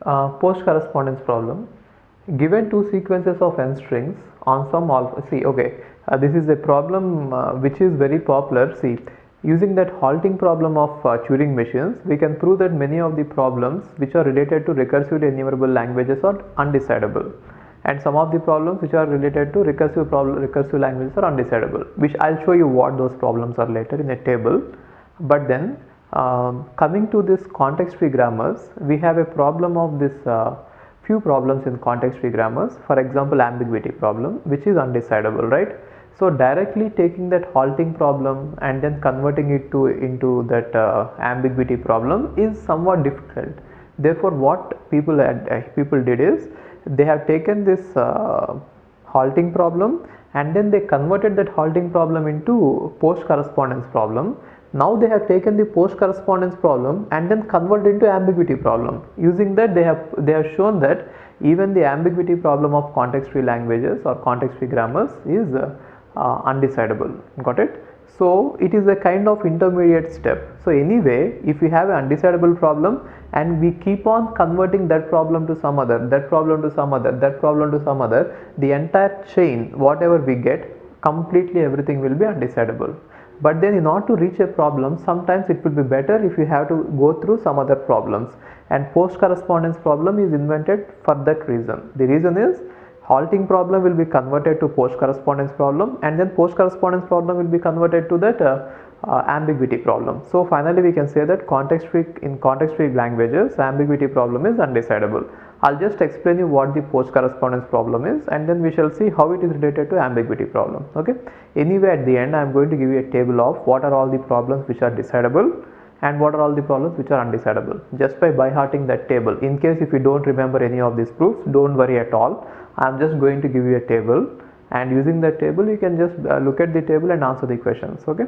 Post correspondence problem. Given two sequences of n strings on some alpha. See, okay, this is a problem which is very popular. See, using that halting problem of Turing machines, we can prove that many of the problems which are related to recursively enumerable languages are undecidable, and some of the problems which are related to recursive languages are undecidable. Which I'll show you what those problems are later in a table. But then coming to this context free grammars, we have a problem of this few problems in context free grammars. For example, ambiguity problem, which is undecidable, right? So directly taking that halting problem and then converting it into that ambiguity problem is somewhat difficult. Therefore, what people did is they have taken this halting problem and then they converted that halting problem into post correspondence problem. Now they have taken the post correspondence problem and then converted into ambiguity problem. Using that, they have shown that even the ambiguity problem of context free languages or context free grammars is undecidable. Got it? So it is a kind of intermediate step. So anyway, if we have an undecidable problem and we keep on converting that problem to some other, that problem to some other, that problem to some other, the entire chain, whatever we get, completely everything will be undecidable. But then in order to reach a problem, sometimes it will be better if you have to go through some other problems, and post correspondence problem is invented for that reason. The reason is halting problem will be converted to post correspondence problem, and then post correspondence problem will be converted to that ambiguity problem. So finally we can say that in context free languages, ambiguity problem is undecidable. I'll just explain you what the post correspondence problem is, and then we shall see how it is related to ambiguity problem. Okay. Anyway, at the end I am going to give you a table of what are all the problems which are decidable and what are all the problems which are undecidable, just by hearting that table. In case if you don't remember any of these proofs, don't worry at all. I am just going to give you a table, and using that table you can just look at the table and answer the questions. Okay.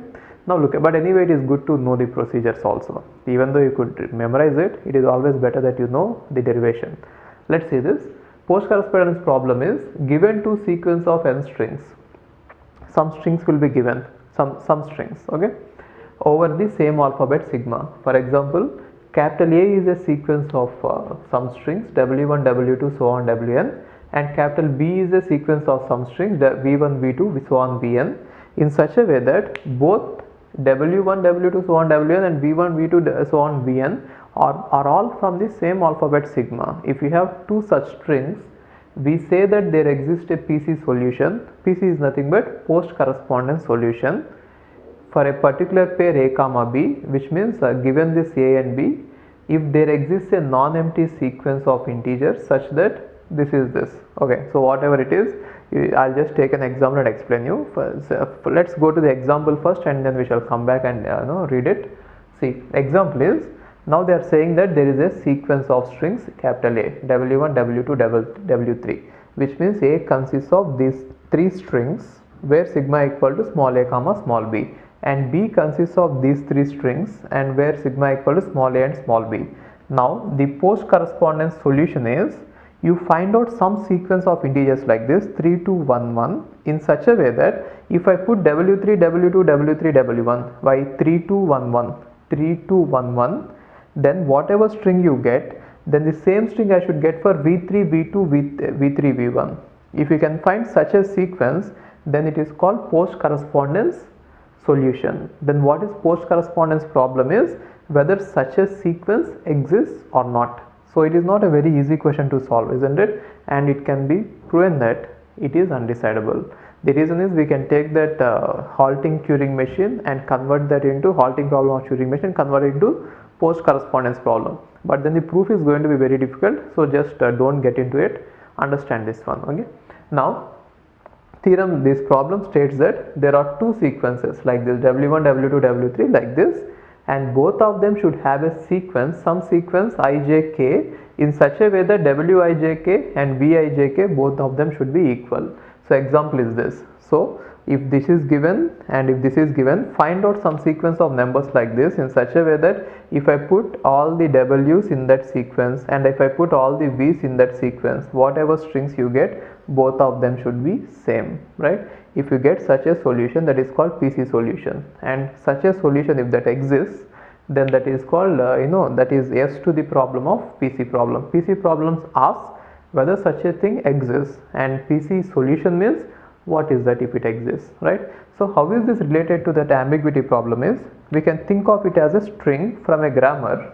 Now look, but anyway it is good to know the procedures also. Even though you could memorize it, it is always better that you know the derivation. Let's see this. Post correspondence problem is given two sequence of n strings. Some strings will be given, some strings, okay, over the same alphabet sigma. For example, capital A is a sequence of some strings w1, w2, so on wn, and capital B is a sequence of some strings v1, v2, so on vn, in such a way that both w1, w2, so on wn and v1, v2, so on vn are all from the same alphabet sigma. If we have two such strings, we say that there exists a PC solution. PC is nothing but post correspondence solution for a particular pair A comma B, which means given this A and B, if there exists a non-empty sequence of integers such that this is this. Okay, so whatever it is, I'll just take an example and explain you. Let's go to the example first, and then we shall come back and read it. See, example is, now they are saying that there is a sequence of strings capital A, W1, W2, W3, which means A consists of these three strings where sigma equal to small a comma small b, and B consists of these three strings and where sigma equal to small a and small b. Now the post correspondence solution is, you find out some sequence of integers like this 3 2 1 1 in such a way that if I put W3, W2, W3, W1 by 3 2 1 1, 3 2 1 1, then whatever string you get, then the same string I should get for v3, v2, v3, v1. If you can find such a sequence, then it is called post correspondence solution. Then what is post correspondence problem is whether such a sequence exists or not. So it is not a very easy question to solve, isn't it? And it can be proven that it is undecidable. The reason is we can take that halting Turing machine and convert that into halting problem of Turing machine, convert it into post correspondence problem. But then the proof is going to be very difficult. So just don't get into it. Understand this one. Okay. Now theorem, this problem states that there are two sequences like this, W1, W2, W3 like this, and both of them should have a sequence, some sequence ijk in such a way that Wij and Vijk, both of them should be equal. So example is this. So if this is given and if this is given, find out some sequence of numbers like this in such a way that if I put all the W's in that sequence and if I put all the V's in that sequence, whatever strings you get, both of them should be same, right? If you get such a solution, that is called PC solution, and such a solution if that exists, then that is called that is yes to the problem of PC problem. PC problems ask whether such a thing exists, and PC solution means what is that if it exists, right? So how is this related to that ambiguity problem is, we can think of it as a string from a grammar,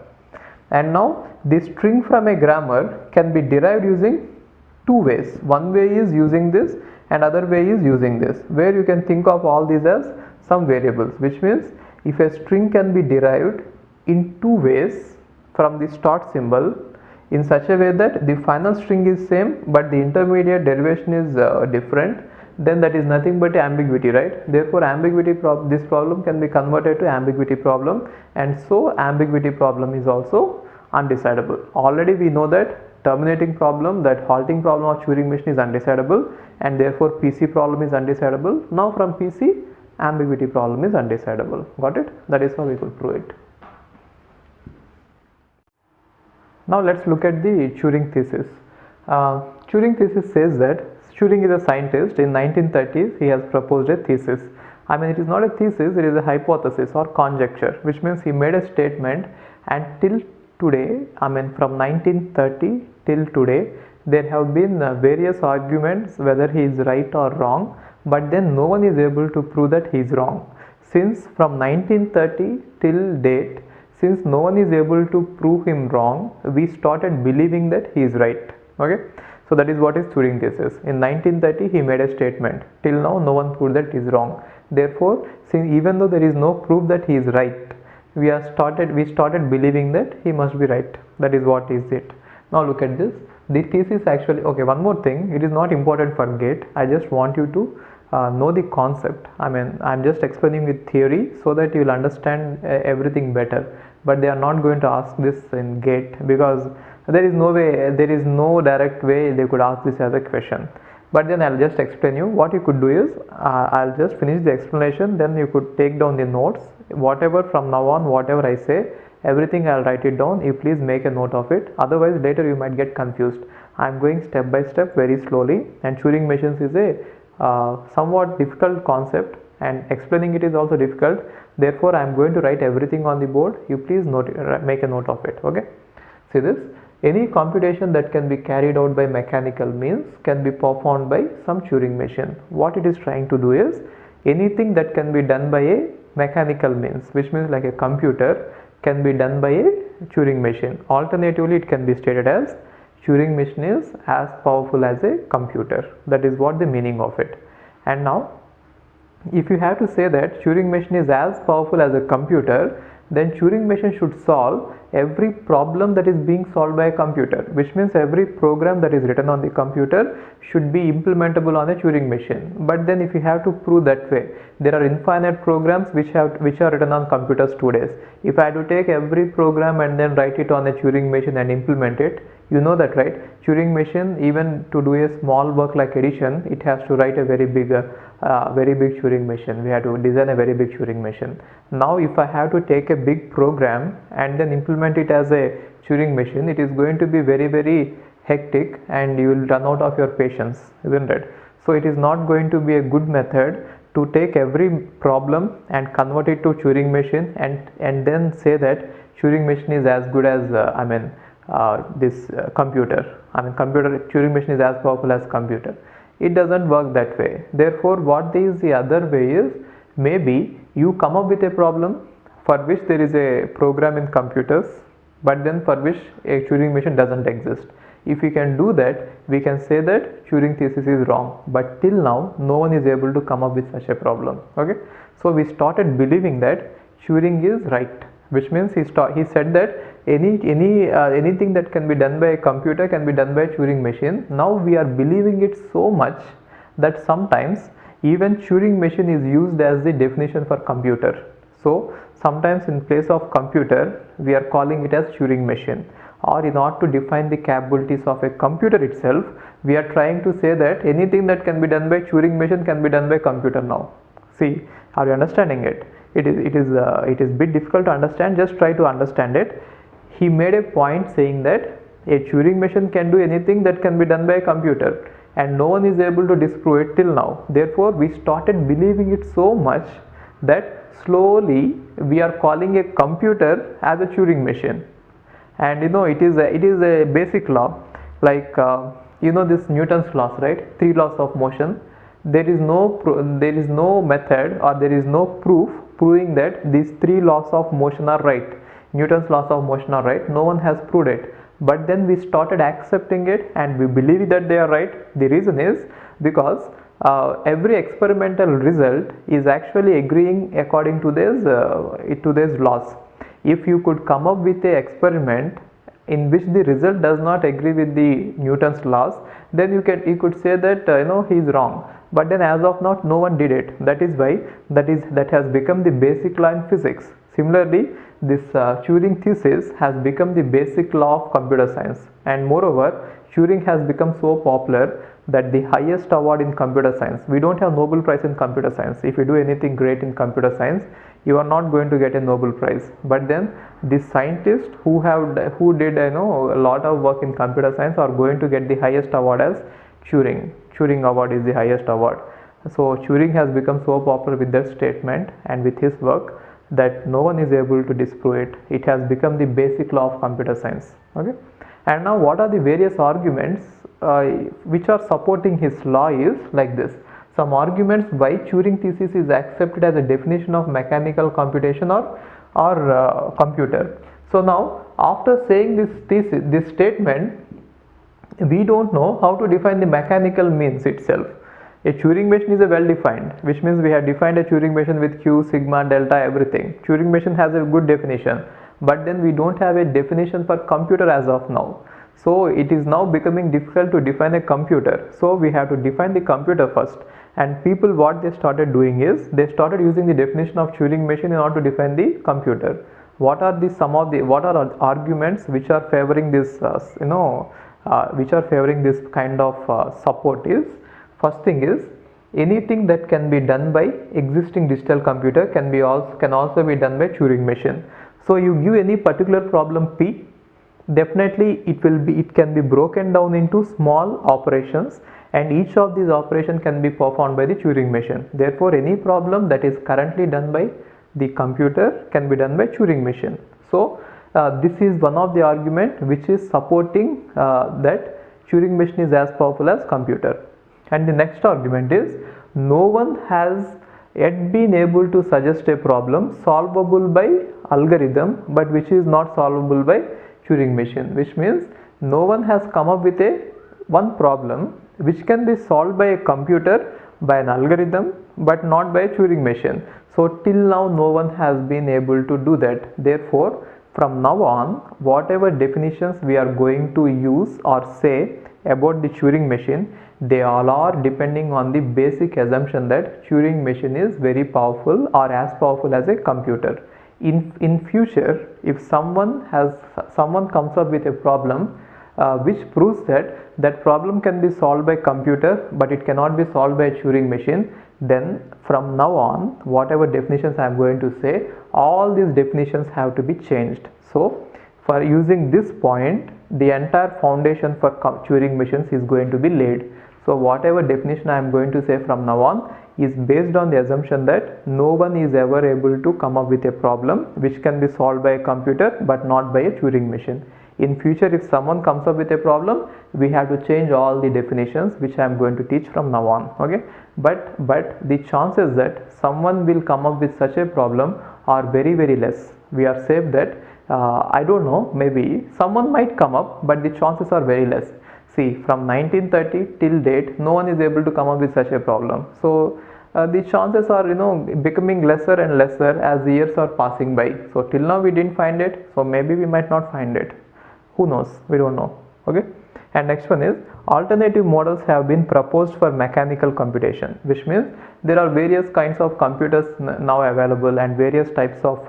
and now this string from a grammar can be derived using two ways. One way is using this and other way is using this, where you can think of all these as some variables, which means if a string can be derived in two ways from the start symbol in such a way that the final string is same but the intermediate derivation is different, then that is nothing but ambiguity, right? Therefore this problem can be converted to ambiguity problem, and so ambiguity problem is also undecidable. Already we know that terminating problem, that halting problem of Turing machine is undecidable, and therefore PC problem is undecidable. Now from PC, ambiguity problem is undecidable. Got it? That is how we could prove it. Now let's look at the Turing thesis. Turing thesis says that Turing is a scientist. In 1930s, he has proposed a thesis. I mean, it is not a thesis, it is a hypothesis or conjecture, which means he made a statement, and till today, I mean from 1930 till today, there have been various arguments whether he is right or wrong, but then no one is able to prove that he is wrong. Since from 1930 till date, since no one is able to prove him wrong, we started believing that he is right. Okay, so that is what is Turing thesis. In 1930 he made a statement. Till now no one proved that he is wrong. Therefore, since even though there is no proof that he is right, we started believing that he must be right. That is what is it. Now look at this. The thesis actually, okay, one more thing, it is not important for GATE. I just want you to know the concept. I mean, I am just explaining with theory so that you will understand everything better, but they are not going to ask this in GATE because there is no way, there is no direct way they could ask this as a question. But then I'll just explain you. What you could do is I'll just finish the explanation, then you could take down the notes, whatever from now on, whatever I say, everything I'll write it down. You please make a note of it, otherwise later you might get confused. I'm going step by step very slowly, and Turing machines is a somewhat difficult concept, and explaining it is also difficult. Therefore I am going to write everything on the board. You please make a note of it. Okay, see this. Any computation that can be carried out by mechanical means can be performed by some Turing machine. What it is trying to do is, anything that can be done by a mechanical means, which means like a computer, can be done by a Turing machine. Alternatively, it can be stated as Turing machine is as powerful as a computer. That is what the meaning of it. And now, if you have to say that Turing machine is as powerful as a computer, then Turing machine should solve every problem that is being solved by a computer, which means every program that is written on the computer should be implementable on a Turing machine. But then if you have to prove that way, there are infinite programs which are written on computers today. If I had to take every program and then write it on a Turing machine and implement it, you know that, right? Turing machine, even to do a small work like addition, it has to write a very big Turing machine. We have to design a very big Turing machine. Now if I have to take a big program and then implement it as a Turing machine, it is going to be very hectic, and you will run out of your patience, isn't it? So it is not going to be a good method to take every problem and convert it to Turing machine and then say that Turing machine is as good as this computer. Turing machine is as powerful as computer. It doesn't work that way. Therefore, what is the other way is, maybe you come up with a problem for which there is a program in computers, but then for which a Turing machine doesn't exist. If we can do that, we can say that Turing thesis is wrong. But till now, no one is able to come up with such a problem. Okay, so we started believing that Turing is right, which means he said that anything that can be done by a computer can be done by a Turing machine. Now we are believing it so much that sometimes even Turing machine is used as the definition for computer. So sometimes in place of computer, we are calling it as Turing machine. Or in order to define the capabilities of a computer itself, we are trying to say that anything that can be done by Turing machine can be done by computer now. See, are you understanding it? It is bit difficult to understand. Just try to understand it. He made a point saying that a Turing machine can do anything that can be done by a computer, and no one is able to disprove it till now. Therefore, we started believing it so much that slowly we are calling a computer as a Turing machine. And it is a basic law, like this Newton's laws, right? Three laws of motion. There is no method, or there is no proof proving that these three laws of motion are right. Newton's laws of motion are right. No one has proved it, but then we started accepting it and we believe that they are right. The reason is because every experimental result is actually agreeing according to these laws. If you could come up with a experiment in which the result does not agree with the Newton's laws, then you could say that he is wrong. But then as of now, no one did it. That is why that has become the basic law in physics. Similarly, this Turing thesis has become the basic law of computer science, and moreover, Turing has become so popular that the highest award in computer science, we don't have Nobel Prize in computer science. If you do anything great in computer science, you are not going to get a Nobel Prize. But then the scientists who did a lot of work in computer science are going to get the highest award as Turing award is the highest award. So Turing has become so popular with that statement and with his work that no one is able to disprove it. It has become the basic law of computer science. Okay, and now what are the various arguments which are supporting his law is like this. Some arguments why Turing thesis is accepted as a definition of mechanical computation or computer. So now, after saying this statement, we don't know how to define the mechanical means itself. A Turing machine is a well defined, which means we have defined a Turing machine with Q, sigma, delta, everything. Turing machine has a good definition, but then we don't have a definition for computer as of now. So it is now becoming difficult to define a computer. So we have to define the computer first. And people, what they started doing is they started using the definition of Turing machine in order to define the computer. What are arguments which are favoring this kind of support is, first thing is, anything that can be done by existing digital computer can also be done by Turing machine. So you give any particular problem P, definitely it can be broken down into small operations, and each of these operations can be performed by the Turing machine. Therefore, any problem that is currently done by the computer can be done by Turing machine. So this is one of the argument which is supporting that Turing machine is as powerful as computer. And the next argument is, no one has yet been able to suggest a problem solvable by algorithm, but which is not solvable by Turing machine, which means no one has come up with one problem which can be solved by a computer, by an algorithm, but not by a Turing machine. So till now no one has been able to do that. Therefore, from now on, whatever definitions we are going to use or say about the Turing machine, they all are depending on the basic assumption that Turing machine is very powerful or as powerful as a computer. In future, if someone comes up with a problem which proves that problem can be solved by computer but it cannot be solved by Turing machine, then from now on, whatever definitions I am going to say, all these definitions have to be changed. So for using this point, the entire foundation for Turing machines is going to be laid. So whatever definition I am going to say from now on is based on the assumption that no one is ever able to come up with a problem which can be solved by a computer but not by a Turing machine. In future, if someone comes up with a problem, we have to change all the definitions which I am going to teach from now on. Okay, but the chances that someone will come up with such a problem are very less. We are safe that I don't know, maybe someone might come up, but the chances are very less. See, from 1930 till date, no one is able to come up with such a problem. So the chances are becoming lesser and lesser as the years are passing by. So till now we didn't find it, so maybe we might not find it. Who knows? We don't know. Okay. And next one is, alternative models have been proposed for mechanical computation, which means there are various kinds of computers now available and various types of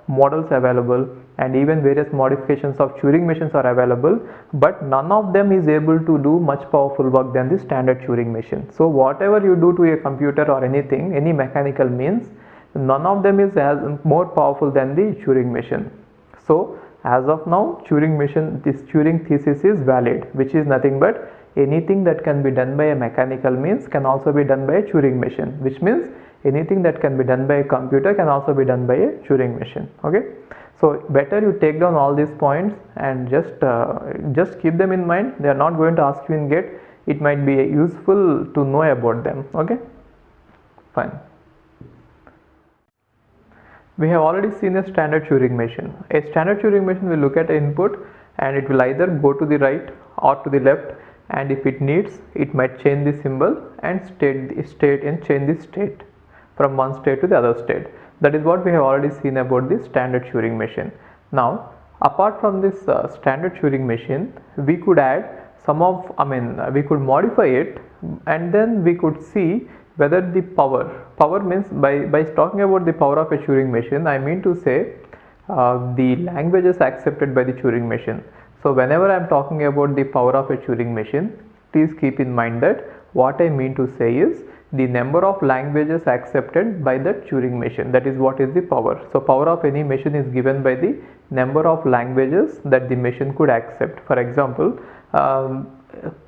models available, and even various modifications of Turing machines are available, but none of them is able to do much powerful work than the standard Turing machine. So whatever you do to a computer or anything, any mechanical means, none of them is as more powerful than the Turing machine. So as of now, Turing machine, this Turing thesis is valid, which is nothing but anything that can be done by a mechanical means can also be done by a Turing machine, which means anything that can be done by a computer can also be done by a Turing machine. Okay, so better you take down all these points and just keep them in mind. They are not going to ask you in GATE. It might be useful to know about them. Okay, fine. We have already seen a standard Turing machine. A standard Turing machine will look at an input and it will either go to the right or to the left, and if it needs, it might change the symbol and change the state from one state to the other state. That is what we have already seen about the standard Turing machine. Now, apart from this standard Turing machine, we could add we could modify it, and then we could see whether the power means, by talking about the power of a Turing machine, I mean to say the languages accepted by the Turing machine. So whenever I am talking about the power of a Turing machine, please keep in mind that what I mean to say is the number of languages accepted by the Turing machine. That is what is the power. So power of any machine is given by the number of languages that the machine could accept. For example,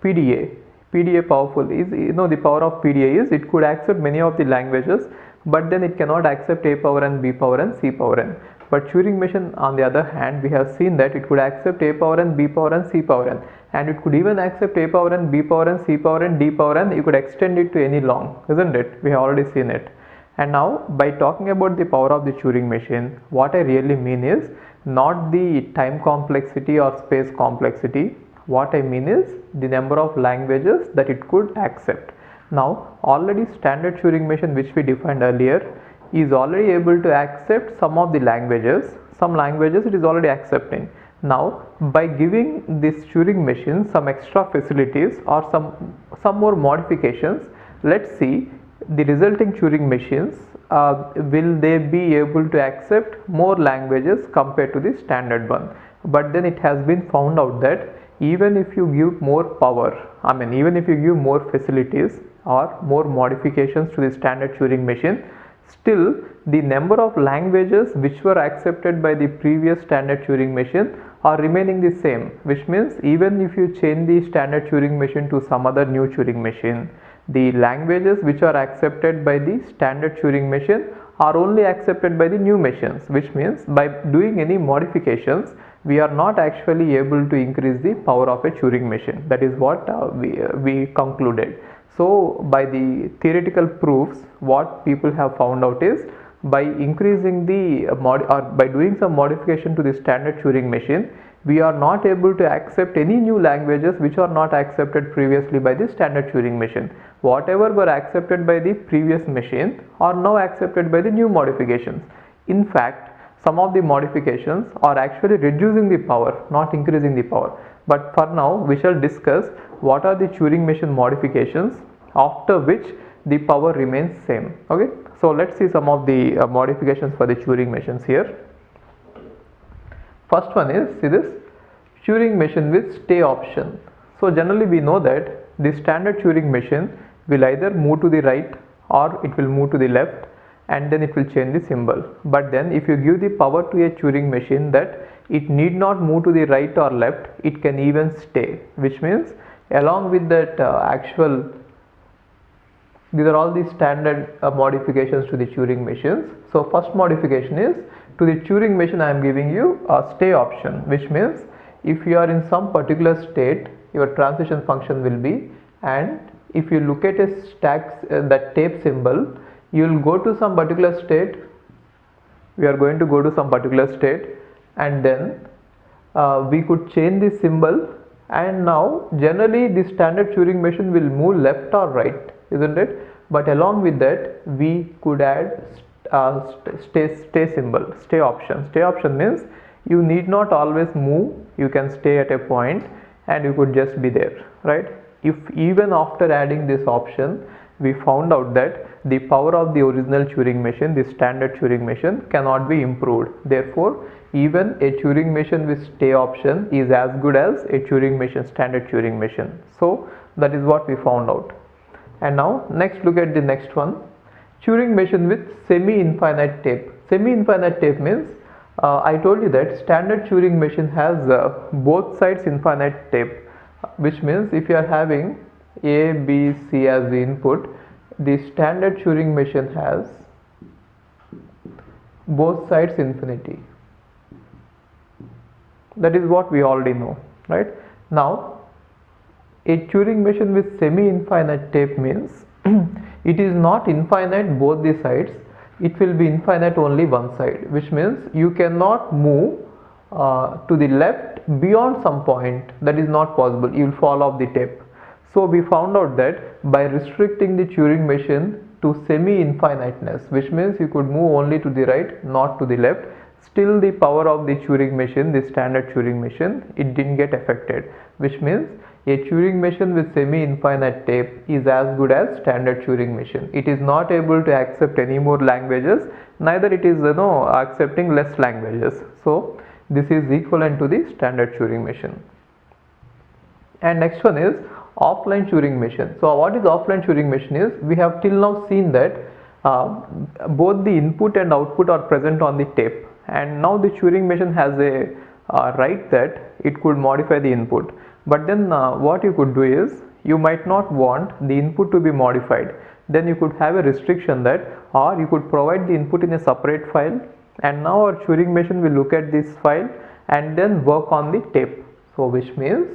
PDA powerful is, the power of PDA is it could accept many of the languages, but then it cannot accept A power n, B power n, C power n. But Turing machine, on the other hand, we have seen that it could accept A power n, B power n, C power n, and it could even accept A power n, B power n, C power n, D power n. You could extend it to any long, isn't it? We have already seen it. And now, by talking about the power of the Turing machine, what I really mean is not the time complexity or space complexity. What I mean is the number of languages that it could accept. Now, already standard Turing machine, which we defined earlier, is already able to accept some of the languages. Some languages it is already accepting. Now, by giving this Turing machine some extra facilities or some more modifications, let's see the resulting Turing machines, will they be able to accept more languages compared to the standard one. But then it has been found out that even if you give more power, even if you give more facilities or more modifications to the standard Turing machine, still the number of languages which were accepted by the previous standard Turing machine are remaining the same, which means even if you change the standard Turing machine to some other new Turing machine, the languages which are accepted by the standard Turing machine are only accepted by the new machines, which means by doing any modifications, we are not actually able to increase the power of a Turing machine. That is what we concluded. So by the theoretical proofs, what people have found out is by increasing the by doing some modification to the standard Turing machine, we are not able to accept any new languages which are not accepted previously by the standard Turing machine. Whatever were accepted by the previous machine are now accepted by the new modifications. In fact, some of the modifications are actually reducing the power, not increasing the power. But for now, we shall discuss what are the Turing machine modifications, after which the power remains same. Okay, so let's see some of the modifications for the Turing machines here. First one is, see this, Turing machine with stay option. So generally we know that the standard Turing machine will either move to the right or it will move to the left, and then it will change the symbol. But then if you give the power to a Turing machine that it need not move to the right or left, it can even stay, which means along with that these are all the standard modifications to the Turing machines. So first modification is, to the Turing machine I am giving you a stay option, which means if you are in some particular state, your transition function will be, and if you look at a stack, that tape symbol, you will go to some particular state, we are going to go to some particular state, and then we could change the symbol, and now generally the standard Turing machine will move left or right, isn't it? But along with that we could add stay symbol, stay option. Stay option means you need not always move, you can stay at a point and you could just be there, right? If even after adding this option, we found out that the power of the original Turing machine, the standard Turing machine, cannot be improved. Therefore, even a Turing machine with stay option is as good as a Turing machine, standard Turing machine. So that is what we found out. And now next, look at the next one, Turing machine with semi-infinite tape. Semi-infinite tape means I told you that standard Turing machine has both sides infinite tape, which means if you are having A, B, C as the input, the standard Turing machine has both sides infinity. That is what we already know, right? Now, a Turing machine with semi-infinite tape means it is not infinite both the sides, it will be infinite only one side, which means you cannot move to the left beyond some point. That is not possible, you will fall off the tape. So we found out that by restricting the Turing machine to semi-infiniteness, which means you could move only to the right, not to the left, still the power of the Turing machine, the standard Turing machine, it didn't get affected, which means a Turing machine with semi-infinite tape is as good as standard Turing machine. It is not able to accept any more languages, neither it is accepting less languages. So this is equivalent to the standard Turing machine. And next one is offline Turing machine. So what is offline Turing machine is, we have till now seen that both the input and output are present on the tape, and now the Turing machine has a right that it could modify the input. But then what you could do is, you might not want the input to be modified, then you could have a restriction that, or you could provide the input in a separate file, and now our Turing machine will look at this file and then work on the tape. So which means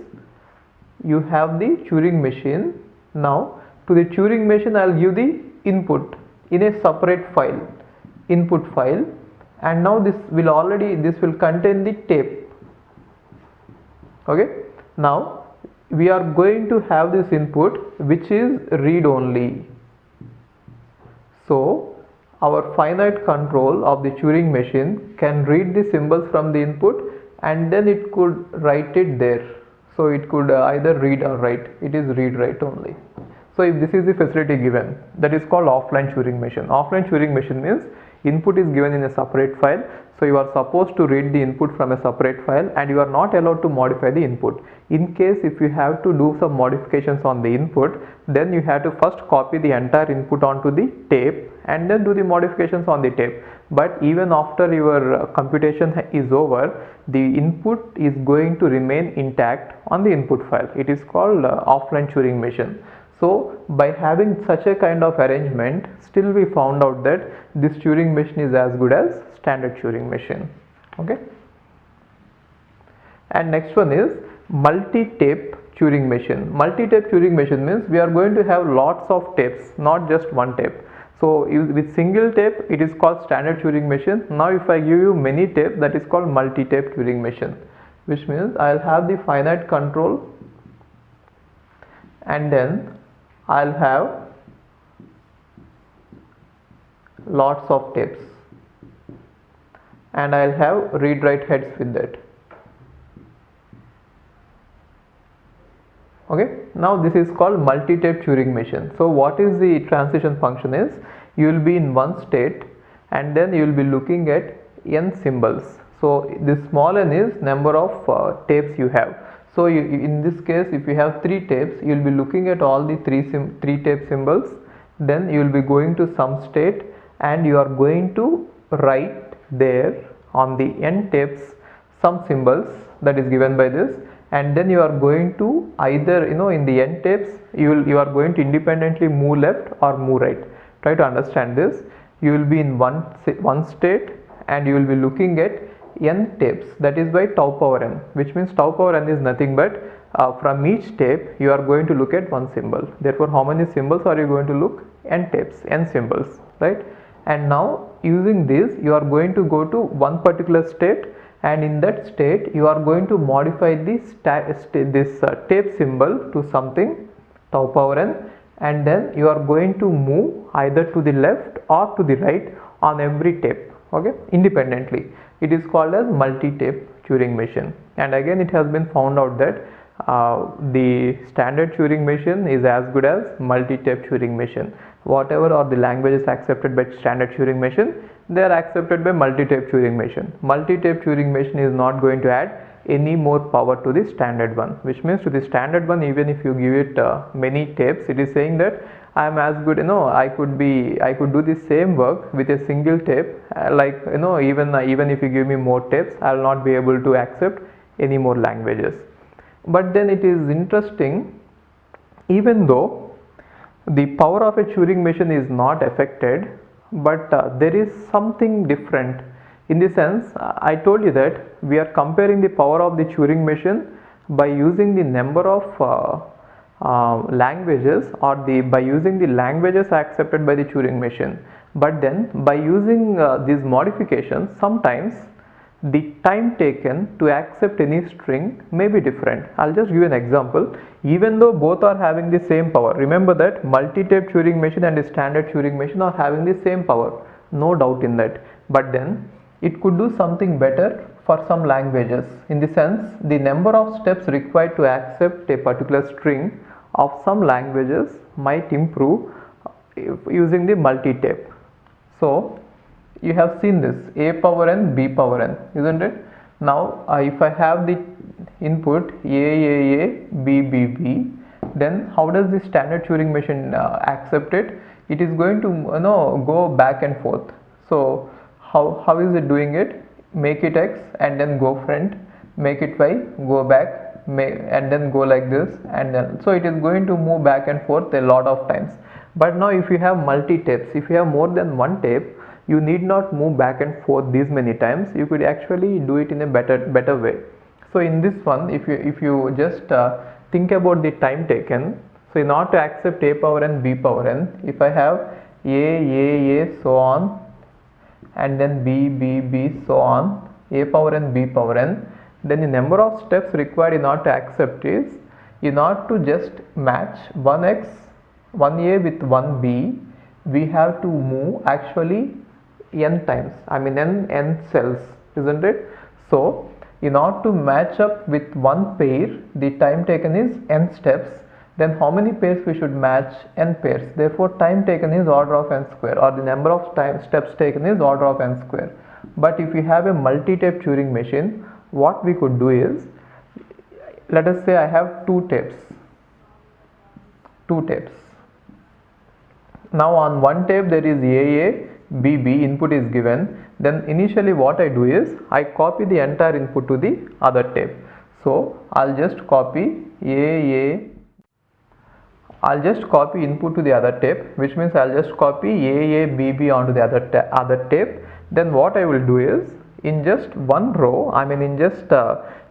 you have the Turing machine. Now to the Turing machine I'll give the input in a separate file, input file, and now this will contain the tape. Okay, now we are going to have this input which is read only. So our finite control of the Turing machine can read the symbols from the input and then it could write it there. So it could either read or write. It is read write only. So if this is the facility given, that is called offline Turing machine. Offline Turing machine means input is given in a separate file. So you are supposed to read the input from a separate file and you are not allowed to modify the input. In case if you have to do some modifications on the input, then you have to first copy the entire input onto the tape and then do the modifications on the tape. But even after your computation is over, the input is going to remain intact on the input file. It is called offline Turing machine. So by having such a kind of arrangement, still we found out that this Turing machine is as good as standard Turing machine. Okay. And next one is multi-tape Turing machine. Multi-tape Turing machine means we are going to have lots of tapes, not just one tape. So with single tape it is called standard Turing machine. Now if I give you many tape, that is called multi-tape Turing machine, which means I'll have the finite control and then I'll have lots of tapes and I'll have read write heads with that. Okay, now this is called multi-tape Turing machine. So what is the transition function is, you will be in one state and then you will be looking at n symbols. So this small n is number of tapes you have. So in this case, if you have 3 tapes, you will be looking at all the 3 tape symbols, then you will be going to some state and you are going to write there on the n tapes some symbols that is given by this, and then you are going to either in the n tapes you are going to independently move left or move right. Try to understand this. You will be in one state and you will be looking at n tapes, that is by tau power n, which means tau power n is nothing but from each tape you are going to look at one symbol. Therefore how many symbols are you going to look? N tapes, n symbols, right? And now using this you are going to go to one particular state, and in that state you are going to modify this tape symbol to something tau power n, and then you are going to move either to the left or to the right on every tape, okay, independently. It is called as multi-tape Turing machine. And again it has been found out that the standard Turing machine is as good as multi-tape Turing machine. Whatever are the languages accepted by standard Turing machine, they are accepted by multi-tape Turing machine. Multi-tape Turing machine is not going to add any more power to the standard one, which means to the standard one, even if you give it many tapes, it is saying that I am as good, I could do the same work with a single tape, even if you give me more tapes, I will not be able to accept any more languages. But then it is interesting, even though The power of a Turing machine is not affected, but there is something different. In the sense, I told you that we are comparing the power of the Turing machine by using the number of languages, or by using the languages accepted by the Turing machine. But then by using these modifications, sometimes the time taken to accept any string may be different. I'll just give you an example. Even though both are having the same power, remember that multi-tape Turing machine and the standard Turing machine are having the same power, no doubt in that. But then it could do something better for some languages. In the sense, the number of steps required to accept a particular string of some languages might improve using the multi-tape. So you have seen this a power n, b power n, isn't it? Now if I have the input a, b, b, b, then how does the standard Turing machine accept it? It is going to go back and forth. So how is it doing it? Make it x and then go front, make it y, go back, and then go like this, and then so it is going to move back and forth a lot of times. But now if you have multi tapes, if you have more than one tape, you need not move back and forth these many times. You could actually do it in a better way. So in this one, if you just think about the time taken, so in order to accept a power n, b power n, if I have a so on, and then b so on, a power n, b power n, then the number of steps required in order to accept is, in order to just match 1x, 1a with 1b, we have to move actually n times, I mean n cells, isn't it? So in order to match up with one pair, the time taken is n steps. Then how many pairs we should match? N pairs. Therefore time taken is order of n square, or the number of steps taken is order of n square. But if we have a multi-tape Turing machine, what we could do is, let us say I have two tapes. Now on one tape there is a, b, input is given. Then initially what I do is, I copy the entire input to the other tape. So I'll just copy I'll just copy input to the other tape, which means I'll just copy a, b onto the other tape. Then what I will do is, in just one row, I mean in just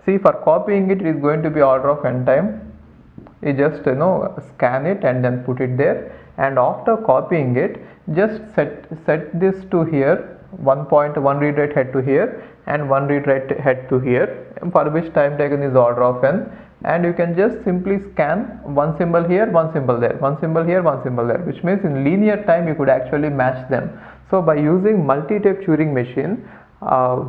see, for copying it is going to be order of n time. You just scan it and then put it there, and after copying it, just set this to here, one read write head to here and one read write head to here, for which time taken is order of n. And you can just simply scan one symbol here, one symbol there, one symbol here, one symbol there, which means in linear time you could actually match them. So by using multi-tape Turing machine,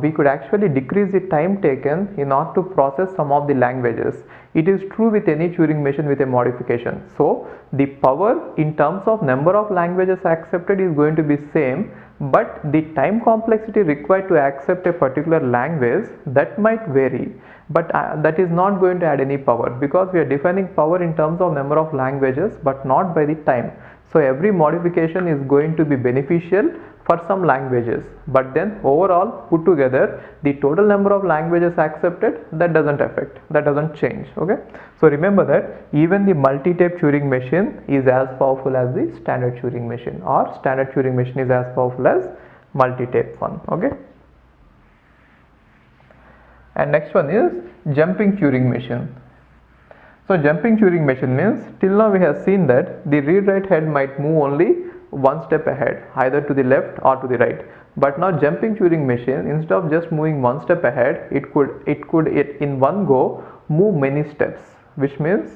we could actually decrease the time taken in order to process some of the languages. It is true with any Turing machine with a modification. So the power in terms of number of languages accepted is going to be same, but the time complexity required to accept a particular language, that might vary. But that is not going to add any power, because we are defining power in terms of number of languages but not by the time. So every modification is going to be beneficial for some languages, but then overall put together, the total number of languages accepted, that doesn't affect, that doesn't change. Okay, so remember that even the multi-tape Turing machine is as powerful as the standard Turing machine, or standard Turing machine is as powerful as multi-tape one. Okay, and next one is jumping Turing machine. So jumping Turing machine means, till now we have seen that the read write head might move only one step ahead, either to the left or to the right. But now jumping Turing machine, instead of just moving one step ahead, it could in one go move many steps, which means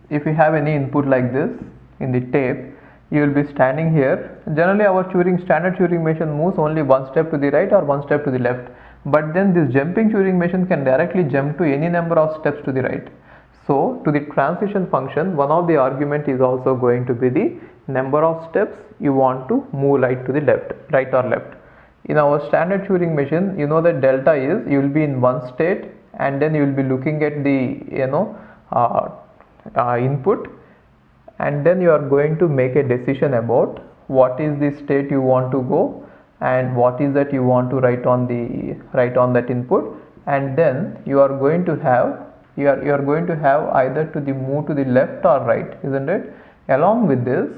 if you have any input like this in the tape, you will be standing here. Generally our standard Turing machine moves only one step to the right or one step to the left, but then this jumping Turing machine can directly jump to any number of steps to the right. So to the transition function, one of the argument is also going to be the number of steps you want to move right to the left, right or left. In our standard Turing machine, you know that delta is, you will be in one state and then you will be looking at the input, and then you are going to make a decision about what is the state you want to go and what is that you want to write on that input, and then you are going to have you are going to have either to the move to the left or right, isn't it? Along with this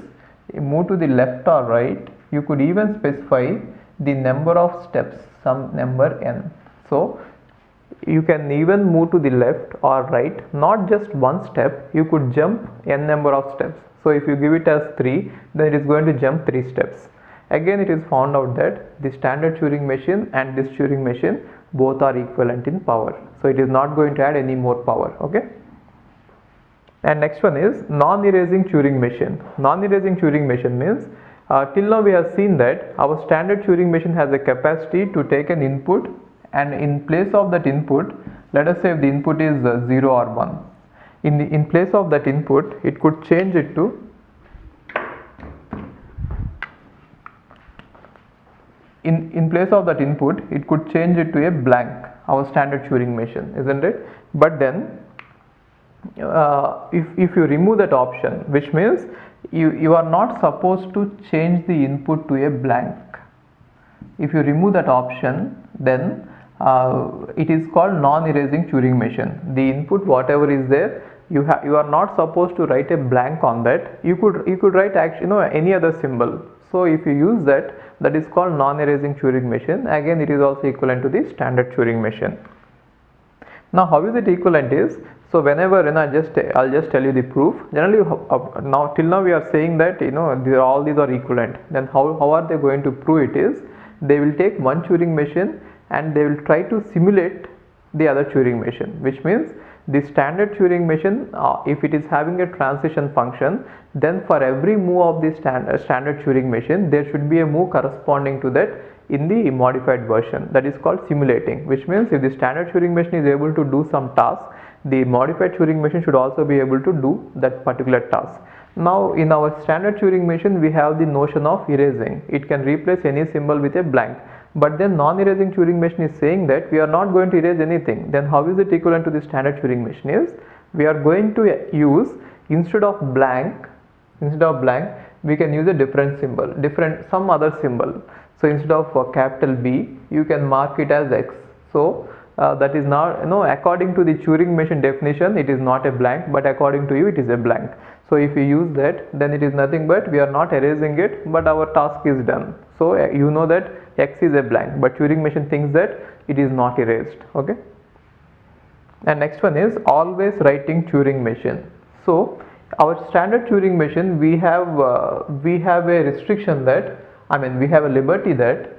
move to the left or right, you could even specify the number of steps, some number n. So you can even move to the left or right, not just one step, you could jump n number of steps. So if you give it as 3, then it is going to jump 3 steps. Again, it is found out that the standard Turing machine and this Turing machine both are equivalent in power, so it is not going to add any more power. Okay. And next one is non-erasing Turing machine. Non-erasing Turing machine means till now we have seen that our standard Turing machine has a capacity to take an input, and in place of that input, let us say if the input is 0 or 1, in place of that input it could change it to in place of that input it could change it to a blank, our standard Turing machine, isn't it? But then if you remove that option, which means you are not supposed to change the input to a blank. If you remove that option, then it is called non-erasing Turing machine. The input, whatever is there, you are not supposed to write a blank on that. You could write actually any other symbol. So if you use that, that is called non-erasing Turing machine. Again, it is also equivalent to the standard Turing machine. Now how is it equivalent is, so whenever I'll just tell you the proof. Generally now till now we are saying that all these are equivalent. Then how are they going to prove it is, they will take one Turing machine and they will try to simulate the other Turing machine, which means the standard Turing machine, if it is having a transition function, then for every move of the standard Turing machine there should be a move corresponding to that in the modified version. That is called simulating, which means if the standard Turing machine is able to do some task, the modified Turing machine should also be able to do that particular task. Now in our standard Turing machine we have the notion of erasing. It can replace any symbol with a blank. But then non-erasing Turing machine is saying that we are not going to erase anything. Then how is it equivalent to the standard Turing machine is, we are going to use, instead of blank we can use a different symbol, some other symbol. So instead of capital B, you can mark it as X. So that is not, according to the Turing machine definition, it is not a blank, but according to you it is a blank. So if you use that, then it is nothing but we are not erasing it, but our task is done. So you know that X is a blank, but Turing machine thinks that it is not erased. Okay. And next one is always writing Turing machine. So our standard Turing machine, we have a restriction that, we have a liberty that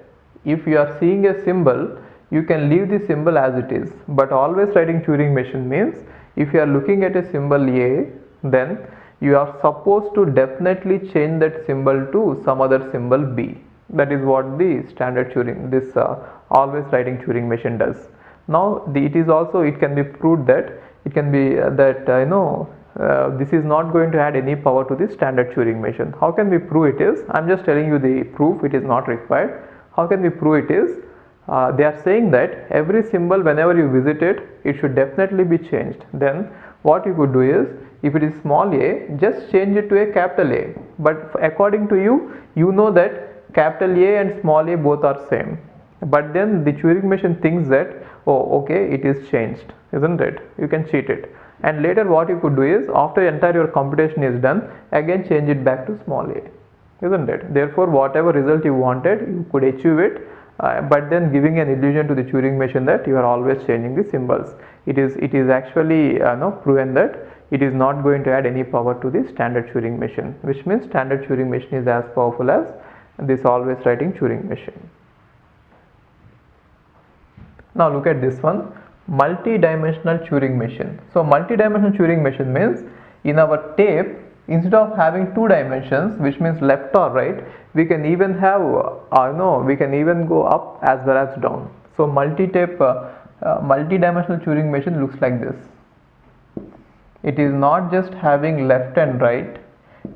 if you are seeing a symbol, you can leave the symbol as it is. But always writing Turing machine means if you are looking at a symbol A, then you are supposed to definitely change that symbol to some other symbol B. That is what the standard Turing, this always writing Turing machine does. Now it can be proved that it can be this is not going to add any power to the standard Turing machine. How can we prove it is, I am just telling you the proof, it is not required. How can we prove it is, they are saying that every symbol whenever you visit it, it should definitely be changed. Then what you could do is, if it is small a, just change it to a capital A. But according to you, you know that capital A and small a both are same. But then the Turing machine thinks that, oh okay, it is changed, isn't it? You can cheat it. And later what you could do is, after entire your computation is done, again change it back to small a, isn't it? Therefore whatever result you wanted, you could achieve it, but then giving an illusion to the Turing machine that you are always changing the symbols. It is actually proven that it is not going to add any power to the standard Turing machine, which means standard Turing machine is as powerful as this always writing Turing machine. Now look at this one, multi-dimensional Turing machine. So multi-dimensional Turing machine means in our tape, instead of having 2 dimensions, which means left or right, we can even have we can even go up as well as down. So multi-dimensional Turing machine looks like this. It is not just having left and right,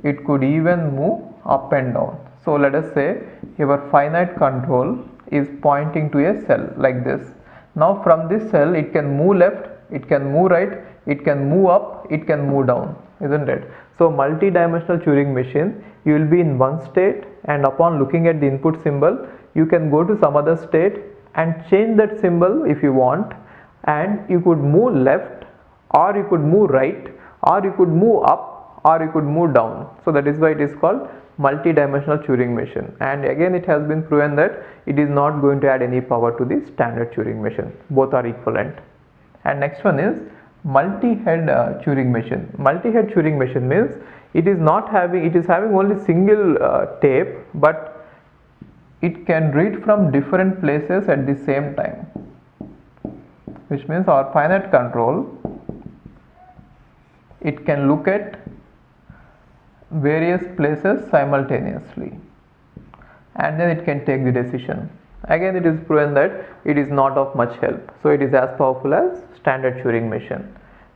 it could even move up and down. So let us say your finite control is pointing to a cell like this. Now from this cell it can move left, it can move right, it can move up, it can move down, isn't it? So multi-dimensional Turing machine, you will be in one state, and upon looking at the input symbol, you can go to some other state and change that symbol if you want, and you could move left or you could move right, or you could move up, or you could move down. So that is why it is called multi-dimensional Turing machine. And again, it has been proven that it is not going to add any power to the standard Turing machine. Both are equivalent. And next one is multi-head Turing machine. Multi-head Turing machine means it is having only single tape, but it can read from different places at the same time, which means our finite control, it can look at various places simultaneously, and then it can take the decision. Again, it is proven that it is not of much help, so it is as powerful as standard Turing machine.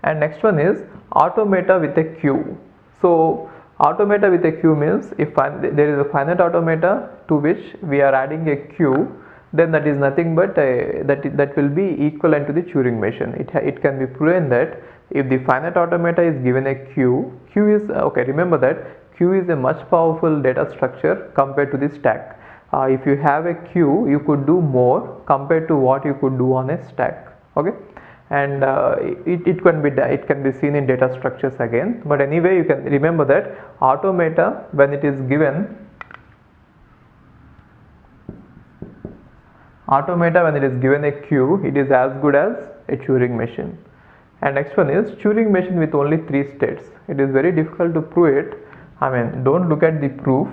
And next one is automata with a queue. So automata with a queue means if there is a finite automata to which we are adding a queue, then that is nothing but that will be equivalent to the Turing machine. It can be proven that if the finite automata is given a queue is okay. Remember that queue is a much powerful data structure compared to the stack. If you have a queue, you could do more compared to what you could do on a stack. Okay, and it can be seen in data structures again. But anyway, you can remember that automata, when it is given a queue, it is as good as a Turing machine. And next one is Turing machine with only 3 states. It is very difficult to prove it. I mean, don't look at the proof.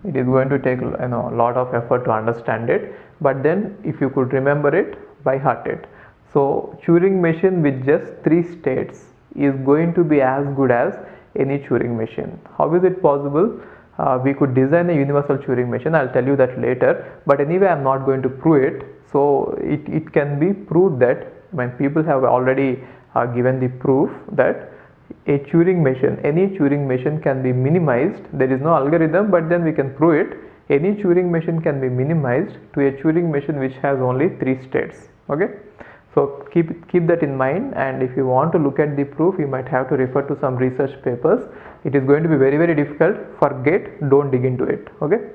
It is going to take a lot of effort to understand it. But then, if you could remember it, by heart it. So Turing machine with just 3 states is going to be as good as any Turing machine. How is it possible? We could design a universal Turing machine. I'll tell you that later. But anyway, I'm not going to prove it. So it can be proved that when people have already given the proof that a Turing machine, any Turing machine can be minimized. There is no algorithm, but then we can prove it. Any Turing machine can be minimized to a Turing machine which has only 3 states. Okay. So keep that in mind, and if you want to look at the proof, you might have to refer to some research papers. It is going to be very difficult. Forget, don't dig into it. Okay.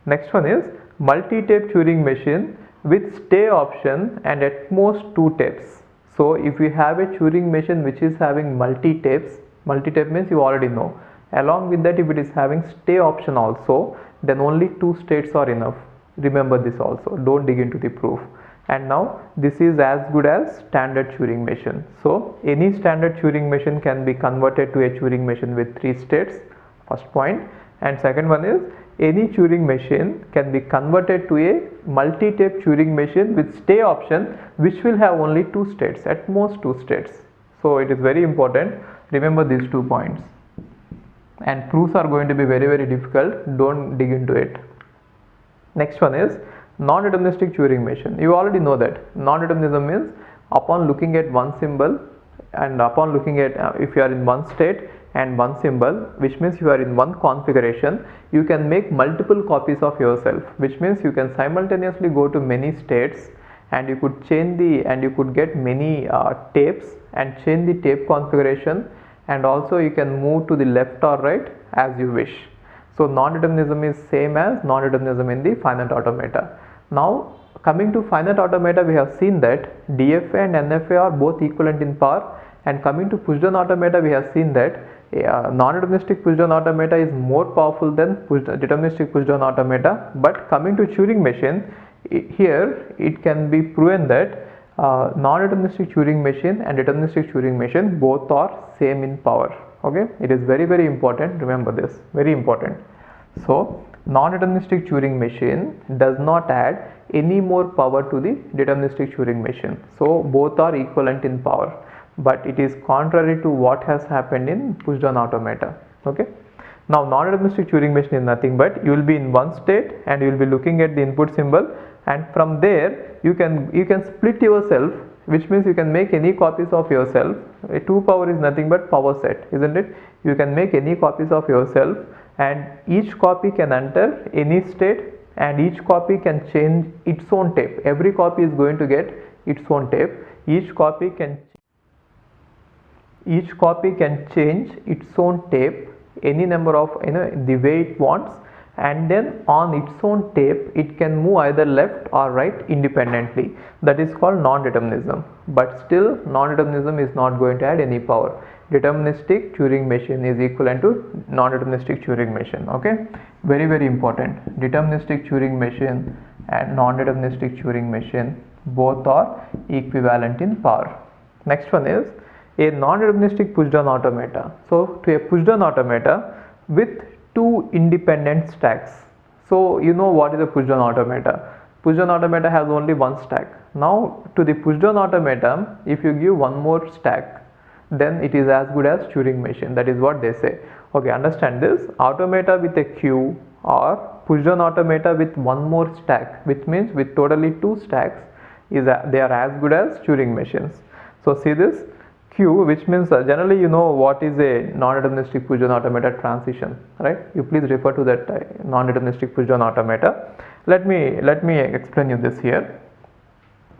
Next one is multi-tape Turing machine with stay option and at most 2 tapes. So if you have a Turing machine which is having multi-tape means you already know. Along with that, if it is having stay option also, then only 2 states are enough. Remember this also. Don't dig into the proof. And now this is as good as standard Turing machine. So any standard Turing machine can be converted to a Turing machine with 3 states. First point. And second one is any Turing machine can be converted to a multi-tape Turing machine with stay option, which will have only 2 states, at most 2 states. So it is very important. Remember these 2 points. And proofs are going to be very difficult. Don't dig into it. Next one is non-deterministic Turing machine. You already know that non-determinism means upon looking at one symbol and upon looking at if you are in one state and one symbol, which means you are in one configuration, you can make multiple copies of yourself, which means you can simultaneously go to many states, and you could change you could get many tapes and change the tape configuration, and also you can move to the left or right as you wish. So non-determinism is same as non-determinism in the finite automata. Now coming to finite automata, we have seen that DFA and NFA are both equivalent in power, and coming to push-down automata, we have seen that non-deterministic push-down automata is more powerful than deterministic push-down automata. But coming to Turing machine, here it can be proven that non-deterministic Turing machine and deterministic Turing machine both are same in power. Okay, it is very important. Remember this, very important. So non-deterministic Turing machine does not add any more power to the deterministic Turing machine. So both are equivalent in power, but it is contrary to what has happened in push-down automata. Okay. Now non-deterministic Turing machine is nothing but you will be in one state and you will be looking at the input symbol, and from there you can split yourself, which means you can make any copies of yourself. A 2 power is nothing but power set, isn't it? You can make any copies of yourself, and each copy can enter any state, and each copy can change its own tape. Every copy is going to get its own tape. Each copy can change its own tape any number of the way it wants, and then on its own tape it can move either left or right independently. That is called non-determinism. But still non-determinism is not going to add any power. Deterministic Turing machine is equivalent to non-deterministic Turing machine. Okay, very important. Deterministic Turing machine and non-deterministic Turing machine, both are equivalent in power. Next one is a non-deterministic push-down automata. So to a push-down automata with two independent stacks. So you know what is a push-down automata. Push-down automata has only one stack. Now to the push-down automata, if you give one more stack, then it is as good as Turing machine. That is what they say. Okay, understand this. Automata with a queue or push-down automata with one more stack, which means with totally two stacks, they are as good as Turing machines. So see this queue, which means generally you know what is a non-deterministic push-down automata transition, right? You please refer to that non-deterministic push-down automata. Let me explain you this here.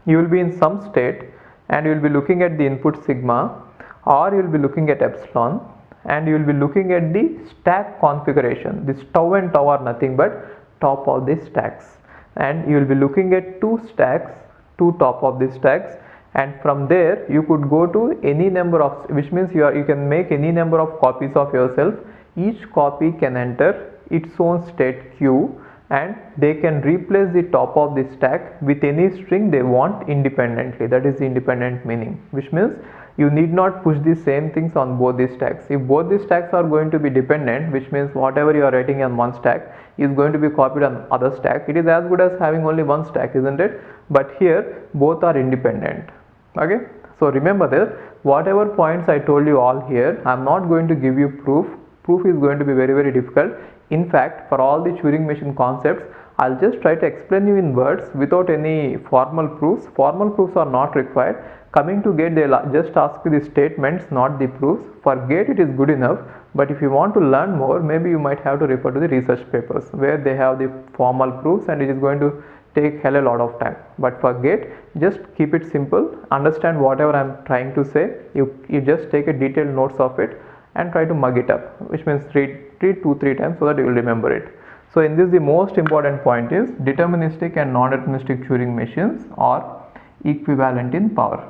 You will be in some state and you will be looking at the input sigma, or you will be looking at epsilon, and you will be looking at the stack configuration. This tau and tau are nothing but top of the stacks, and you will be looking at two stacks, two top of the stacks, and from there you could go to any number of, which means you can make any number of copies of yourself. Each copy can enter its own state queue, and they can replace the top of the stack with any string they want independently. That is the independent meaning, which means you need not push the same things on both the stacks. If both the stacks are going to be dependent, which means whatever you are writing on one stack is going to be copied on other stack, it is as good as having only one stack, isn't it? But here both are independent. Okay, so remember this. Whatever points I told you all here, I am not going to give you proof. Proof is going to be very difficult. In fact, for all the Turing machine concepts, I'll just try to explain you in words without any formal proofs. Formal proofs are not required. Coming to GATE, they'll just ask you the statements, not the proofs. For GATE, it is good enough. But if you want to learn more, maybe you might have to refer to the research papers where they have the formal proofs, and it is going to take hell a lot of time. But for GATE, just keep it simple. Understand whatever I'm trying to say. You just take a detailed notes of it and try to mug it up, which means read 2-3 times so that you will remember it. So in this, the most important point is deterministic and non-deterministic Turing machines are equivalent in power.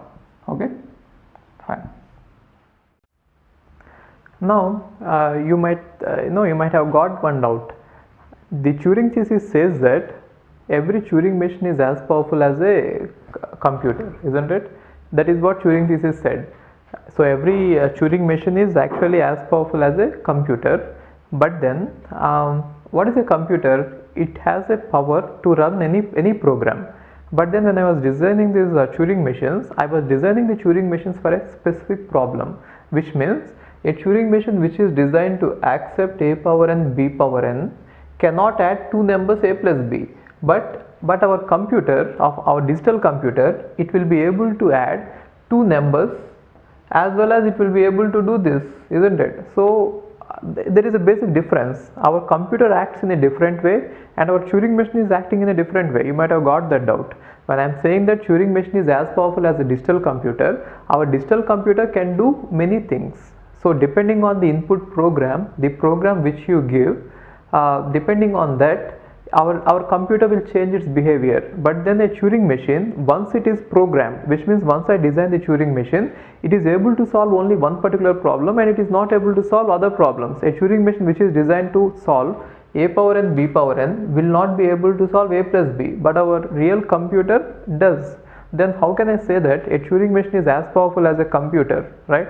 Okay, fine. Now you might have got one doubt. The Turing thesis says that every Turing machine is as powerful as a computer, isn't it? That is what Turing thesis said. So every Turing machine is actually as powerful as a computer. But then what is a computer? It has a power to run any program. But then when I was designing these Turing machines, I was designing the Turing machines for a specific problem, which means a Turing machine which is designed to accept a power n, b power n cannot add two numbers a plus b. But our computer, of our digital computer, it will be able to add two numbers, as well as it will be able to do this, isn't it? So there is a basic difference. Our computer acts in a different way and our Turing machine is acting in a different way. You might have got that doubt. When I am saying that Turing machine is as powerful as a digital computer, our digital computer can do many things. So depending on the input program, the program which you give, depending on that, our computer will change its behavior. But then a Turing machine, once it is programmed, which means once I design the Turing machine, it is able to solve only one particular problem and it is not able to solve other problems. A Turing machine which is designed to solve a power n, b power n will not be able to solve a plus b, but our real computer does. Then how can I say that a Turing machine is as powerful as a computer, right?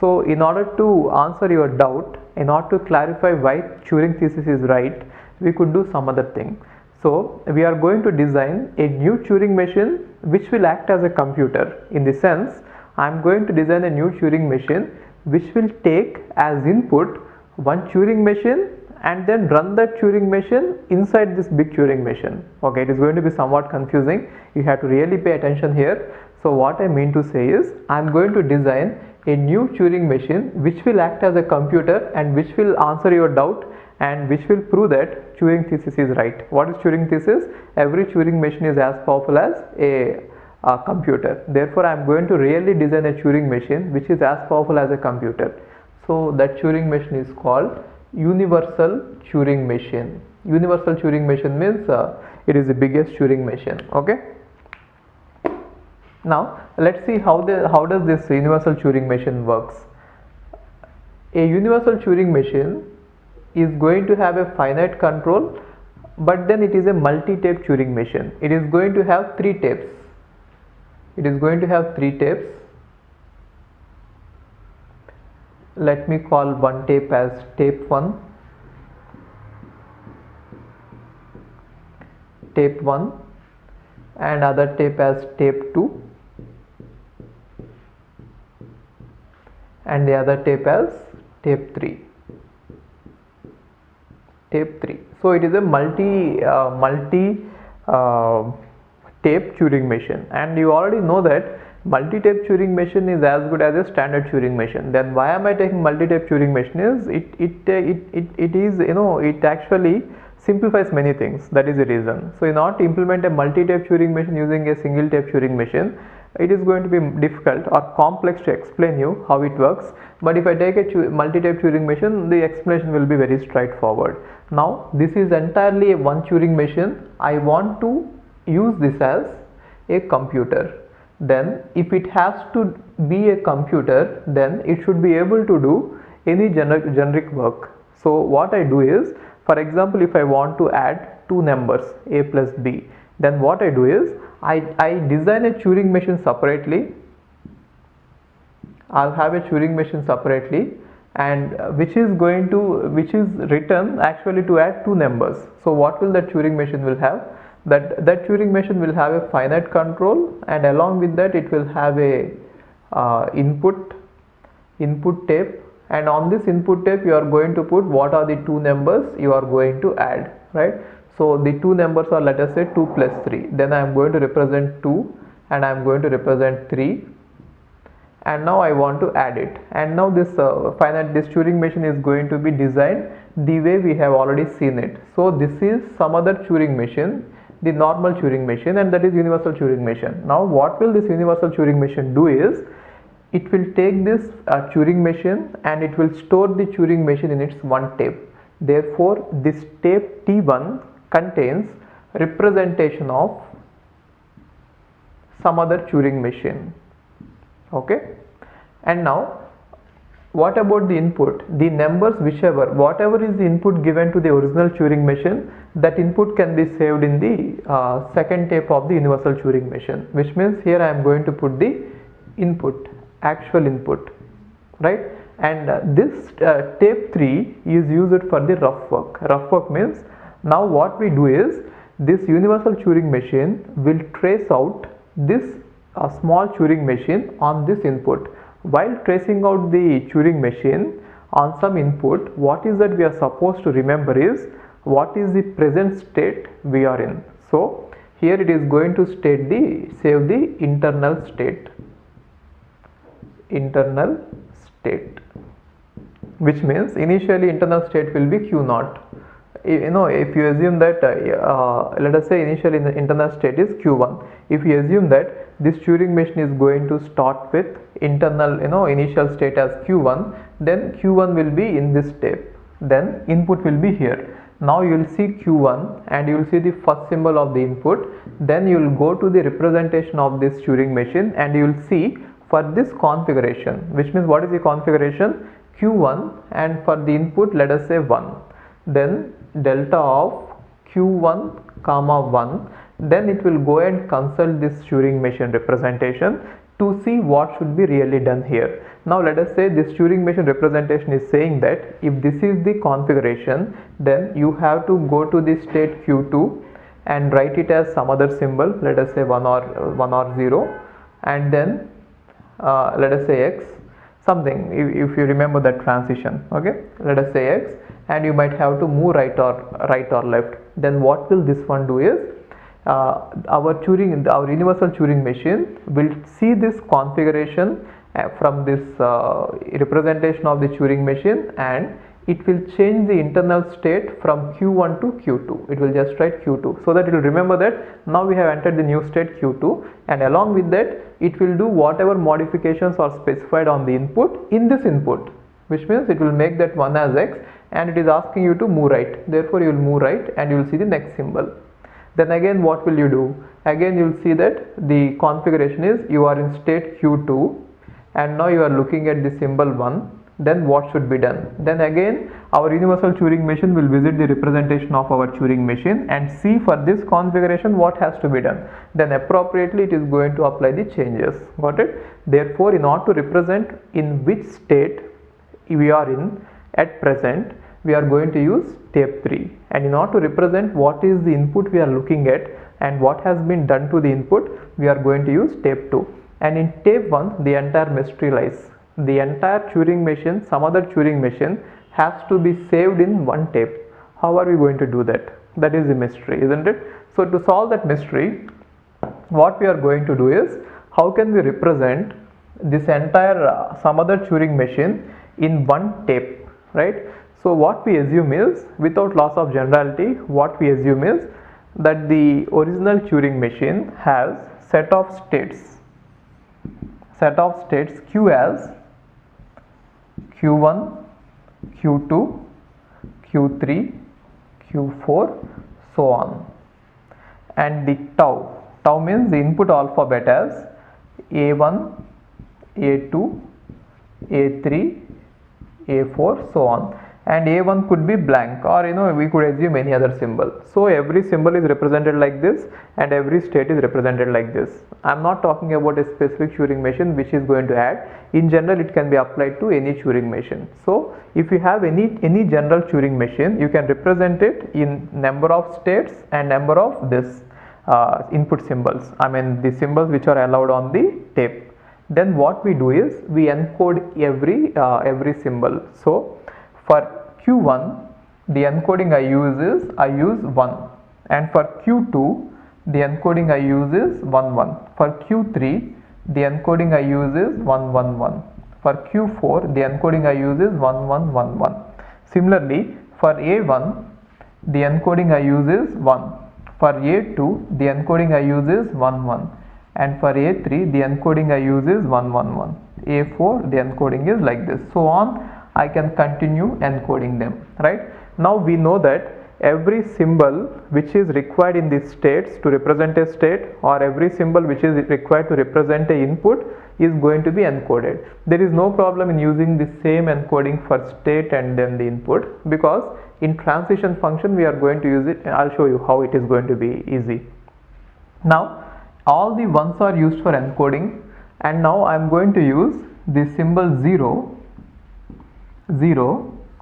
So in order to answer your doubt, in order to clarify why Turing thesis is right, we could do some other thing. So we are going to design a new Turing machine which will act as a computer. In the sense, I am going to design a new Turing machine which will take as input one Turing machine and then run that Turing machine inside this big Turing machine. Okay, it is going to be somewhat confusing. You have to really pay attention here. So what I mean to say is, I am going to design a new Turing machine which will act as a computer and which will answer your doubt and which will prove that Turing thesis is right. What is Turing thesis? Every Turing machine is as powerful as a computer. Therefore, I am going to really design a Turing machine which is as powerful as a computer. So that Turing machine is called universal Turing machine. Universal Turing machine means it is the biggest Turing machine. Okay. Now let's see how does this universal Turing machine works. A universal Turing machine is going to have a finite control, but then it is a multi-tape Turing machine. It is going to have 3 tapes. It is going to have 3 tapes. Let me call one tape as tape 1, tape 1, and other tape as tape 2, and the other tape as tape 3. So it is a multi tape Turing machine, and you already know that multi-tape Turing machine is as good as a standard Turing machine. Then why am I taking multi-tape Turing machine? Is it is, you know, it actually simplifies many things. That is the reason. So in order to implement a multi-tape Turing machine using a single tape Turing machine, it is going to be difficult or complex to explain you how it works. But if I take a multi-tape Turing machine, the explanation will be very straightforward. Now this is entirely a one Turing machine. I want to use this as a computer. Then if it has to be a computer, then it should be able to do any generic work. So what I do is, for example, if I want to add two numbers a plus b, then what I do is I design a Turing machine separately. I'll have a Turing machine separately, and which is written actually to add two numbers. So what will that Turing machine will have? That Turing machine will have a finite control, and along with that it will have a input tape, and on this input tape you are going to put what are the two numbers you are going to add, right? So the two numbers are, let us say, 2 plus 3. Then I am going to represent 2 and I am going to represent 3, and now I want to add it. And now this this Turing machine is going to be designed the way we have already seen it. So this is some other Turing machine, the normal Turing machine, and that is universal Turing machine. Now what will this universal Turing machine do is, it will take this Turing machine and it will store the Turing machine in its one tape. Therefore this tape T1 contains representation of some other Turing machine. Okay, and now what about the input? The numbers, whatever is the input given to the original Turing machine, that input can be saved in the second tape of the universal Turing machine, which means here I am going to put the input, actual input, right? And this tape 3 is used for the rough work. Rough work means, now what we do is, this universal Turing machine will trace out this small Turing machine on this input. While tracing out the Turing machine on some input, what is that we are supposed to remember is what is the present state we are in. So here it is going to save the internal state, which means initially internal state will be Q0. You know, if you assume that let us say initially the internal state is Q1, if you assume that this Turing machine is going to start with internal, initial state as Q1, then Q1 will be in this tape, then input will be here. Now you will see Q1 and you will see the first symbol of the input. Then you will go to the representation of this Turing machine and you will see for this configuration, which means what is the configuration? Q1, and for the input let us say 1, then delta of Q1 comma 1, then it will go and consult this Turing machine representation to see what should be really done here. Now let us say this Turing machine representation is saying that if this is the configuration, then you have to go to the state Q2 and write it as some other symbol, let us say 1 or 0, and then let us say X, something, if you remember that transition. Okay, let us say X, and you might have to move right or left. Then what will this one do is, our universal Turing machine will see this configuration from this representation of the Turing machine, and it will change the internal state from Q1 to Q2. It will just write Q2, so that it will remember that now we have entered the new state Q2, and along with that it will do whatever modifications are specified on the input in this input, which means it will make that 1 as X and it is asking you to move right. Therefore, you will move right and you will see the next symbol. Then again, what will you do? Again, you will see that the configuration is you are in state Q2 and now you are looking at the symbol 1. Then what should be done? Then again, our universal Turing machine will visit the representation of our Turing machine and see for this configuration what has to be done. Then appropriately it is going to apply the changes. Got it? Therefore, in order to represent in which state we are in at present, we are going to use tape 3, and in order to represent what is the input we are looking at and what has been done to the input, we are going to use tape 2. And in tape 1, the entire mystery lies. The entire Turing machine, some other Turing machine, has to be saved in one tape. How are we going to do that? That is the mystery, isn't it? So to solve that mystery, what we are going to do is, how can we represent this entire some other Turing machine in one tape, right? So what we assume is, without loss of generality, what we assume is that the original Turing machine has set of states Q as Q1, Q2, Q3, Q4, so on, and the tau means the input alphabet as A1, A2, A3, A4, so on, and A1 could be blank, or we could assume any other symbol. So every symbol is represented like this and every state is represented like this. I am not talking about a specific Turing machine which is going to add. In general, it can be applied to any Turing machine. So if you have any general Turing machine, you can represent it in number of states and number of this input symbols, I mean the symbols which are allowed on the tape. Then what we do is we encode every symbol. So for Q1, the encoding I use 1, and for Q2, the encoding I use is 1 1. For Q3, the encoding I use is 1 1 1. For Q4, the encoding I use is 1 1 1 1. Similarly, for A1, the encoding I use is 1. For A2, the encoding I use is 1 1. And for A3, the encoding I use is 1 1 1. A4, the encoding is like this. So on, I can continue encoding them, right? Now we know that every symbol which is required in these states to represent a state, or every symbol which is required to represent a input, is going to be encoded. There is no problem in using the same encoding for state and then the input, because in transition function we are going to use it. I'll show you how it is going to be easy. Now all the ones are used for encoding, and now I am going to use the symbol 0,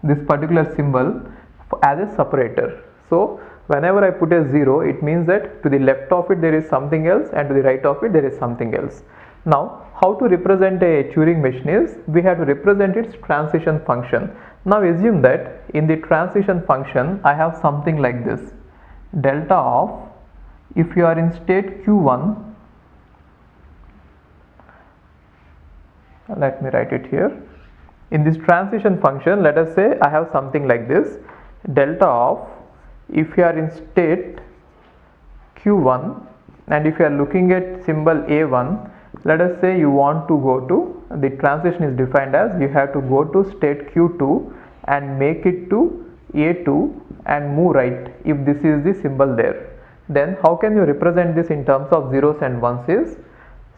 this particular symbol, as a separator. So whenever I put a 0, it means that to the left of it there is something else and to the right of it there is something else. Now how to represent a Turing machine is, we have to represent its transition function. Now assume that in the transition function I have something like this, delta of, if you are in state Q1, let me write it here. In this transition function, let us say I have something like this, delta of, if you are in state Q1 and if you are looking at symbol A1, let us say you want to go to, the transition is defined as you have to go to state Q2 and make it to A2 and move right if this is the symbol there. Then how can you represent this in terms of zeros and ones is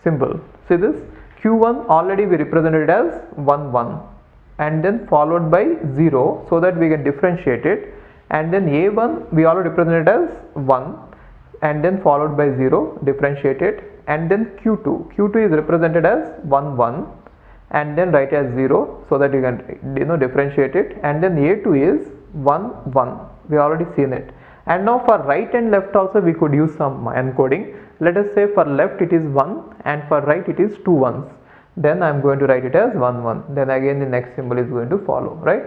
simple. See this, Q1 already we represented as 1 1 and then followed by 0 so that we can differentiate it, and then A1 we already represented as 1 and then followed by 0, differentiate it, and then Q2 is represented as 1 1 and then write as 0 so that you can differentiate it, and then A2 is 1 1, we already seen it. And now for right and left also we could use some encoding. Let us say for left it is 1 and for right it is 2 ones. Then I am going to write it as 1 1. Then again the next symbol is going to follow, right?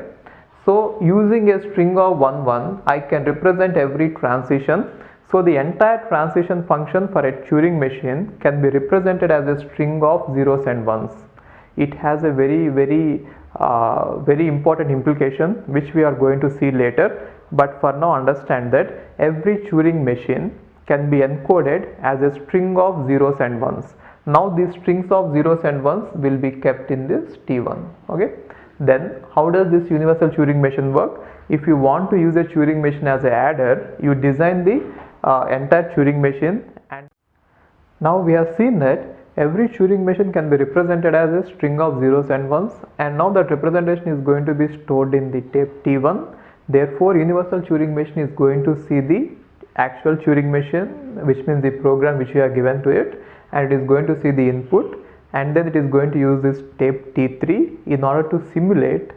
So using a string of 1 1, I can represent every transition. So the entire transition function for a Turing machine can be represented as a string of zeros and ones. It has a very important implication which we are going to see later. But for now, understand that every Turing machine can be encoded as a string of zeros and ones. Now these strings of zeros and ones will be kept in this T1. Okay. Then how does this universal Turing machine work? If you want to use a Turing machine as a adder, you design the entire Turing machine. And now we have seen that every Turing machine can be represented as a string of zeros and ones, and now that representation is going to be stored in the tape T1. Therefore, universal Turing machine is going to see the actual Turing machine, which means the program which you have given to it, and it is going to see the input, and then it is going to use this tape T3 in order to simulate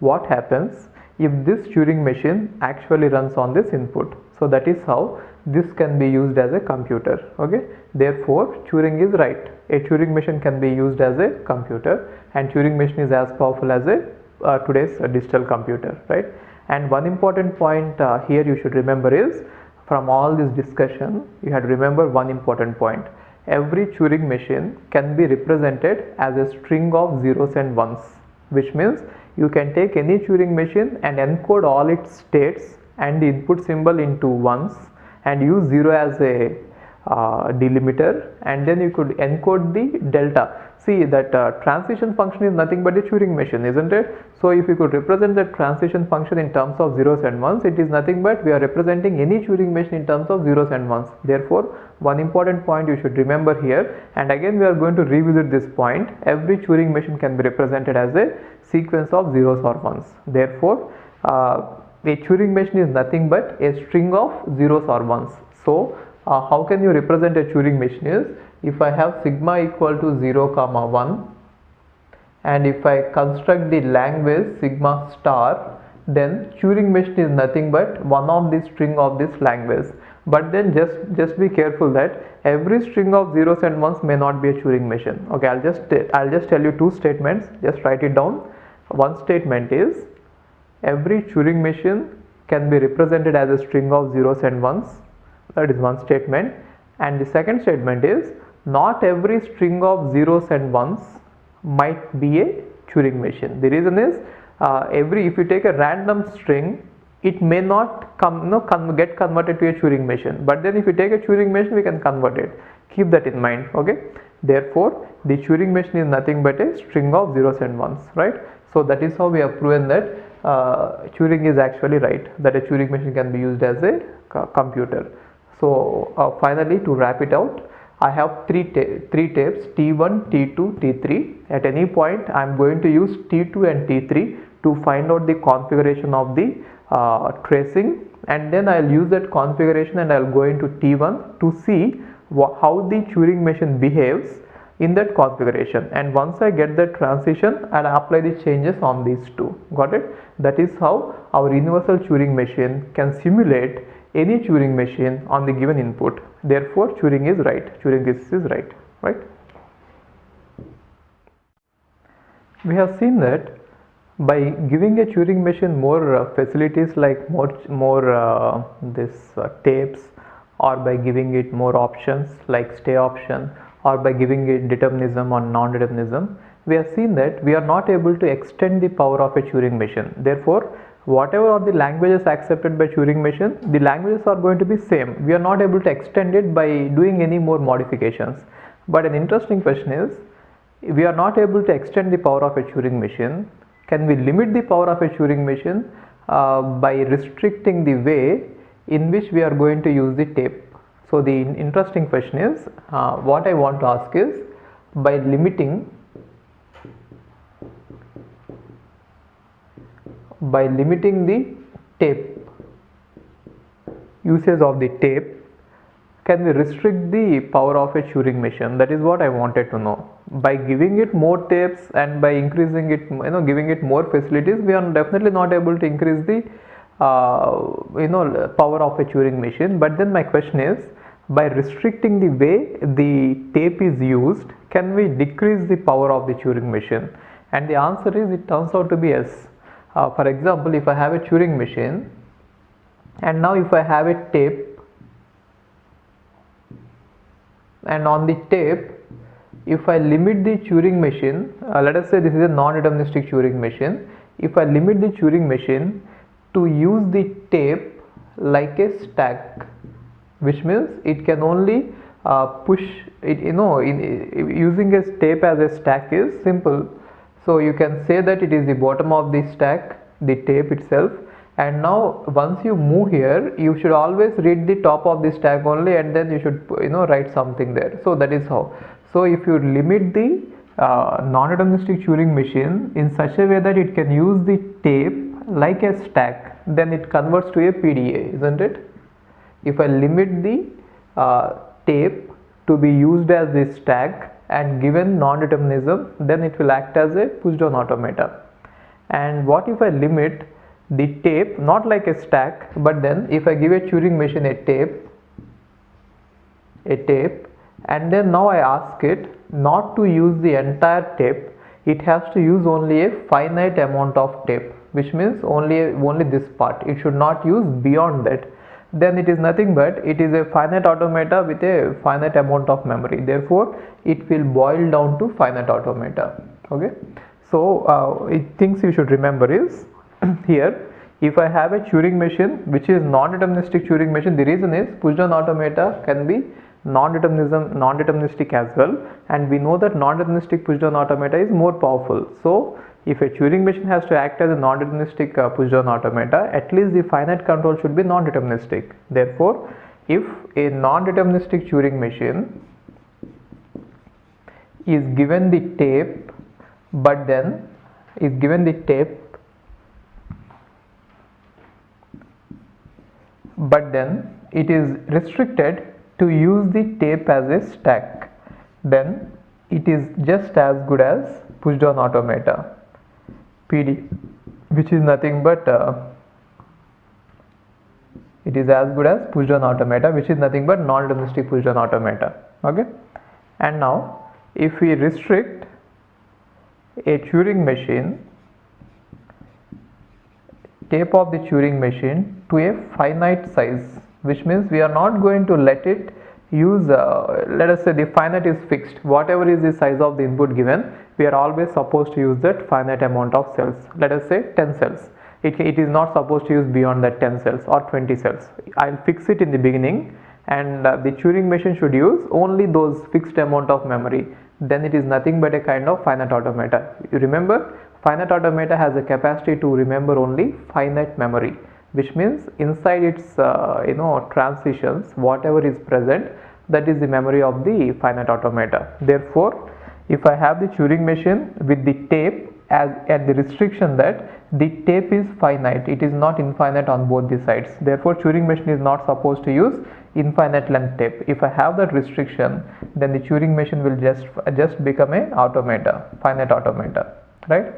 what happens if this Turing machine actually runs on this input. So that is how this can be used as a computer. Okay, therefore Turing is right. A Turing machine can be used as a computer, and Turing machine is as powerful as a today's digital computer, right? And one important point here you should remember is, from all this discussion you had to remember one important point. Every Turing machine can be represented as a string of zeros and ones, which means you can take any Turing machine and encode all its states and the input symbol into ones and use 0 as a delimiter, and then you could encode the delta. See that transition function is nothing but a Turing machine, isn't it? So if you could represent the transition function in terms of zeros and ones, it is nothing but we are representing any Turing machine in terms of zeros and ones. Therefore, one important point you should remember here, and again we are going to revisit this point, every Turing machine can be represented as a sequence of zeros or ones. Therefore, a Turing machine is nothing but a string of zeros or ones. So how can you represent a Turing machine is, if I have sigma equal to 0 comma 1, and if I construct the language sigma star, then Turing machine is nothing but one of the string of this language. But then just be careful that every string of zeros and ones may not be a Turing machine. Okay, I'll just tell you two statements, just write it down. One statement is, every Turing machine can be represented as a string of zeros and ones. That is one statement. And the second statement is, not every string of zeros and ones might be a Turing machine. The reason is, if you take a random string, it may not get converted to a Turing machine. But then if you take a Turing machine, we can convert it. Keep that in mind. Okay. Therefore, the Turing machine is nothing but a string of zeros and ones, right? So that is how we have proven that Turing is actually right, that a Turing machine can be used as a computer. So finally, to wrap it out, I have three tapes T1, T2, T3. At any point I am going to use T2 and T3 to find out the configuration of the tracing, and then I will use that configuration and I will go into T1 to see how the Turing machine behaves in that configuration, and once I get that transition, I'll apply the changes on these two. Got it? That is how our universal Turing machine can simulate any Turing machine on the given input. Therefore, Turing is right. Turing is right? We have seen that by giving a Turing machine more facilities like more tapes, or by giving it more options like stay option, or by giving it determinism or non-determinism, we have seen that we are not able to extend the power of a Turing machine. Therefore, whatever are the languages accepted by Turing machine, the languages are going to be same. We are not able to extend it by doing any more modifications. But an interesting question is, we are not able to extend the power of a Turing machine. Can we limit the power of a Turing machine by restricting the way in which we are going to use the tape? So the interesting question is, what I want to ask is, by limiting the tape, usage of the tape, can we restrict the power of a Turing machine? That is what I wanted to know. By giving it more tapes and by increasing it, giving it more facilities, we are definitely not able to increase the power of a Turing machine. But then my question is, by restricting the way the tape is used, can we decrease the power of the Turing machine? And the answer is, it turns out to be yes. For example, if I have a Turing machine, and now if I have a tape, and on the tape, if I limit the Turing machine, let us say this is a non-deterministic Turing machine. If I limit the Turing machine to use the tape like a stack, which means it can only push it, using a tape as a stack is simple. So you can say that it is the bottom of the stack, the tape itself. And now once you move here, you should always read the top of the stack only, and then you should write something there. So that is how. So if you limit the non-deterministic Turing machine in such a way that it can use the tape like a stack, then it converts to a PDA, isn't it? If I limit the tape to be used as the stack and given non-determinism, then it will act as a push-down automata. And what if I limit the tape not like a stack, but then if I give a Turing machine a tape, and then now I ask it not to use the entire tape, it has to use only a finite amount of tape, which means only this part. It should not use beyond that. Then it is nothing but it is a finite automata with a finite amount of memory. Therefore, it will boil down to finite automata. Okay. So things you should remember is here, if I have a Turing machine which is non-deterministic Turing machine, the reason is push-down automata can be non-deterministic as well, and we know that non-deterministic push-down automata is more powerful. So if a Turing machine has to act as a non-deterministic push-down automata, at least the finite control should be non-deterministic. Therefore, if a non-deterministic Turing machine is given the tape, but then it is restricted to use the tape as a stack, then it is just as good as push-down automata, PD, which is nothing but it is as good as push-down automata, which is nothing but non-deterministic push-down automata. Okay. And now if we restrict a Turing machine, tape of the Turing machine to a finite size, which means we are not going to let it use let us say the finite is fixed. Whatever is the size of the input given, we are always supposed to use that finite amount of cells. Let us say 10 cells. It is not supposed to use beyond that 10 cells or 20 cells. I'll fix it in the beginning, and the Turing machine should use only those fixed amount of memory. Then it is nothing but a kind of finite automata. You remember, finite automata has a capacity to remember only finite memory, which means inside its transitions, whatever is present, that is the memory of the finite automata. Therefore, if I have the Turing machine with the tape as at the restriction that the tape is finite, it is not infinite on both the sides. Therefore, Turing machine is not supposed to use infinite length tape. If I have that restriction, then the Turing machine will just become a automata, finite automata, right?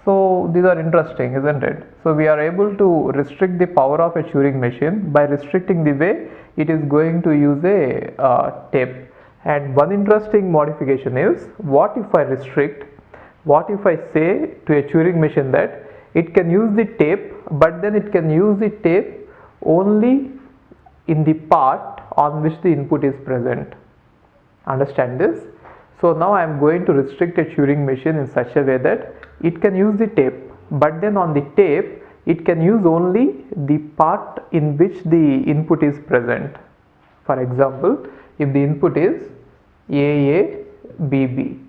So these are interesting, isn't it? So we are able to restrict the power of a Turing machine by restricting the way it is going to use a tape. And one interesting modification is, what if I say to a Turing machine that it can use the tape, but then it can use the tape only in the part on which the input is present. Understand this? So now I am going to restrict a Turing machine in such a way that it can use the tape, but then on the tape it can use only the part in which the input is present. For example, if the input is AABB,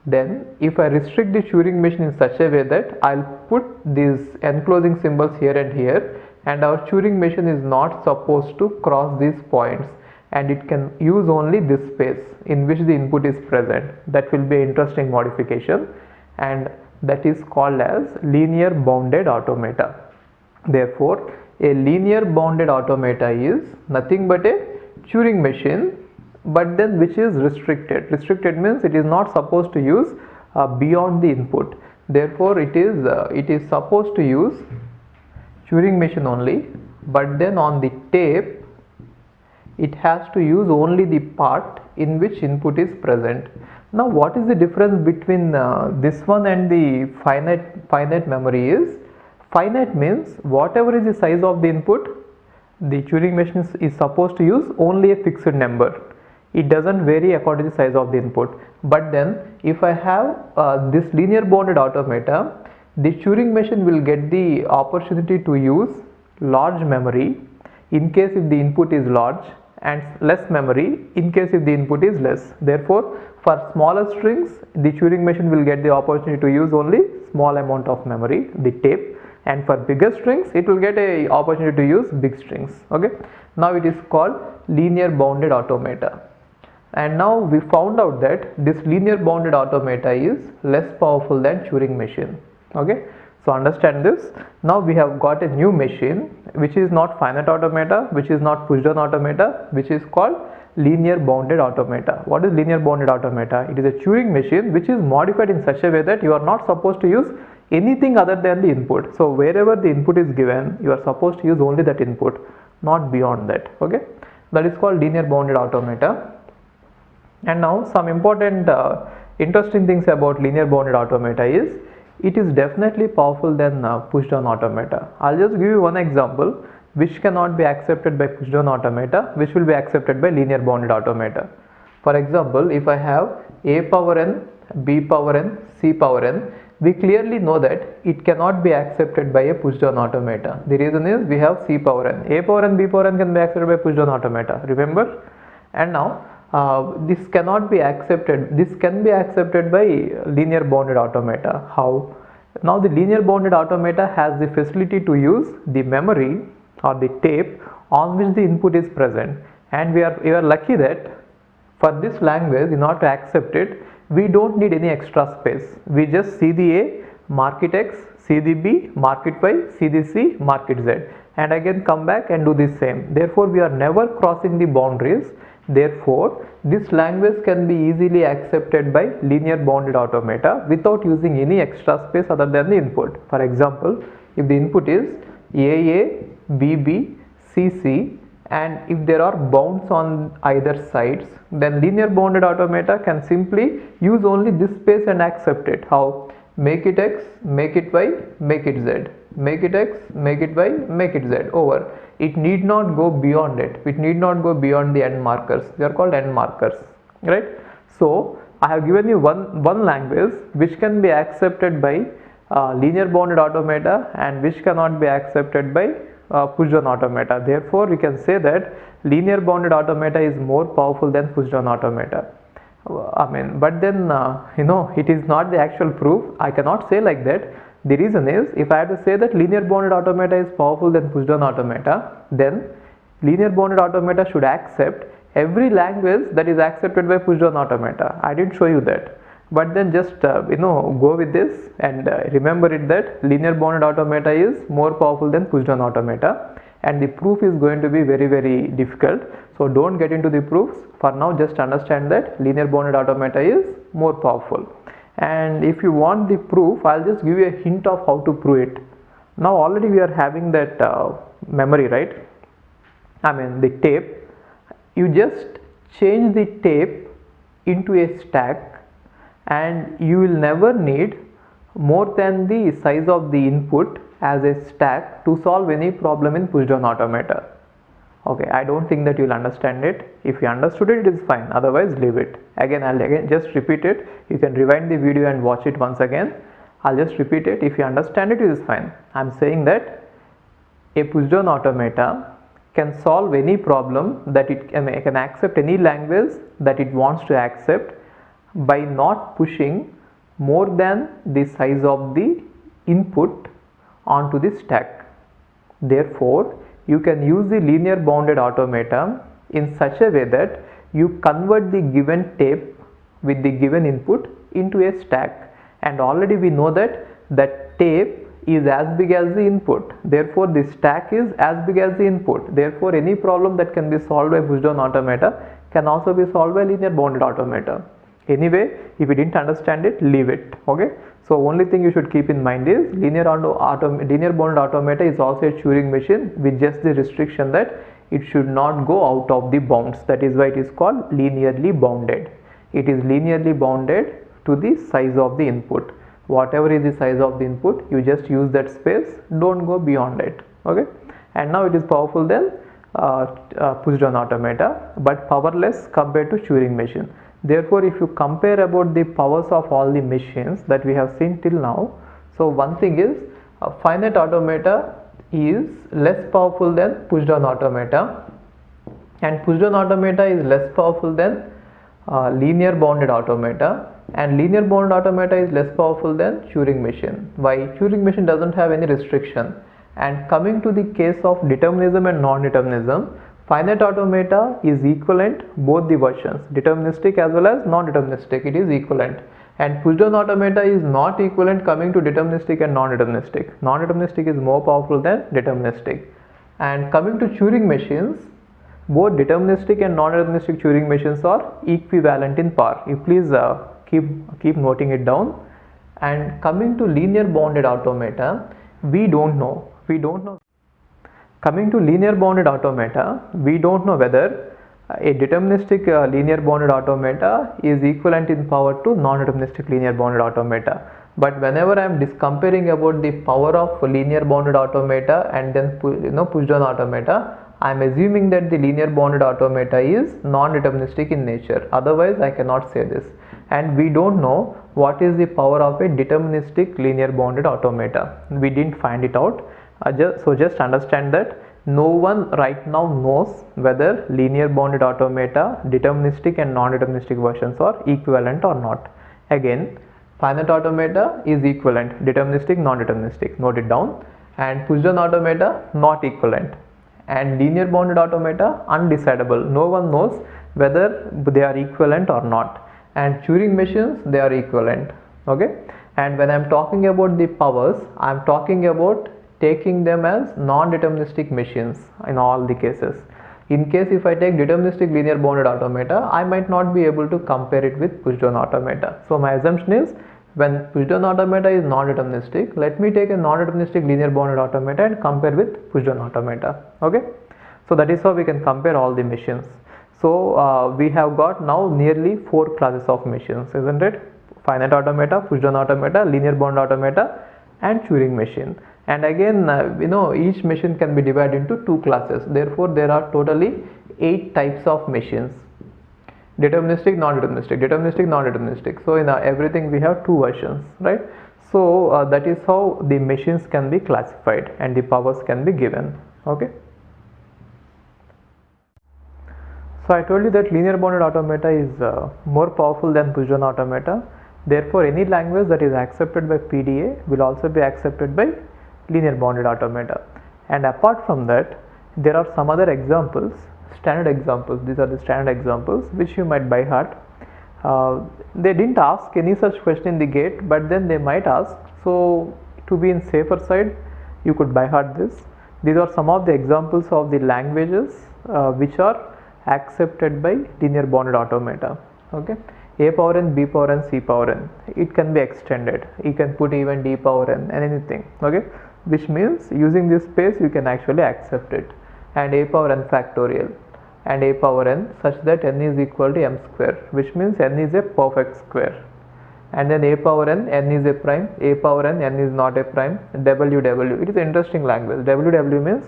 then if I restrict the Turing machine in such a way that I'll put these enclosing symbols here and here, and our Turing machine is not supposed to cross these points, and it can use only this space in which the input is present. That will be an interesting modification, and that is called as linear bounded automata. Therefore, a linear bounded automata is nothing but a Turing machine, but then which is restricted. Restricted means it is not supposed to use beyond the input. Therefore, it is supposed to use Turing machine only, but then on the tape it has to use only the part in which input is present. Now, what is the difference between this one and the finite memory is, finite means whatever is the size of the input, the Turing machine is supposed to use only a fixed number. It doesn't vary according to the size of the input. But then if I have this linear bounded automata, the Turing machine will get the opportunity to use large memory in case if the input is large, and less memory in case if the input is less. Therefore, for smaller strings, the Turing machine will get the opportunity to use only small amount of memory, the tape, and for bigger strings, it will get a opportunity to use big strings. Okay. Now it is called linear bounded automata. And now we found out that this linear bounded automata is less powerful than Turing machine. Okay. So understand this. Now we have got a new machine which is not finite automata, which is not push down automata, which is called linear bounded automata. What is linear bounded automata? It is a Turing machine which is modified in such a way that you are not supposed to use anything other than the input. So wherever the input is given, you are supposed to use only that input, not beyond that. Okay. That is called linear bounded automata. And now some important interesting things about linear bounded automata is it is definitely powerful than push down automata. I'll just give you one example which cannot be accepted by push down automata, which will be accepted by linear bounded automata. For example, if I have a power n, b power n, c power n, we clearly know that it cannot be accepted by a push down automata. The reason is we have c power n. A power n, b power n can be accepted by push down automata, remember? And now this cannot be accepted. This can be accepted by linear bounded automata. How? Now the linear bounded automata has the facility to use the memory or the tape on which the input is present, and we are lucky that for this language, in order to accept it, we don't need any extra space. We just see the A, mark it X, see the B, mark it Y, see the C, mark it Z, and again come back and do the same. Therefore, we are never crossing the boundaries. Therefore, this language can be easily accepted by linear bounded automata without using any extra space other than the input. For example, if the input is AA, BB, CC, and if there are bounds on either sides, then linear bounded automata can simply use only this space and accept it. How? Make it X, make it Y, make it Z. Make it X, make it Y, make it Z. Over. It need not go beyond it. It need not go beyond the end markers. They are called end markers, right? So I have given you one language which can be accepted by linear bounded automata and which cannot be accepted by push down automata. Therefore, we can say that linear bounded automata is more powerful than push down automata. But then it is not the actual proof. I cannot say like that. The reason is, if I have to say that linear bounded automata is powerful than push down automata, then linear bounded automata should accept every language that is accepted by push down automata. I didn't show you that, but then just go with this and remember it that linear bounded automata is more powerful than push down automata, and the proof is going to be very, very difficult. So don't get into the proofs. For now, just understand that linear bounded automata is more powerful. And if you want the proof, I'll just give you a hint of how to prove it. Now already we are having that memory, right? The tape. You just change the tape into a stack, and you will never need more than the size of the input as a stack to solve any problem in push down automata. Okay, I don't think that you will understand it. If you understood it, it is fine. Otherwise, leave it. I'll just repeat it. You can rewind the video and watch it once again. I'll just repeat it. If you understand it, it is fine. I'm saying that a push down automata can solve any problem that it can accept any language that it wants to accept by not pushing more than the size of the input onto the stack. Therefore, you can use the linear bounded automata in such a way that you convert the given tape with the given input into a stack, and already we know that that tape is as big as the input. Therefore, the stack is as big as the input. Therefore, any problem that can be solved by push down automata can also be solved by linear bounded automata. Anyway, if you didn't understand it, leave it. Okay. So only thing you should keep in mind is linear bounded automata is also a Turing machine with just the restriction that it should not go out of the bounds. That is why it is called linearly bounded. It is linearly bounded to the size of the input. Whatever is the size of the input, you just use that space. Don't go beyond it. Okay. And now it is powerful than push down automata, but powerless compared to Turing machine. Therefore, if you compare about the powers of all the machines that we have seen till now, so one thing is finite automata is less powerful than push down automata, and push down automata is less powerful than linear bounded automata, and linear bounded automata is less powerful than Turing machine. Why? Turing machine doesn't have any restriction. And coming to the case of determinism and non-determinism, finite automata is equivalent both the versions, deterministic as well as non-deterministic, it is equivalent. And push down automata is not equivalent coming to deterministic and non-deterministic. Non-deterministic is more powerful than deterministic. And coming to Turing machines, both deterministic and non-deterministic Turing machines are equivalent in power. You please keep noting it down. And coming to linear bounded automata, we don't know. Coming to linear bounded automata, we don't know whether a deterministic linear bounded automata is equivalent in power to non-deterministic linear bounded automata. But whenever I am comparing about the power of linear bounded automata and then push down automata, I am assuming that the linear bounded automata is non-deterministic in nature. Otherwise, I cannot say this. And we don't know what is the power of a deterministic linear bounded automata. We didn't find it out. So just understand that no one right now knows whether linear bounded automata, deterministic and non-deterministic versions are equivalent or not. Again, finite automata is equivalent, deterministic, non-deterministic, note it down. And push down automata not equivalent. And linear bounded automata undecidable, no one knows whether they are equivalent or not. And Turing machines, they are equivalent. Okay. And when I am talking about the powers, I am talking about taking them as non-deterministic machines in all the cases. In case if I take deterministic linear bounded automata, I might not be able to compare it with push down automata. So my assumption is, when push down automata is non-deterministic, let me take a non-deterministic linear bounded automata and compare with push down automata. Okay, so that is how we can compare all the machines. So we have got now nearly 4 classes of machines, isn't it? Finite automata, push down automata, linear bound automata, and Turing machine. And again, each machine can be divided into 2 classes. Therefore, there are totally 8 types of machines: deterministic, non-deterministic, deterministic, non-deterministic. So in everything we have 2 versions, right? So that is how the machines can be classified and the powers can be given. Okay. So I told you that linear bounded automata is more powerful than push down automata. Therefore, any language that is accepted by PDA will also be accepted by linear bounded automata. And apart from that, there are some other examples, standard examples. These are the standard examples which you might by heart. They didn't ask any such question in the gate, but then they might ask. So to be in safer side, you could by heart this. These are some of the examples of the languages which are accepted by linear bounded automata. Okay, a power n, b power n, c power n. It can be extended. You can put even d power n and anything. Okay, which means using this space you can actually accept it. And a power n factorial and a power n such that n is equal to m square, which means n is a perfect square. And then a power n, n is a prime, a power n, n is not a prime, ww. It is an interesting language. Ww means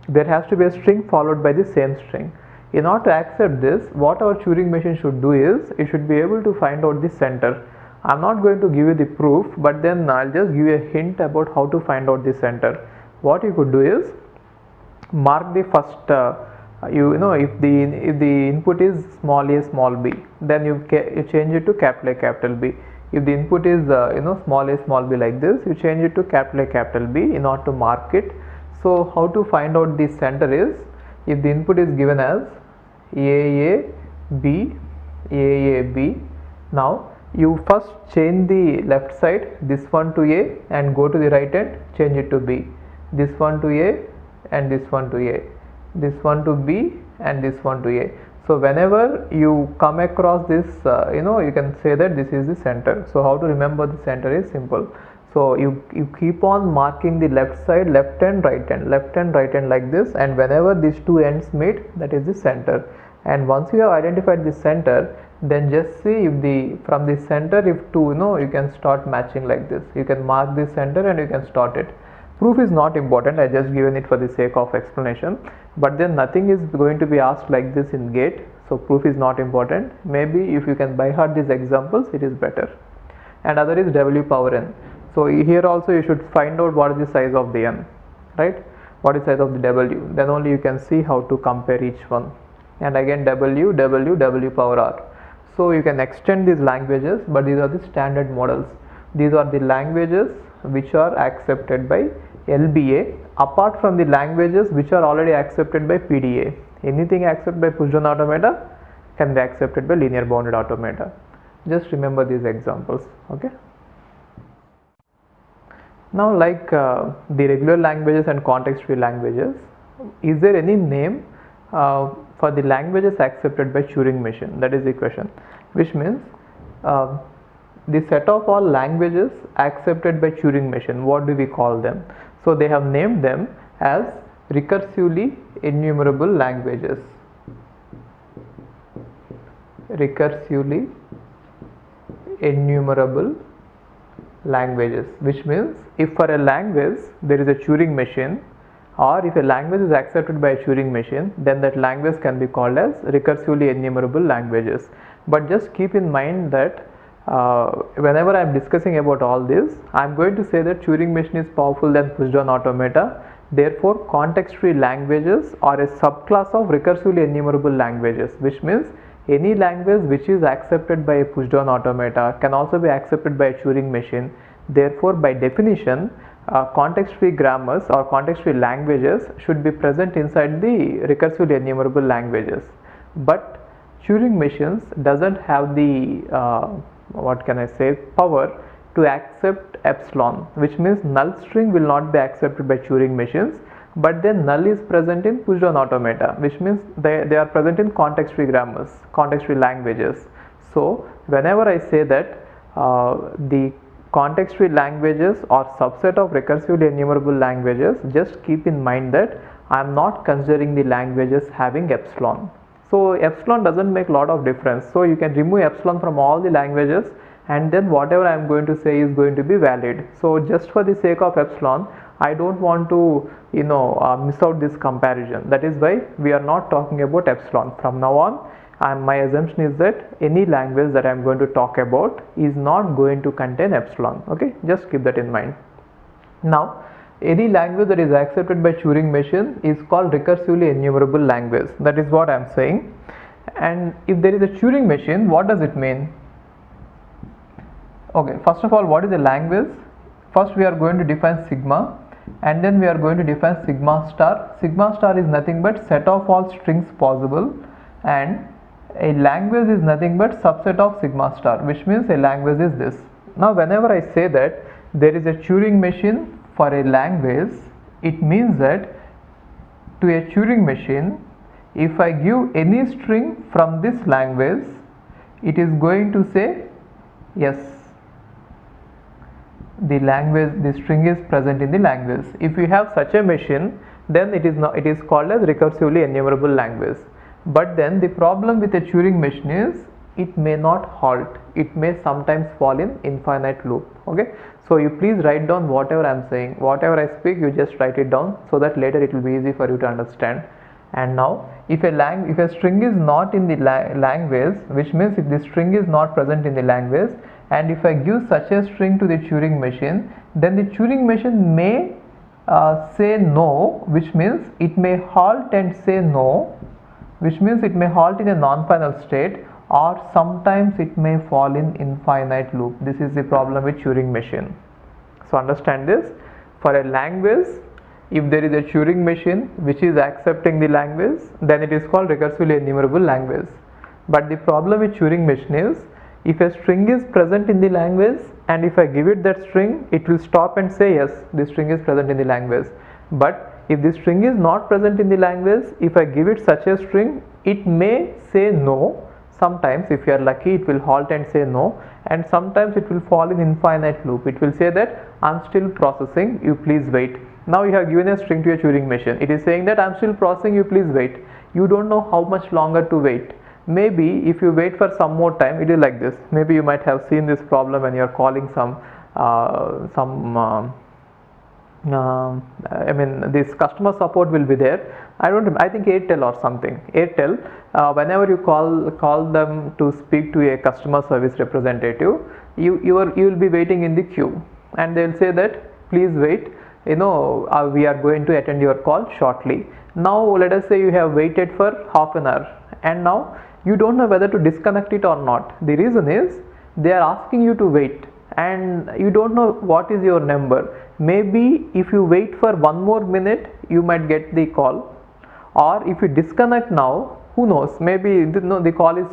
there has to be a string followed by the same string. In order to accept this, what our Turing machine should do is, it should be able to find out the center. I'm not going to give you the proof, but then I'll just give you a hint about how to find out the center. What you could do is, mark the first, if the input is small a, small b, then you change it to capital A, capital B. If the input is small a, small b like this, you change it to capital A, capital B in order to mark it. So how to find out the center is, if the input is given as a, b, now you first change the left side, this one to a, and go to the right end, change it to b, this one to a and this one to a, this one to b and this one to a. So whenever you come across this, you can say that this is the center. So how to remember the center is simple. So you keep on marking the left side, left and right end, left and right end like this, and whenever these two ends meet, that is the center. And once you have identified the center, then just see if from the center, if two, you can start matching like this. You can mark the center and you can start it. Proof is not important, I just given it for the sake of explanation, but then nothing is going to be asked like this in gate, so proof is not important. Maybe if you can by heart these examples, it is better. And other is w power n. So here also you should find out what is the size of the n, right? what is size of the W, then only you can see how to compare each one. And again W, W, W power R. So you can extend these languages, but these are the standard models. These are the languages which are accepted by LBA, apart from the languages which are already accepted by PDA. Anything accepted by push down automata can be accepted by linear bounded automata. Just remember these examples. Okay. Now, like the regular languages and context free languages, is there any name for the languages accepted by Turing machine? That is the question, which means the set of all languages accepted by Turing machine, what do we call them? So they have named them as recursively enumerable languages. Recursively enumerable languages, which means if for a language there is a Turing machine, or if a language is accepted by a Turing machine, then that language can be called as recursively enumerable languages. But just keep in mind that whenever I am discussing about all this, I am going to say that Turing machine is powerful than push down automata. Therefore, context free languages are a subclass of recursively enumerable languages, which means any language which is accepted by a push down automata can also be accepted by a Turing machine. Therefore, by definition, context free grammars or context free languages should be present inside the recursively enumerable languages. But Turing machines doesn't have the what can I say, power to accept epsilon, which means null string will not be accepted by Turing machines, but then null is present in push down automata, which means they are present in context free grammars, context free languages. So whenever I say that the context free languages are subset of recursively enumerable languages, just keep in mind that I am not considering the languages having epsilon. So epsilon doesn't make a lot of difference. So you can remove epsilon from all the languages, and then whatever I am going to say is going to be valid. So just for the sake of epsilon, I don't want to miss out this comparison. That is why we are not talking about epsilon from now on. And my assumption is that any language that I am going to talk about is not going to contain epsilon. Okay, just keep that in mind. Now, any language that is accepted by Turing machine is called recursively enumerable language. That is what I am saying. And if there is a Turing machine, what does it mean? Okay, first of all, what is a language? First we are going to define sigma, and then we are going to define sigma star. Sigma star is nothing but set of all strings possible, and a language is nothing but subset of sigma star, which means a language is this. Now whenever I say that there is a Turing machine for a language, it means that to a Turing machine, if I give any string from this language, it is going to say yes, the string is present in the language. If you have such a machine, then it is called as recursively enumerable language. But then the problem with a Turing machine is it may not halt, it may sometimes fall in infinite loop. Okay, so you please write down whatever I am saying, whatever I speak, you just write it down, so that later it will be easy for you to understand. And now if a string is not in the language, which means if the string is not present in the language, and if I give such a string to the Turing machine, then the Turing machine may say no, which means it may halt and say no, which means it may halt in a non-final state, or sometimes it may fall in infinite loop. This is the problem with Turing machine. So understand this. For a language, if there is a Turing machine which is accepting the language, then it is called recursively enumerable language. But the problem with Turing machine is, if a string is present in the language and if I give it that string, it will stop and say yes, the string is present in the language. But if the string is not present in the language, if I give it such a string, it may say no. Sometimes if you are lucky, it will halt and say no, and sometimes it will fall in infinite loop. It will say that I am still processing, you please wait. Now you have given a string to a Turing machine. It is saying that I am still processing, you please wait. You don't know how much longer to wait. Maybe if you wait for some more time, it is like this. Maybe you might have seen this problem when you are calling this customer support will be there. I think Airtel or something. Airtel, whenever you call them to speak to a customer service representative, you will be waiting in the queue, and they will say that please wait. we are going to attend your call shortly. Now let us say you have waited for half an hour and now you don't know whether to disconnect it or not. The reason is they are asking you to wait and you don't know what is your number. Maybe if you wait for one more minute you might get the call, or if you disconnect now, who knows, maybe the call is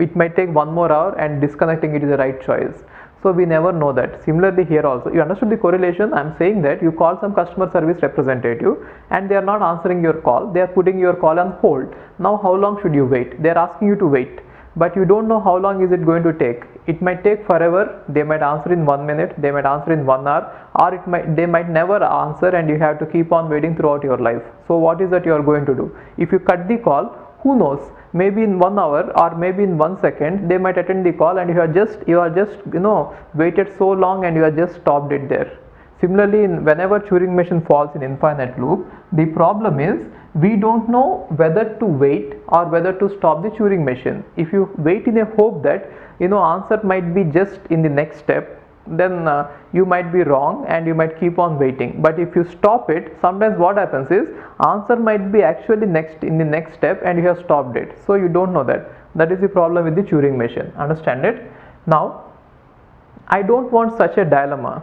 it might take one more hour and disconnecting it is the right choice. So we never know that. Similarly here also, you understood the correlation. I'm saying that you call some customer service representative and they are not answering your call, they are putting your call on hold. Now how long should you wait? They are asking you to wait, but you don't know how long is it going to take. It might take forever. They might answer in 1 minute, they might answer in 1 hour, or they might never answer and you have to keep on waiting throughout your life. So what is that you are going to do? If you cut the call, who knows, maybe in 1 hour or maybe in 1 second they might attend the call and you are just waited so long and you are just stopped it there. Similarly, whenever Turing machine falls in infinite loop, the problem is we don't know whether to wait or whether to stop the Turing machine. If you wait in a hope that answer might be just in the next step, then you might be wrong and you might keep on waiting. But if you stop it, sometimes what happens is answer might be actually in the next step and you have stopped it, so you don't know that. That is the problem with the Turing machine. Understand it? Now I don't want such a dilemma.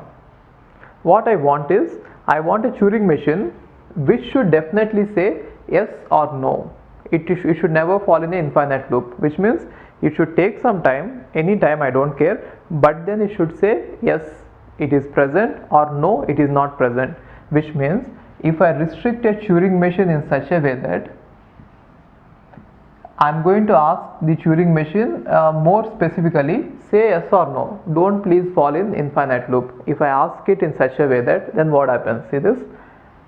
What I want is, I want a Turing machine which should definitely say yes or no. It should never fall in an infinite loop, which means it should take some time, any time, I don't care, but then it should say yes, it is present, or no, it is not present. Which means if I restrict a Turing machine in such a way that I'm going to ask the Turing machine more specifically, say yes or no, don't please fall in infinite loop. If I ask it in such a way that, then what happens? See this?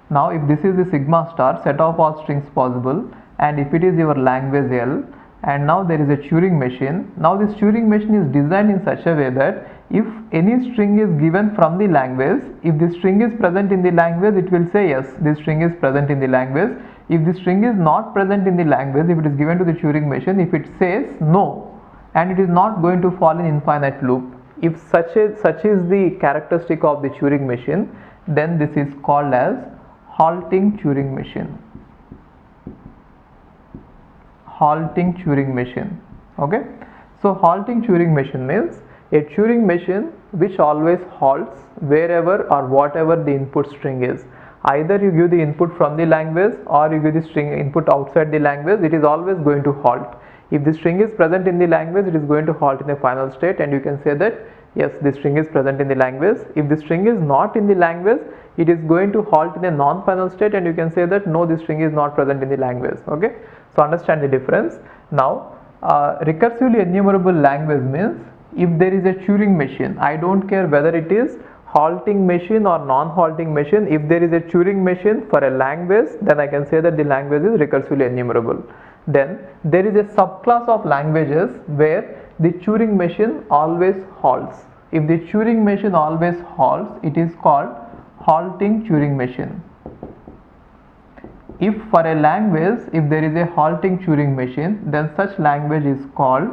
Now if this is the sigma star set of all strings possible, and if it is your language L, and now there is a Turing machine. Now this Turing machine is designed in such a way that if any string is given from the language, if the string is present in the language, it will say yes, this string is present in the language. If the string is not present in the language, if it is given to the Turing machine, if it says no, and it is not going to fall in infinite loop. If such is the characteristic of the Turing machine, then this is called as halting Turing machine. Halting Turing machine. Okay, so halting Turing machine means a Turing machine which always halts wherever or whatever the input string is. Either you give the input from the language or you give the string input outside the language, it is always going to halt. If the string is present in the language, it is going to halt in the final state, and you can say that yes, the string is present in the language. If the string is not in the language, it is going to halt in a non-final state, and you can say that no, the string is not present in the language. Okay, so understand the difference. Now recursively enumerable language means if there is a Turing machine, I don't care whether it is halting machine or non-halting machine, if there is a Turing machine for a language, then I can say that the language is recursively enumerable. Then there is a subclass of languages where the Turing machine always halts. If the Turing machine always halts, it is called halting Turing machine. If for a language, if there is a halting Turing machine, then such language is called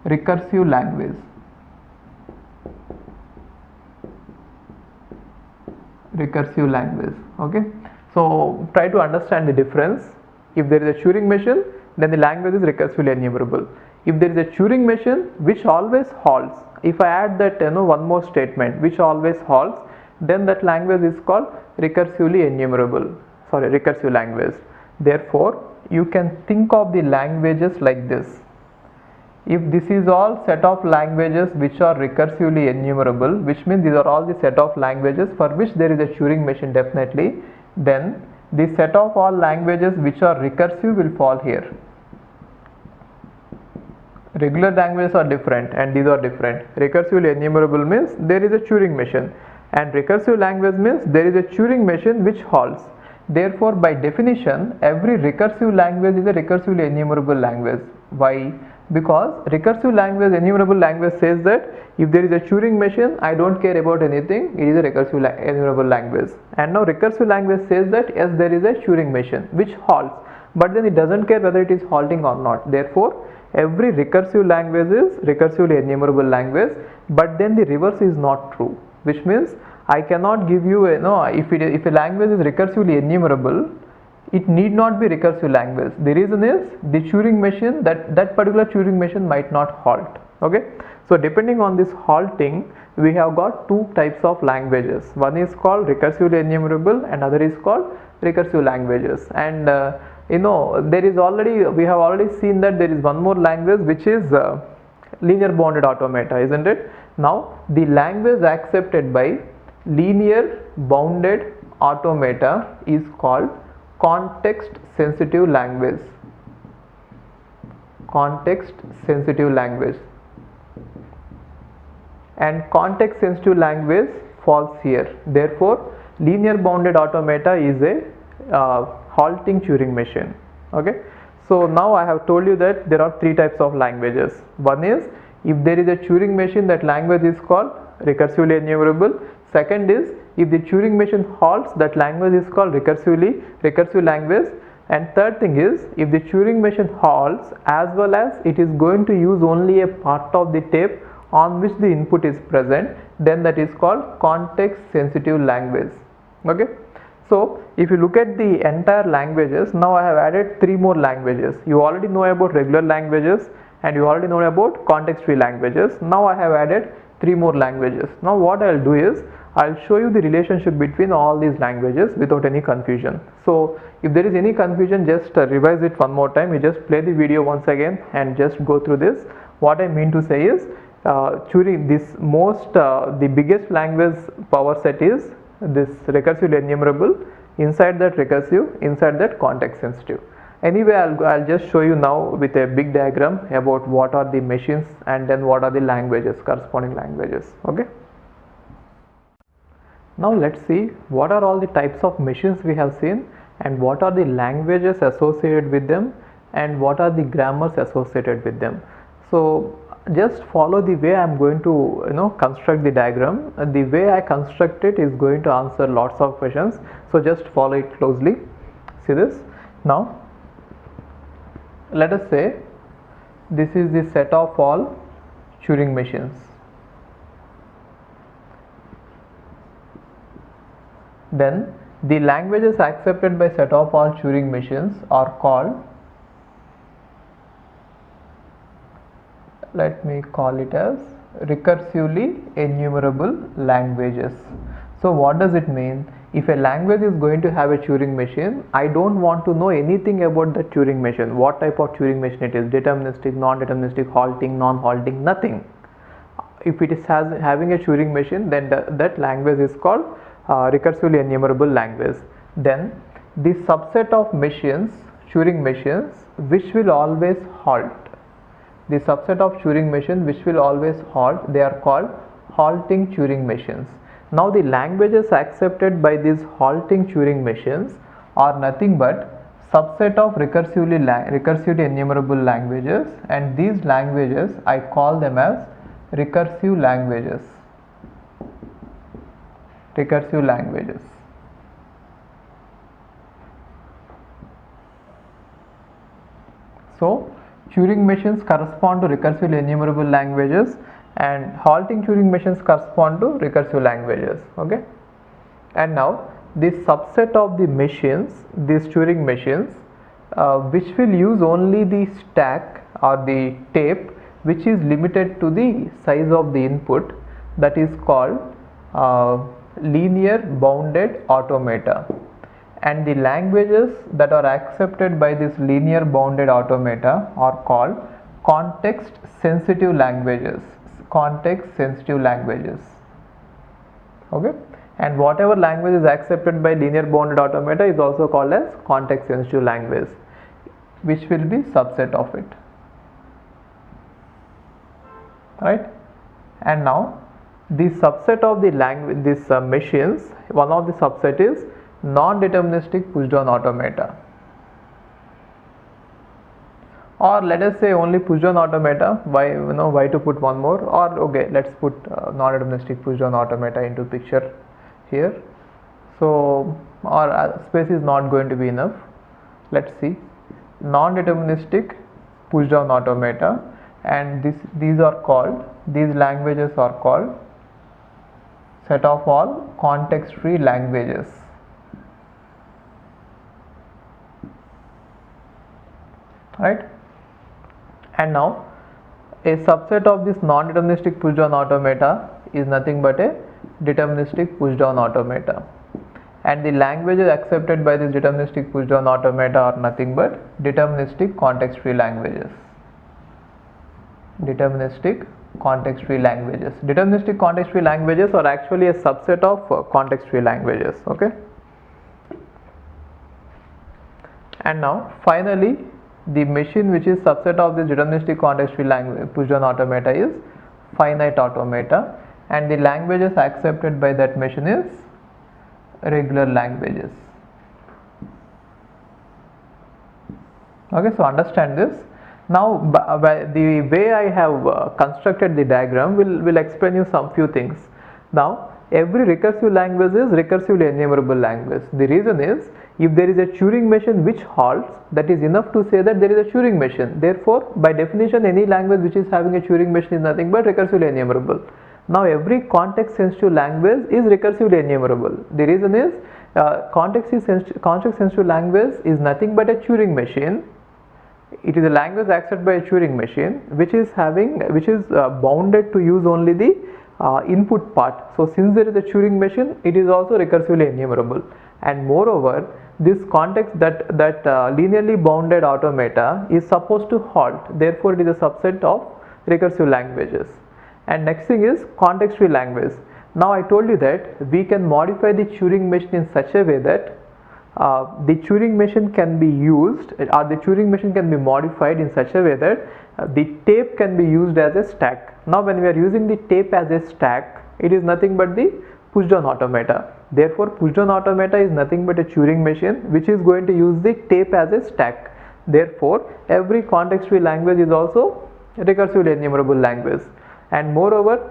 recursive language. Recursive language. Okay, so try to understand the difference. If there is a Turing machine, then the language is recursively enumerable. If there is a Turing machine which always halts, if I add that one more statement which always halts, then that language is called recursively enumerable. Sorry, recursive language. Therefore, you can think of the languages like this. If this is all set of languages which are recursively enumerable, which means these are all the set of languages for which there is a Turing machine definitely, then the set of all languages which are recursive will fall here. Regular languages are different and these are different. Recursively enumerable means there is a Turing machine, and recursive language means there is a Turing machine which halts. Therefore, by definition, every recursive language is a recursively enumerable language. Why? Because recursive language, enumerable language says that if there is a Turing machine, I don't care about anything, it is a recursive enumerable language. And now recursive language says that yes, there is a Turing machine which halts, but then it doesn't care whether it is halting or not. Therefore, every recursive language is recursively enumerable language, but then the reverse is not true, which means I cannot give you a, no, if a language is recursively enumerable, it need not be recursive language. The reason is the Turing machine, that particular Turing machine might not halt. Okay, so depending on this halting, we have got two types of languages. One is called recursively enumerable and other is called recursive languages. And there is already, we have already seen that there is one more language which is linear bounded automata, isn't it? Now the language accepted by linear bounded automata is called context sensitive language. Context sensitive language. And context sensitive language falls here. Therefore linear bounded automata is a halting Turing machine. Okay, so now I have told you that there are three types of languages. One is, if there is a Turing machine, that language is called recursively enumerable. Second is, if the Turing machine halts, that language is called recursive language. And third thing is, if the Turing machine halts as well as it is going to use only a part of the tape on which the input is present, then that is called context sensitive language. Okay, so if you look at the entire languages, now I have added three more languages. You already know about regular languages and you already know about context free languages. Now I have added three more languages. Now what I will do is, I will show you the relationship between all these languages without any confusion. So if there is any confusion, just revise it one more time. You just play the video once again and just go through this. What I mean to say is, Turing, the biggest language power set is this recursively enumerable, inside that recursive, inside that context sensitive. Anyway, I'll just show you now with a big diagram about what are the machines and then what are the languages, corresponding languages. Okay, now let's see what are all the types of machines we have seen and what are the languages associated with them and what are the grammars associated with them. So just follow the way I am going to construct the diagram. The way I construct it is going to answer lots of questions, so just follow it closely. See this. Now let us say this is the set of all Turing machines. Then the languages accepted by set of all Turing machines are called, let me call it as recursively enumerable languages. So what does it mean? If a language is going to have a Turing machine, I don't want to know anything about the Turing machine, what type of Turing machine it is, deterministic, non-deterministic, halting, non-halting, nothing. If it is having a Turing machine, then that language is called recursively enumerable language. Then the subset of machines, Turing machines, which will always halt. The subset of Turing machine which will always halt, they are called halting Turing machines. Now the languages accepted by these halting Turing machines are nothing but subset of recursively enumerable languages, and these languages I call them as recursive languages. Recursive languages. So Turing machines correspond to recursively enumerable languages and halting Turing machines correspond to recursive languages. Okay, and now this subset of the machines, these Turing machines, which will use only the stack or the tape which is limited to the size of the input, that is called linear bounded automata. And the languages that are accepted by this linear bounded automata are called context sensitive languages. Context sensitive languages. Okay, and whatever language is accepted by linear bounded automata is also called as context sensitive language, which will be subset of it. Right, and now the subset of the language, these machines, one of the subset is non-deterministic push-down automata, or let us say only push-down automata. Why to put one more? Or okay, let's put non-deterministic push-down automata into picture here. So our space is not going to be enough. Let's see, non-deterministic push-down automata, and these languages are called set of all context free languages. Right? And now a subset of this non-deterministic push down automata is nothing but a deterministic push down automata, and the languages accepted by this deterministic push down automata are nothing but deterministic context free languages. Deterministic context free languages. Deterministic context free languages are actually a subset of context free languages. Okay. And now finally the machine which is subset of this deterministic context free language push down automata is finite automata, and the languages accepted by that machine is regular languages. Okay, so understand this. Now the way I have constructed the diagram will explain you some few things. Now every recursive language is recursively enumerable language. The reason is, if there is a Turing machine which halts, that is enough to say that there is a Turing machine. Therefore, by definition, any language which is having a Turing machine is nothing but recursively enumerable. Now every context sensitive language is recursively enumerable. The reason is, context sensitive language is nothing but a Turing machine. It is a language accepted by a Turing machine which is bounded to use only the input part. So since there is a Turing machine, it is also recursively enumerable, and moreover this context that linearly bounded automata is supposed to halt. Therefore it is a subset of recursive languages. And next thing is context free language. Now I told you that we can modify the Turing machine in such a way that the Turing machine can be used, or the Turing machine can be modified in such a way that the tape can be used as a stack. Now when we are using the tape as a stack, it is nothing but the push down automata. Therefore push down automata is nothing but a Turing machine which is going to use the tape as a stack. Therefore every context free language is also recursively enumerable language. And moreover,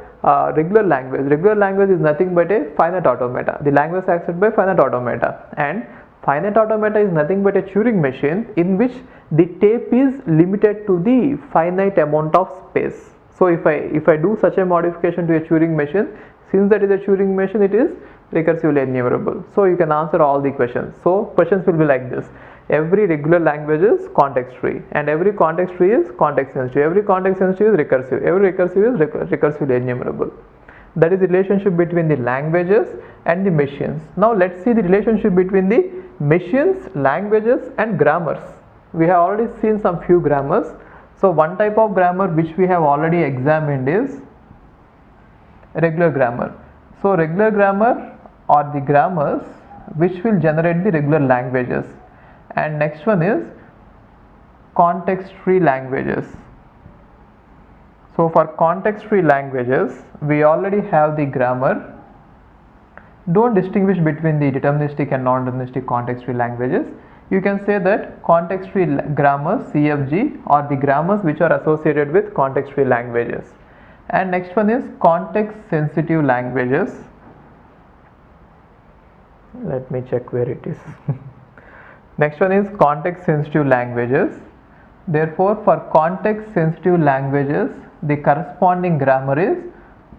regular language is nothing but a finite automata. The language is accepted by finite automata, and finite automata is nothing but a Turing machine in which the tape is limited to the finite amount of space. So if I do such a modification to a Turing machine, since that is a Turing machine, it is recursively enumerable. So you can answer all the questions. So questions will be like this: every regular language is context free, and every context free is context sensitive. Every context sensitive is recursive. Every recursive is recursively enumerable. That is the relationship between the languages and the machines. Now let's see the relationship between the machines, languages and grammars. We have already seen some few grammars. So one type of grammar which we have already examined is regular grammar. So regular grammar are the grammars which will generate the regular languages. And next one is context free languages. So for context free languages, we already have the grammar. Don't distinguish between the deterministic and non-deterministic context free languages. You can say that context free grammars, CFG, are the grammars which are associated with context free languages. And next one is context sensitive languages. Let me check where it is. Next one is context sensitive languages. Therefore for context sensitive languages, the corresponding grammar is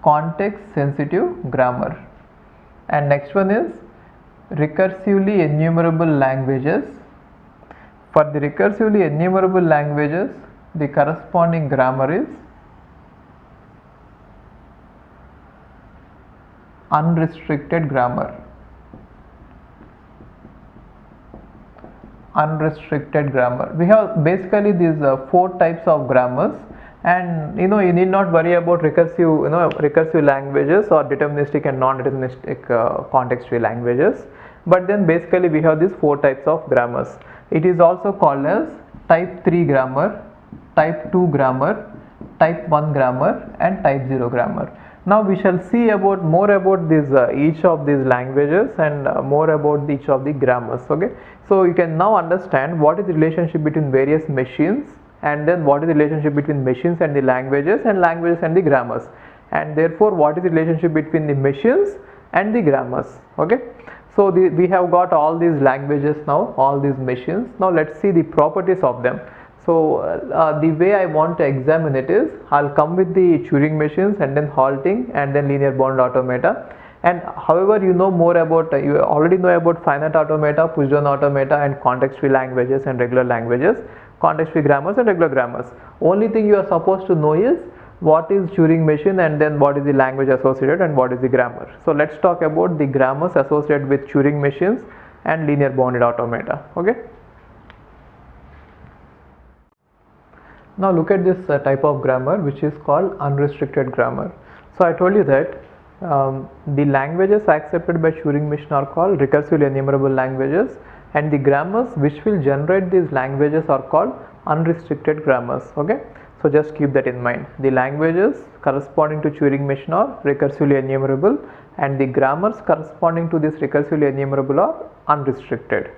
context sensitive grammar. And next one is recursively enumerable languages. For the recursively enumerable languages, the corresponding grammar is unrestricted grammar. Unrestricted grammar. We have basically these 4 types of grammars, and you need not worry about recursive languages or deterministic and non-deterministic context free languages. But then basically we have these 4 types of grammars. It is also called as type 3 grammar, type 2 grammar, type 1 grammar and type 0 grammar. Now we shall see more about this each of these languages and more about each of the grammars. Okay, so you can now understand what is the relationship between various machines, and then what is the relationship between machines and the languages and the grammars, and therefore what is the relationship between the machines and the grammars. Okay, so we have got all these languages now, all these machines. Now let's see the properties of them. So the way I want to examine it is, I'll come with the Turing machines and then halting and then linear bound automata, And however, you know more about, you already know about finite automata, push down automata, and context free languages and regular languages, context free grammars and regular grammars. Only thing you are supposed to know is what is Turing machine, and then what is the language associated, and what is the grammar. So let's talk about the grammars associated with Turing machines and linear bounded automata. Okay. Now look at this type of grammar, which is called unrestricted grammar. So I told you that the languages accepted by Turing machine are called recursively enumerable languages, and the grammars which will generate these languages are called unrestricted grammars. Okay. So just keep that in mind. The languages corresponding to Turing machine are recursively enumerable, and the grammars corresponding to this recursively enumerable are unrestricted.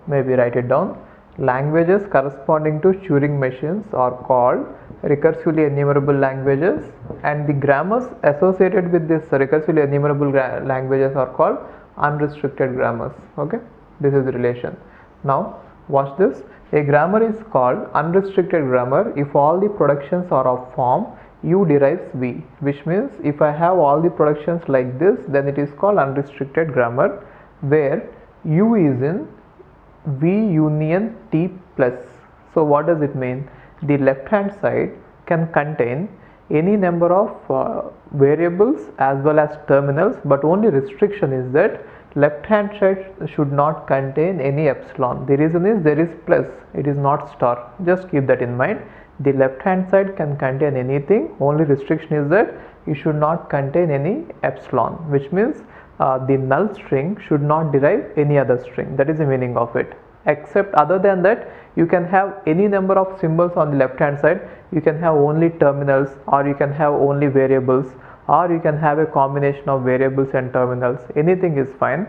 Maybe write it down. Languages corresponding to Turing machines are called recursively enumerable languages, and the grammars associated with this recursively enumerable languages are called unrestricted grammars. Okay, this is the relation. Now watch this. A grammar is called unrestricted grammar if all the productions are of form U derives V, which means if I have all the productions like this, then it is called unrestricted grammar, where U is in V union T plus. So what does it mean? The left hand side can contain any number of variables as well as terminals, but only restriction is that left hand side should not contain any epsilon. The reason is there is plus, it is not star. Just keep that in mind. The left hand side can contain anything, only restriction is that it should not contain any epsilon, which means the null string should not derive any other string. That is the meaning of it. Except other than that, you can have any number of symbols on the left hand side. You can have only terminals, or you can have only variables, or you can have a combination of variables and terminals. Anything is fine,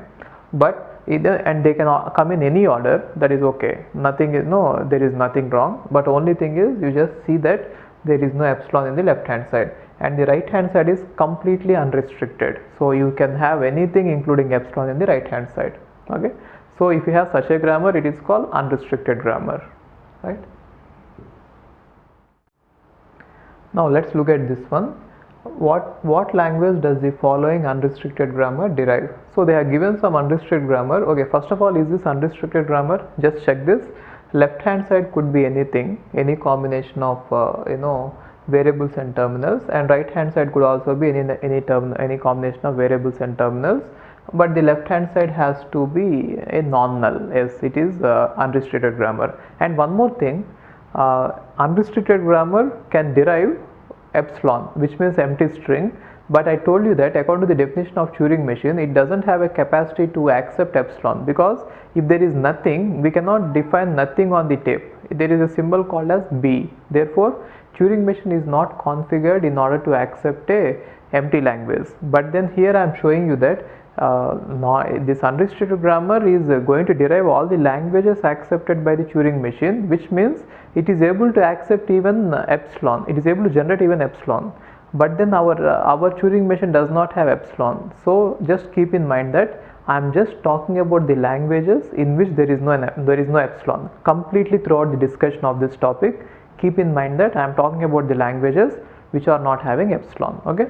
but either, and they can come in any order, that is okay. Nothing is, no, there is nothing wrong, but only thing is you just see that there is no epsilon in the left hand side, and the right hand side is completely unrestricted. So you can have anything including epsilon in the right hand side. Okay. So if you have such a grammar, it is called unrestricted grammar, right? Now let's look at this one. What language does the following unrestricted grammar derive? So they are given some unrestricted grammar. Okay, first of all, is this unrestricted grammar? Just check this. Left hand side could be anything, any combination of variables and terminals, and right hand side could also be any combination of variables and terminals. But the left hand side has to be a non-null, as it is unrestricted grammar. And one more thing, unrestricted grammar can derive epsilon, which means empty string, but I told you that according to the definition of Turing machine, it doesn't have a capacity to accept epsilon, because if there is nothing, we cannot define nothing on the tape. There is a symbol called as B. Therefore Turing machine is not configured in order to accept a empty language. But then here I am showing you that this unrestricted grammar is going to derive all the languages accepted by the Turing machine, which means it is able to accept even epsilon. It is able to generate even epsilon. But then our Turing machine does not have epsilon. So just keep in mind that I am just talking about the languages in which there is no epsilon. Completely throughout the discussion of this topic, keep in mind that I am talking about the languages which are not having epsilon. Okay.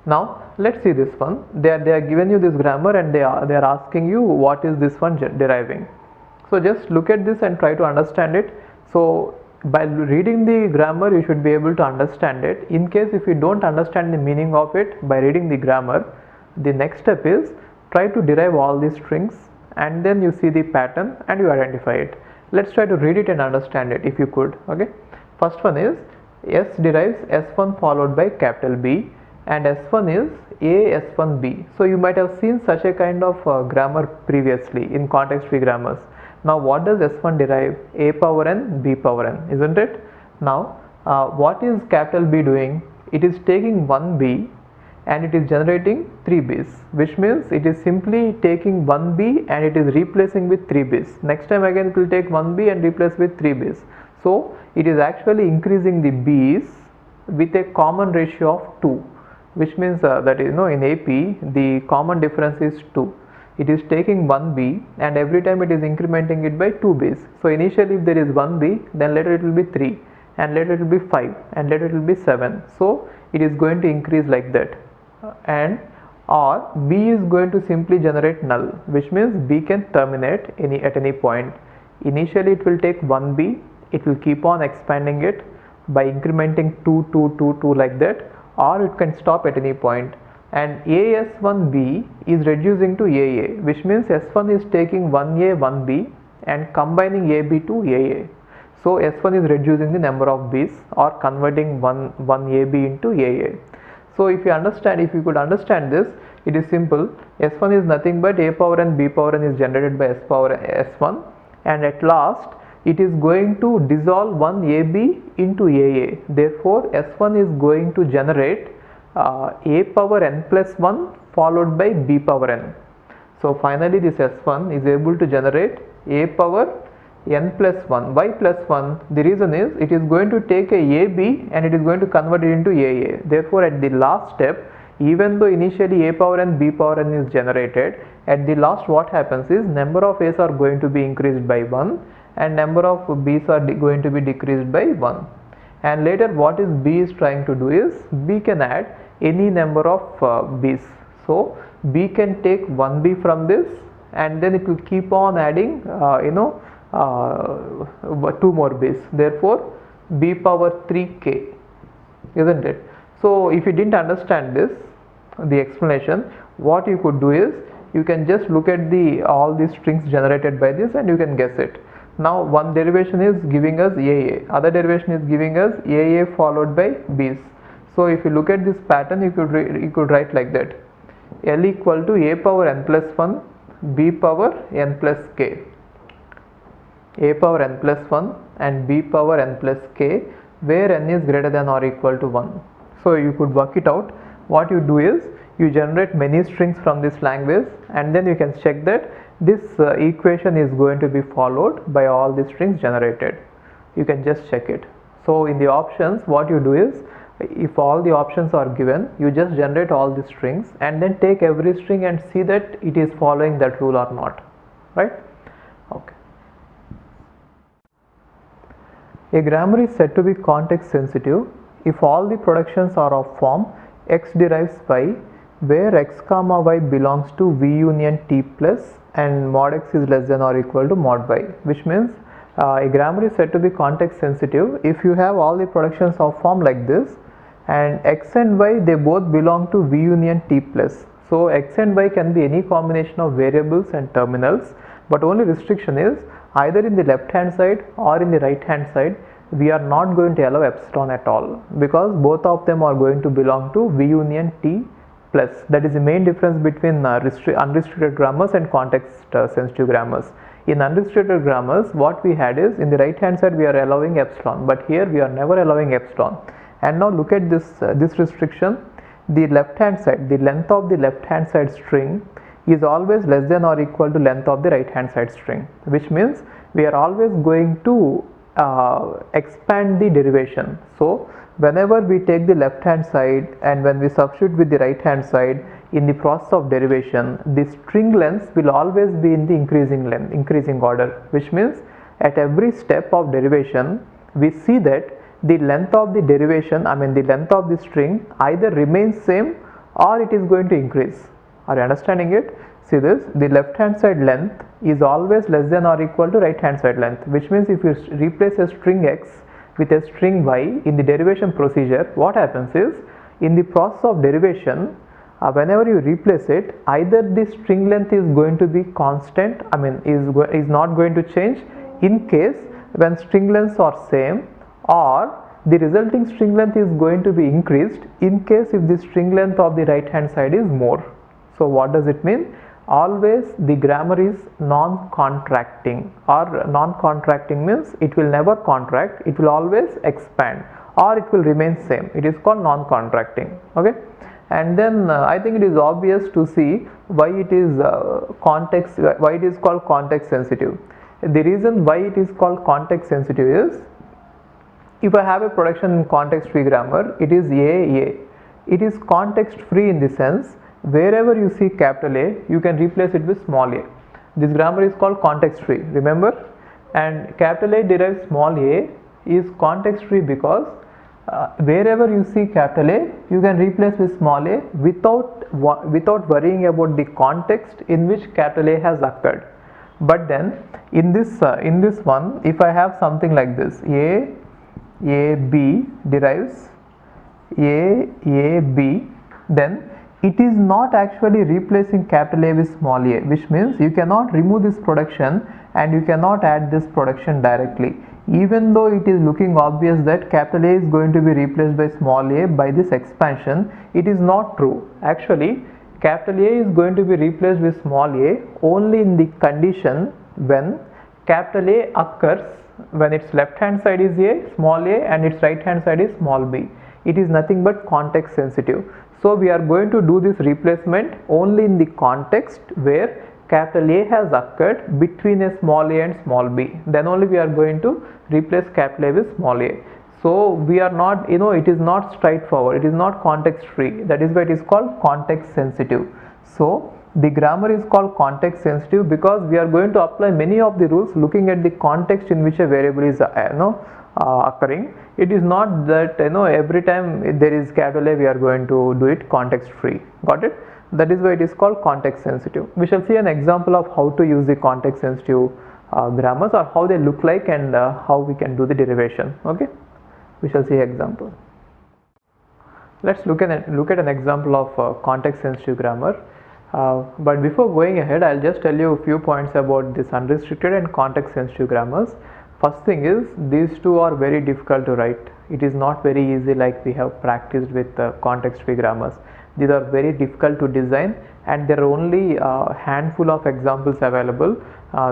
Now let's see this one. They are given you this grammar, and they are asking you what is this one deriving. So just look at this and try to understand it. So by reading the grammar, you should be able to understand it. In case if you don't understand the meaning of it by reading the grammar, the next step is try to derive all these strings, and then you see the pattern and you identify it. Let's try to read it and understand it if you could. Okay. First one is S derives S1 followed by capital B, and S1 is A S1 B. So you might have seen such a kind of grammar previously in context free grammars. Now what does S1 derive? A power n, B power n, isn't it? Now what is capital B doing? It is taking 1B and it is generating 3Bs, which means it is simply taking 1B and it is replacing with 3Bs. Next time again it will take 1B and replace with 3Bs. So it is actually increasing the Bs with a common ratio of 2, which means that in AP the common difference is 2. It is taking 1B and every time it is incrementing it by 2Bs. So initially if there is 1B, then later it will be 3, and later it will be 5, and later it will be 7. So it is going to increase like that. And or B is going to simply generate null, which means B can terminate at any point. Initially it will take 1B, it will keep on expanding it by incrementing 2, 2, 2, 2 like that, or it can stop at any point. And AS1B is reducing to AA, which means S1 is taking 1A, 1B and combining AB to AA. So S1 is reducing the number of B's or converting one AB into AA. So if you could understand this, it is simple. S1 is nothing but A power n B power n is generated by S power S1, and at last it is going to dissolve one AB into AA. Therefore S1 is going to generate A power n plus 1 followed by B power n. So finally this S1 is able to generate A power n plus 1. Why plus 1? The reason is it is going to take a AB and it is going to convert it into AA. Therefore at the last step, even though initially A power n B power n is generated, at the last what happens is number of A's are going to be increased by 1 and number of B's are going to be decreased by 1. And later what is B is trying to do is B can add any number of B's. So B can take 1B from this and then it will keep on adding 2 more B's. Therefore B power 3K, isn't it? So if you didn't understand this, the explanation, what you could do is you can just look at all the strings generated by this and you can guess it. Now one derivation is giving us AA, other derivation is giving us AA followed by B's. So if you look at this pattern, you could write like that: L equal to A power n plus 1 B power n plus k. A power n plus 1 and B power n plus k, where n is greater than or equal to 1. So you could work it out. What you do is you generate many strings from this language and then you can check that this equation is going to be followed by all the strings generated. You can just check it. So in the options, what you do is, if all the options are given, you just generate all the strings and then take every string and see that it is following that rule or not, right? Okay. A grammar is said to be context sensitive if all the productions are of form x derives y, where x comma y belongs to v union t plus and mod x is less than or equal to mod y, which means a grammar is said to be context sensitive if you have all the productions of form like this and x and y, they both belong to v union t plus. So x and y can be any combination of variables and terminals, but only restriction is either in the left hand side or in the right hand side we are not going to allow epsilon at all, because both of them are going to belong to v union t plus. That is the main difference between unrestricted grammars and context sensitive grammars. In unrestricted grammars, what we had is in the right hand side we are allowing epsilon, but here we are never allowing epsilon. And now look at this restriction. The left hand side, the length of the left hand side string is always less than or equal to length of the right hand side string, which means we are always going to expand the derivation. So whenever we take the left hand side and when we substitute with the right hand side in the process of derivation, the string length will always be in the increasing order, which means at every step of derivation we see that the length of the derivation, the length of the string either remains same or it is going to increase. Are you understanding it? See this, the left hand side length is always less than or equal to right hand side length, which means if you replace a string x with a string y in the derivation procedure, what happens is in the process of derivation, whenever you replace it, either the string length is going to be constant, is not going to change in case when string lengths are same, or the resulting string length is going to be increased in case if the string length of the right hand side is more. So what does it mean? Always the grammar is non-contracting, or non-contracting means it will never contract, it will always expand or it will remain same. It is called non-contracting. Okay. And then I think it is obvious to see why it is why it is called context sensitive. The reason why it is called context sensitive is, if I have a production in context free grammar, it is A. It is context free in the sense wherever you see capital A, you can replace it with small a. This grammar is called context free, remember? And capital A derives small a is context free because wherever you see capital A, you can replace with small a without worrying about the context in which capital A has occurred. But then in this one, if I have something like this, A B derives A B, then it is not actually replacing capital A with small a, which means you cannot remove this production and you cannot add this production directly. Even though it is looking obvious that capital A is going to be replaced by small a by this expansion, it is not true. Actually, capital A is going to be replaced with small a only in the condition when capital A occurs when its left hand side is a, small a, and its right hand side is small b. It is nothing but context sensitive. So we are going to do this replacement only in the context where capital A has occurred between a small a and small b. Then only we are going to replace capital A with small a. So we are not, it is not straightforward, it is not context free. That is why it is called context sensitive. So the grammar is called context sensitive because we are going to apply many of the rules looking at the context in which a variable is occurring. It is not that every time there is capital A we are going to do it context free. Got it? That is why it is called context sensitive. We shall see an example of how to use the context sensitive grammars, or how they look like, and how we can do the derivation. Okay, we shall see example. Let's look at an example of context sensitive grammar. But before going ahead, I'll just tell you a few points about this unrestricted and context sensitive grammars. First thing is, these two are very difficult to write. It is not very easy like we have practiced with context free grammars. These are very difficult to design, and there are only a handful of examples available.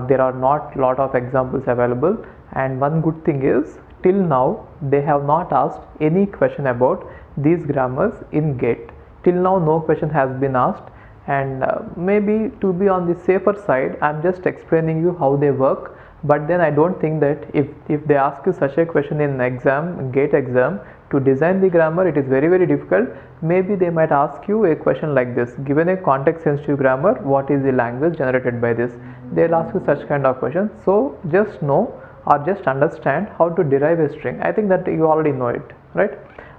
There are not lot of examples available, and one good thing is, till now they have not asked any question about these grammars in GATE. Till now no question has been asked, and maybe to be on the safer side, I am just explaining you how they work. But then I don't think that if they ask you such a question in GATE exam, to design the grammar, it is very difficult. Maybe they might ask you a question like this: given a context sensitive grammar, what is the language generated by this? They'll ask you such kind of questions. So just know or just understand how to derive a string. I think that you already know it, right?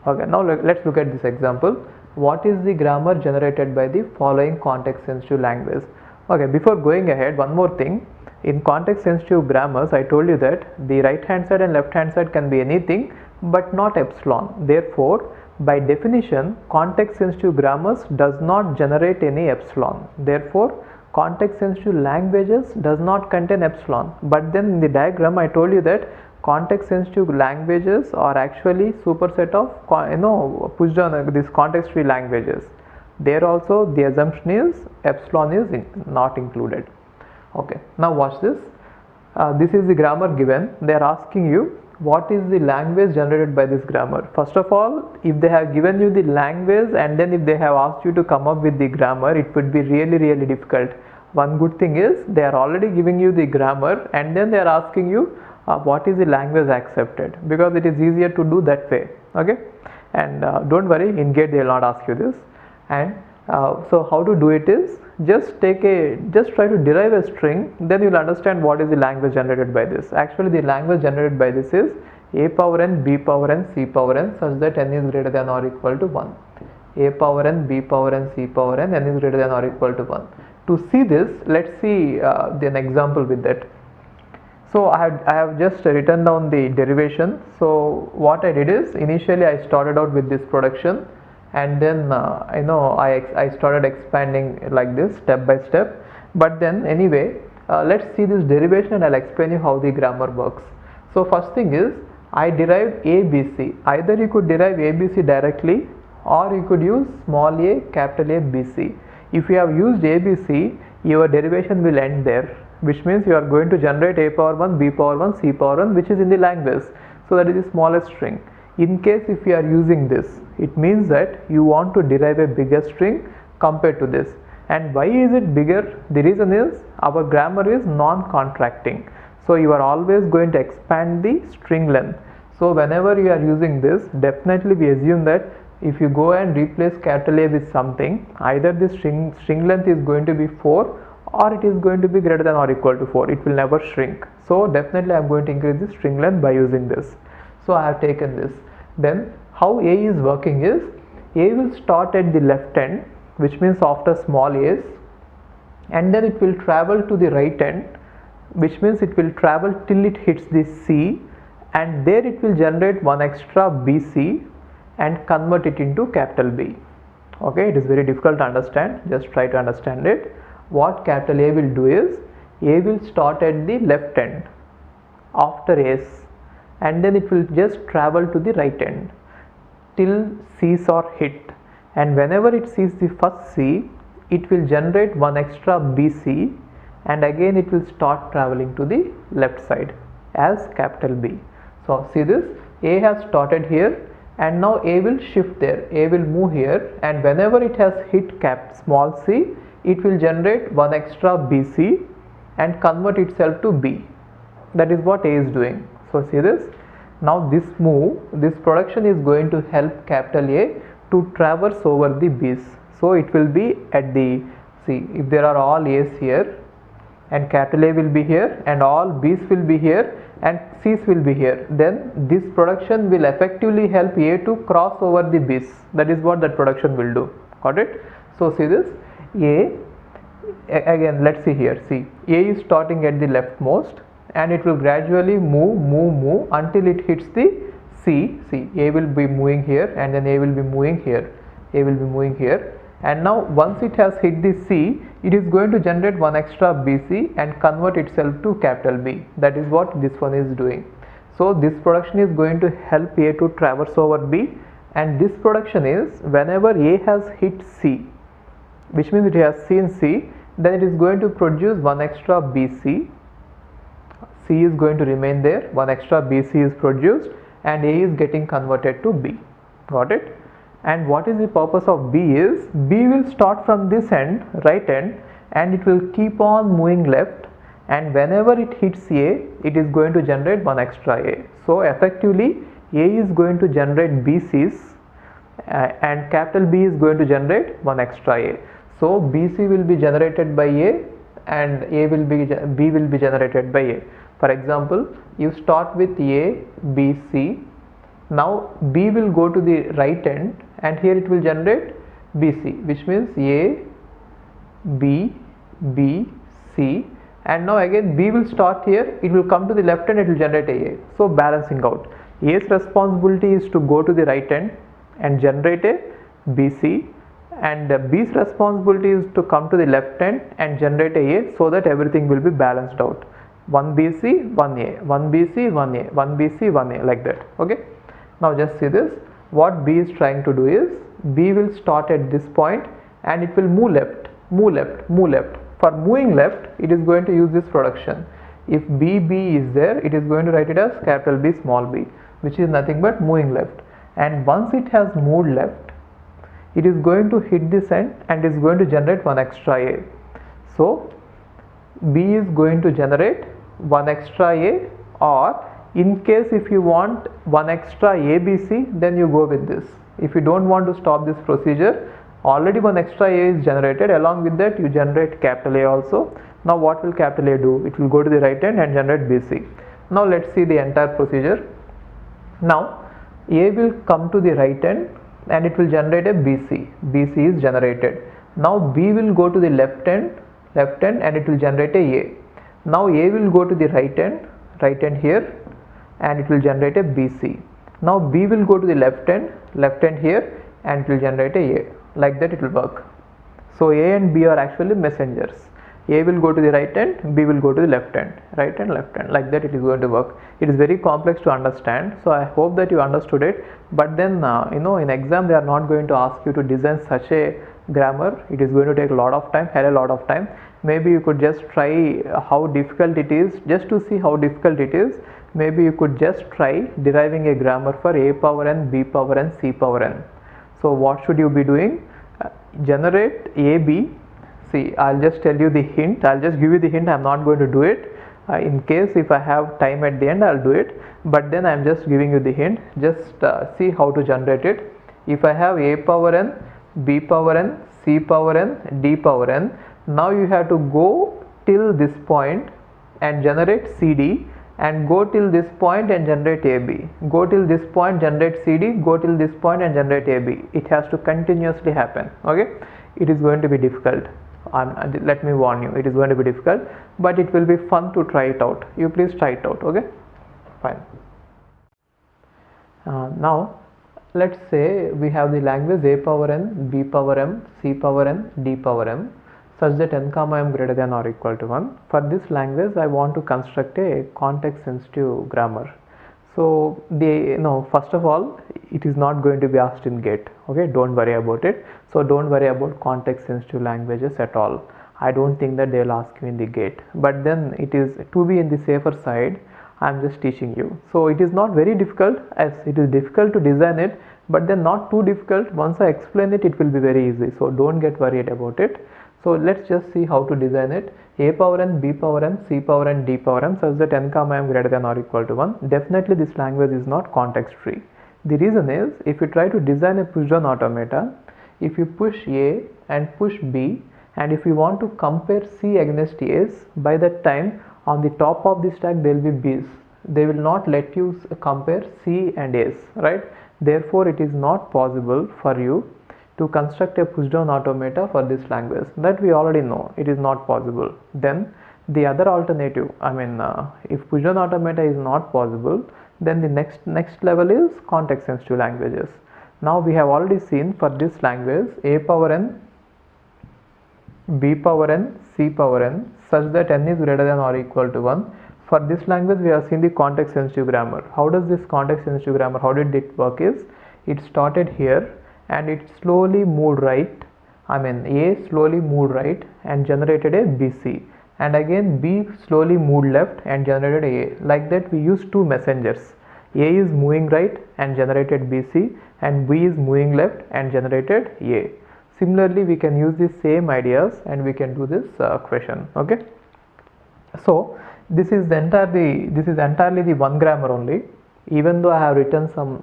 Okay, now let's look at this example. What is the grammar generated by the following context sensitive language? Okay, before going ahead, one more thing. In context sensitive grammars, I told you that the right hand side and left hand side can be anything but not epsilon. Therefore, by definition, context sensitive grammars does not generate any epsilon. Therefore, context sensitive languages does not contain epsilon. But then in the diagram, I told you that context sensitive languages are actually superset of pushed on these context free languages. There also the assumption is epsilon is not included. Okay, now watch this. This is the grammar given. They are asking you what is the language generated by this grammar. First of all, if they have given you the language and then if they have asked you to come up with the grammar, it would be really difficult. One good thing is they are already giving you the grammar and then they are asking you what is the language accepted, because it is easier to do that way. Okay, and don't worry, in GATE they will not ask you this. And so how to do it is, just try to derive a string, then you will understand what is the language generated by this. Actually, the language generated by this is a power n, b power n, c power n, such that n is greater than or equal to 1. A power n, b power n, c power n, n is greater than or equal to 1. To see this, let's see an example with that. So I have just written down the derivation. So what I did is, initially I started out with this production, and then I started expanding like this step by step. But then anyway, let's see this derivation and I'll explain you how the grammar works. So first thing is, I derived ABC. Either you could derive ABC directly, or you could use small a, capital A, BC. If you have used ABC, your derivation will end there, which means you are going to generate a power 1, b power 1, c power 1, which is in the language. So that is the smallest string. In case if you are using this, it means that you want to derive a bigger string compared to this. And why is it bigger? The reason is our grammar is non-contracting. So you are always going to expand the string length. So whenever you are using this, definitely we assume that if you go and replace capital A with something, either the string length is going to be 4 or it is going to be greater than or equal to 4. It will never shrink. So definitely I am going to increase the string length by using this. So I have taken this. Then How A is working is, A will start at the left end, which means after small a's, and then it will travel to the right end, which means it will travel till it hits the C, and there it will generate one extra BC and convert it into capital B. Okay, it is very difficult to understand, just try to understand it. What capital A will do is, A will start at the left end after S, and then it will just travel to the right end till C's are hit, and whenever it sees the first C, it will generate one extra BC, and again it will start traveling to the left side as capital B. So see this, A has started here, and now A will shift there, A will move here, and whenever it has hit small c, it will generate one extra BC and convert itself to B. That is what A is doing. So see this, now this move, this production is going to help capital A to traverse over the B's. So it will be at the, see, if there are all A's here, and capital A will be here, and all B's will be here, and C's will be here, then this production will effectively help A to cross over the B's. That is what that production will do. Got it? So see this, A, again let's see here, see, A is starting at the leftmost, and it will gradually move until it hits the C. See, A will be moving here, and then A will be moving here, A will be moving here, and now once it has hit the C, it is going to generate one extra BC and convert itself to capital B. That is what this one is doing. So this production is going to help A to traverse over B, and this production is whenever A has hit C, which means it has seen C, then it is going to produce one extra BC. C is going to remain there, one extra BC is produced, and A is getting converted to B. Got it? And what is the purpose of B is, B will start from this end, right end, and it will keep on moving left, and whenever it hits A, it is going to generate one extra A. So effectively A is going to generate BCs, and capital B is going to generate one extra A. So BC will be generated by A, and B will be generated by A. For example, you start with A, B, C. Now B will go to the right end, and here it will generate BC, which means A, B, B, C, and now again B will start here, it will come to the left end, it will generate A. So balancing out, A's responsibility is to go to the right end and generate a BC, and B's responsibility is to come to the left end and generate A, so that everything will be balanced out. 1 BC, 1 A, 1 BC, 1 A, 1 BC, 1 A, like that. Okay. Now just see this, what B is trying to do is, B will start at this point and it will move left, move left, move left. For moving left, it is going to use this production. If BB is there, it is going to write it as capital B small b, which is nothing but moving left. And once it has moved left, it is going to hit this end and is going to generate one extra A. So B is going to generate one extra A, or in case if you want one extra ABC, then you go with this. If you don't want to stop this procedure, already one extra A is generated, along with that you generate capital A also. Now what will capital A do? It will go to the right end and generate BC. Now let's see the entire procedure. Now A will come to the right end and it will generate a BC. BC is generated. Now B will go to the left end and it will generate a A. Now A will go to the right end here, and it will generate a BC. Now B will go to the left end here, and it will generate a A. Like that it will work. So A and B are actually messengers. A will go to the right end, B will go to the left end, right and left end. Like that it is going to work. It is very complex to understand, so I hope that you understood it. But then in exam they are not going to ask you to design such a grammar. It is going to take a lot of time, a lot of time. Maybe you could just try how difficult it is, just to see how difficult it is. Maybe you could just try deriving a grammar for A power n, B power n, C power n. So what should you be doing? Generate AB. See, I'll just tell you the hint. I'll just give you the hint. I'm not going to do it. In case if I have time at the end, I'll do it. But then I'm just giving you the hint. Just see how to generate it. If I have A power n, B power n, C power n, D power n, now you have to go till this point and generate CD, and go till this point and generate AB, go till this point, generate CD, go till this point and generate AB. It has to continuously happen. Okay, it is going to be difficult. Let me warn you, it is going to be difficult, but it will be fun to try it out. You please try it out. Okay, fine. Now let's say we have the language a power n, b power m, c power n, d power m such that n comma m greater than or equal to 1. For this language I want to construct a context sensitive grammar. So first of all, it is not going to be asked in GATE. Okay, don't worry about it. So don't worry about context sensitive languages at all. I don't think that they will ask you in the GATE, but then it is to be in the safer side, I am just teaching you. So it is not very difficult, as it is difficult to design it, but then not too difficult. Once I explain it, it will be very easy. So don't get worried about it. So let's just see how to design it. A power n, b power n, c power n, d power m such that n comma m greater than or equal to 1. Definitely this language is not context free. The reason is, if you try to design a push down automata, if you push A and push B, and if you want to compare C against A's, by that time on the top of the stack there will be B's. They will not let you compare C and A's, right? Therefore it is not possible for you to construct a push down automata for this language. That we already know, it is not possible. Then the other alternative, if push down automata is not possible, then the next level is context sensitive languages. Now we have already seen for this language a power n, b power n, c power n such that n is greater than or equal to 1. For this language we have seen the context sensitive grammar. How does this context sensitive grammar, how did it work is, it started here and it slowly moved right, A slowly moved right and generated a BC, and again B slowly moved left and generated A. Like that we use two messengers. A is moving right and generated BC, and B is moving left and generated A. Similarly we can use the same ideas and we can do this question. Okay, so this is entirely the one grammar only. Even though I have written some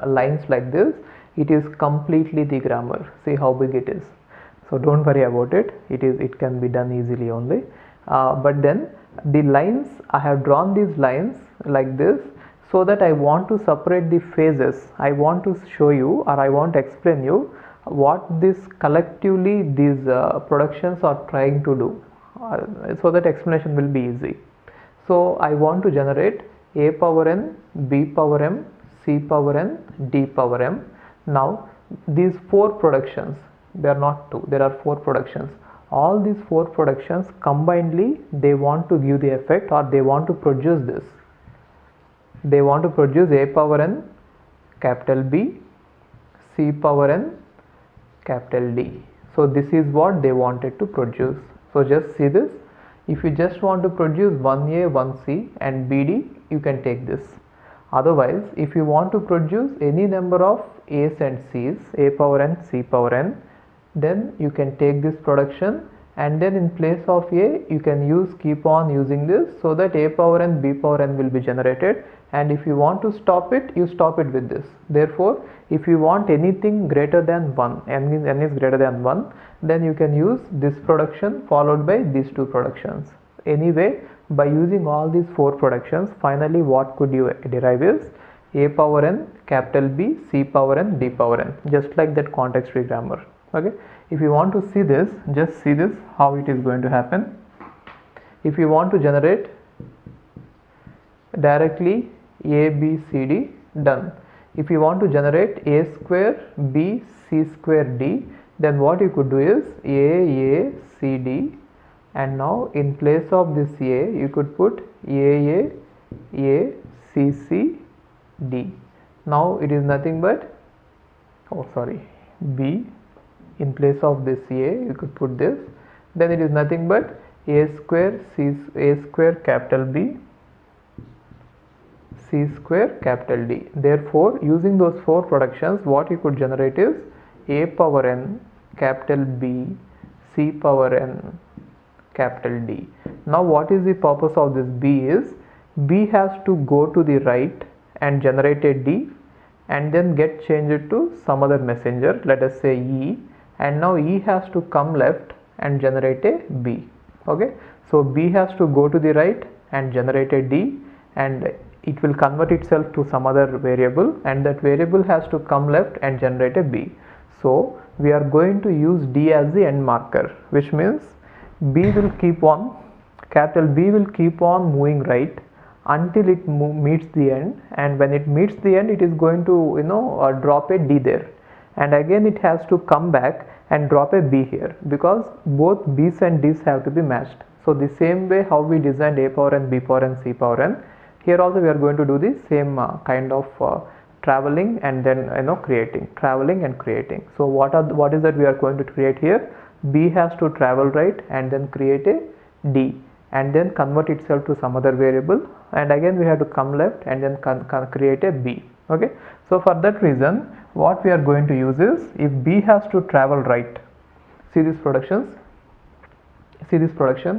lines like this, it is completely the grammar. See how big it is. So don't worry about it. It can be done easily only. But then the lines, I have drawn these lines like this so that I want to separate the phases. I want to show you, or I want to explain you what this collectively these productions are trying to do, so that explanation will be easy. So I want to generate a power n, b power m, c power n, d power m. Now these four productions, they are not two, there are four productions. All these four productions combinedly, they want to give the effect, or they want to produce this. They want to produce a power n capital B, c power n capital D. So this is what they wanted to produce. So just see this. If you just want to produce 1A, 1C and BD, you can take this. Otherwise, if you want to produce any number of A's and C's, A power n, C power n, then you can take this production, and then in place of A you can keep on using this, so that A power n, B power n will be generated, and if you want to stop it, you stop it with this. Therefore if you want anything greater than 1, n is greater than 1, then you can use this production followed by these two productions. Anyway, by using all these four productions, finally what could you derive is a power n capital B, c power n, d power n, just like that context free grammar. Okay, if you want to see this, just see this how it is going to happen. If you want to generate directly a, b, c, d, done. If you want to generate a square, b, c square, d, then what you could do is a, c, d, and now in place of this a you could put a, c, c, d. Now it is nothing but, b, in place of this a you could put this, then it is nothing but a square capital B, c square capital D. Therefore using those four productions, what you could generate is a power n capital B, c power n capital D. Now what is the purpose of this B is, B has to go to the right and generate a D and then get changed to some other messenger, let us say E, and now E has to come left and generate a B. Okay, So B has to go to the right and generate a D, and it will convert itself to some other variable, and that variable has to come left and generate a B. So we are going to use D as the end marker, which means B will keep on, capital B will keep on moving right until it meets the end, and when it meets the end it is going to drop a D there, and again it has to come back and drop a B here, because both B's and D's have to be matched. So the same way how we designed A power n, B power n, C power n, here also we are going to do the same kind of traveling and then creating, traveling and creating. So what is that we are going to create here? B has to travel right and then create a D and then convert itself to some other variable, and again we have to come left and then create a B. Okay, so for that reason what we are going to use is, if B has to travel right, see this production,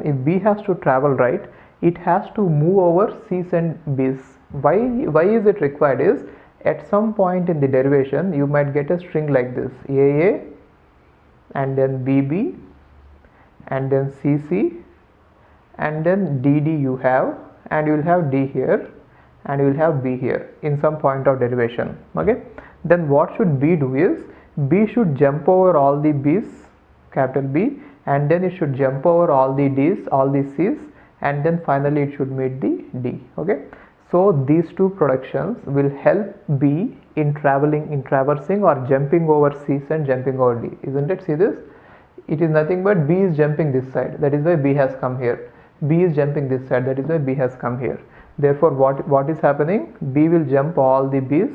if B has to travel right, it has to move over C's and B's. Why is it required is, at some point in the derivation you might get a string like this, AA and then BB and then CC and then DD you have, and you will have D here and you will have B here in some point of derivation. Okay, then what should B do is, B should jump over all the B's, capital B, and then it should jump over all the D's, all the C's, and then finally it should meet the D. Okay, so these two productions will help B in traversing or jumping over C's and jumping over D, isn't it? See this, it is nothing but B is jumping this side, that is why B has come here. B is jumping this side, that is why B has come here. Therefore what is happening, B will jump all the B's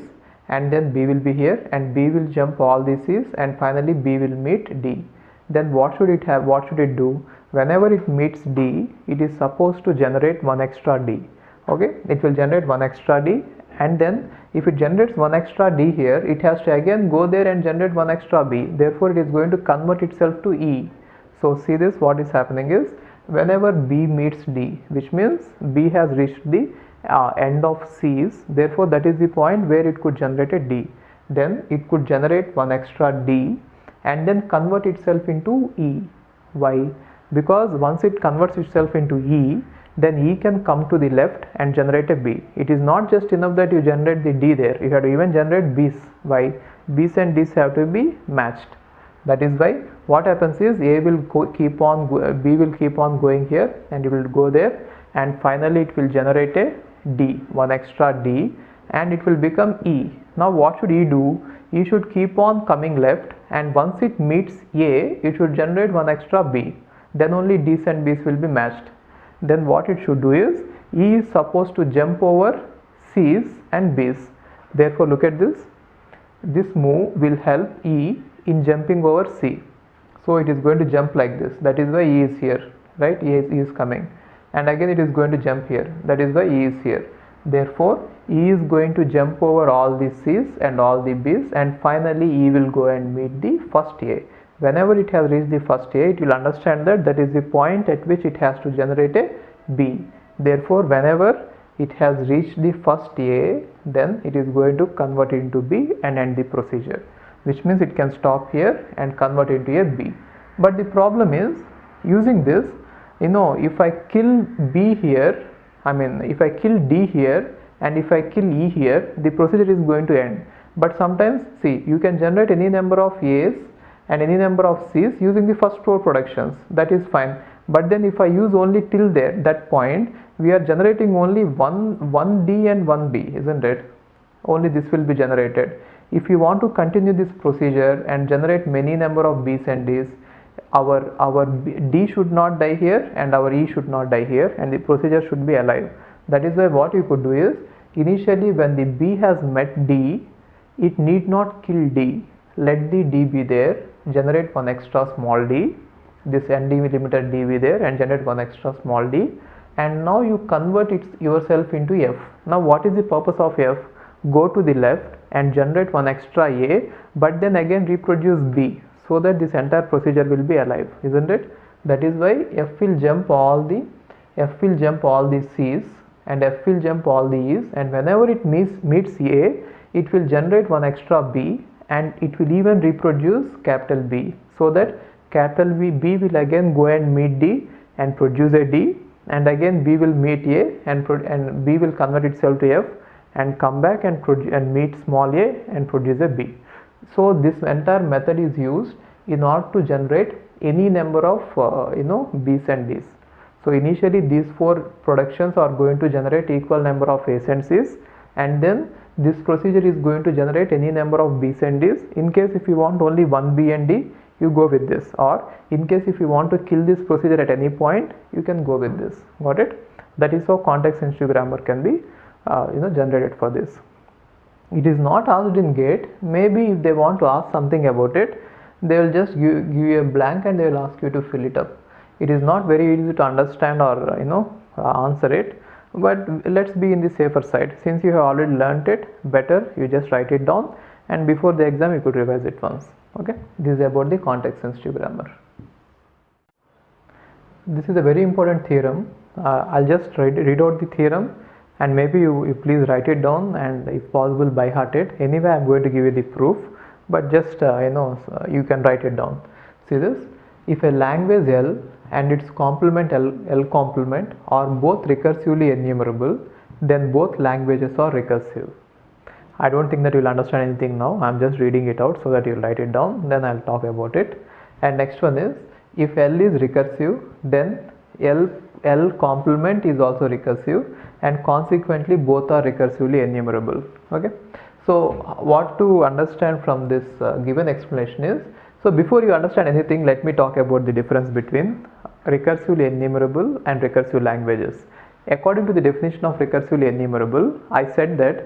and then B will be here, and B will jump all the C's, and finally B will meet D. Then what should it have, what should it do? Whenever it meets D, it is supposed to generate one extra D. Okay, it will generate one extra D, and then if it generates one extra D here, it has to again go there and generate one extra B. Therefore it is going to convert itself to E. So see this, what is happening is, whenever B meets D, which means B has reached the end of C's, therefore that is the point where it could generate a D. Then it could generate one extra D and then convert itself into E. Why? Because once it converts itself into E, then E can come to the left and generate a B. It is not just enough that you generate the D there, you have to even generate B's. Why? B's and D's have to be matched. That is why what happens is, A will keep on, B will keep on going here and it will go there, and finally it will generate a D, one extra D, and it will become E. Now what should E do? E should keep on coming left, and once it meets A, it should generate one extra B. Then only D's and B's will be matched. Then what it should do is, E is supposed to jump over C's and B's. Therefore look at this, this move will help E in jumping over C. So it is going to jump like this, that is why E is here, right? E is coming, and again it is going to jump here, that is why E is here. Therefore E is going to jump over all the C's and all the B's, and finally E will go and meet the first A. Whenever it has reached the first A, it will understand that that is the point at which it has to generate a B. Therefore whenever it has reached the first A, then it is going to convert it into B and end the procedure, which means it can stop here and convert into a B. But the problem is, using this, if I kill B here, if I kill D here and if I kill E here, the procedure is going to end. But sometimes, see, you can generate any number of A's and any number of C's using the first four productions, that is fine. But then if I use only till there, that point, we are generating only one D and one B, isn't it? Only this will be generated. If you want to continue this procedure and generate many number of B's and D's, our D should not die here and our E should not die here, and the procedure should be alive. That is why what you could do is, initially when the B has met D, it need not kill D. Let the D be there, generate one extra small d, this ND limited D be there, and generate one extra small d, and now you convert yourself into F. Now what is the purpose of F? Go to the left and generate one extra A, but then again reproduce B, so that this entire procedure will be alive, isn't it? That is why F will jump all the C's and F will jump all the E's, and whenever it meets A, it will generate one extra B, and it will even reproduce capital B, so that capital B will again go and meet D, and produce a D, and again B will meet A and B will convert itself to F and come back and meet small a and produce a B. So this entire method is used in order to generate any number of B's and D's. So initially these four productions are going to generate equal number of A's and C's, and then this procedure is going to generate any number of B's and D's. In case if you want only one B and D, you go with this, or in case if you want to kill this procedure at any point, you can go with this. Got it? That is how context sensitive grammar can be generated for this. It is not asked in GATE. Maybe if they want to ask something about it, they will just give you a blank and they will ask you to fill it up. It is not very easy to understand or answer it, but let's be in the safer side. Since you have already learnt it, better you just write it down, and before the exam you could revise it once. Okay, this is about the context sensitive grammar. This is a very important theorem. I'll just read out the theorem, and maybe you please write it down, and if possible by heart it. Anyway, I'm going to give you the proof, but just you can write it down. See this: if a language L and its complement L complement are both recursively enumerable, then both languages are recursive. I don't think that you will understand anything now. I'm just reading it out so that you will write it down, then I'll talk about it. And next one is, if L is recursive, then L complement is also recursive, and consequently both are recursively enumerable. Okay, so what to understand from this given explanation is, so before you understand anything, let me talk about the difference between recursively enumerable and recursive languages. According to the definition of recursively enumerable, I said that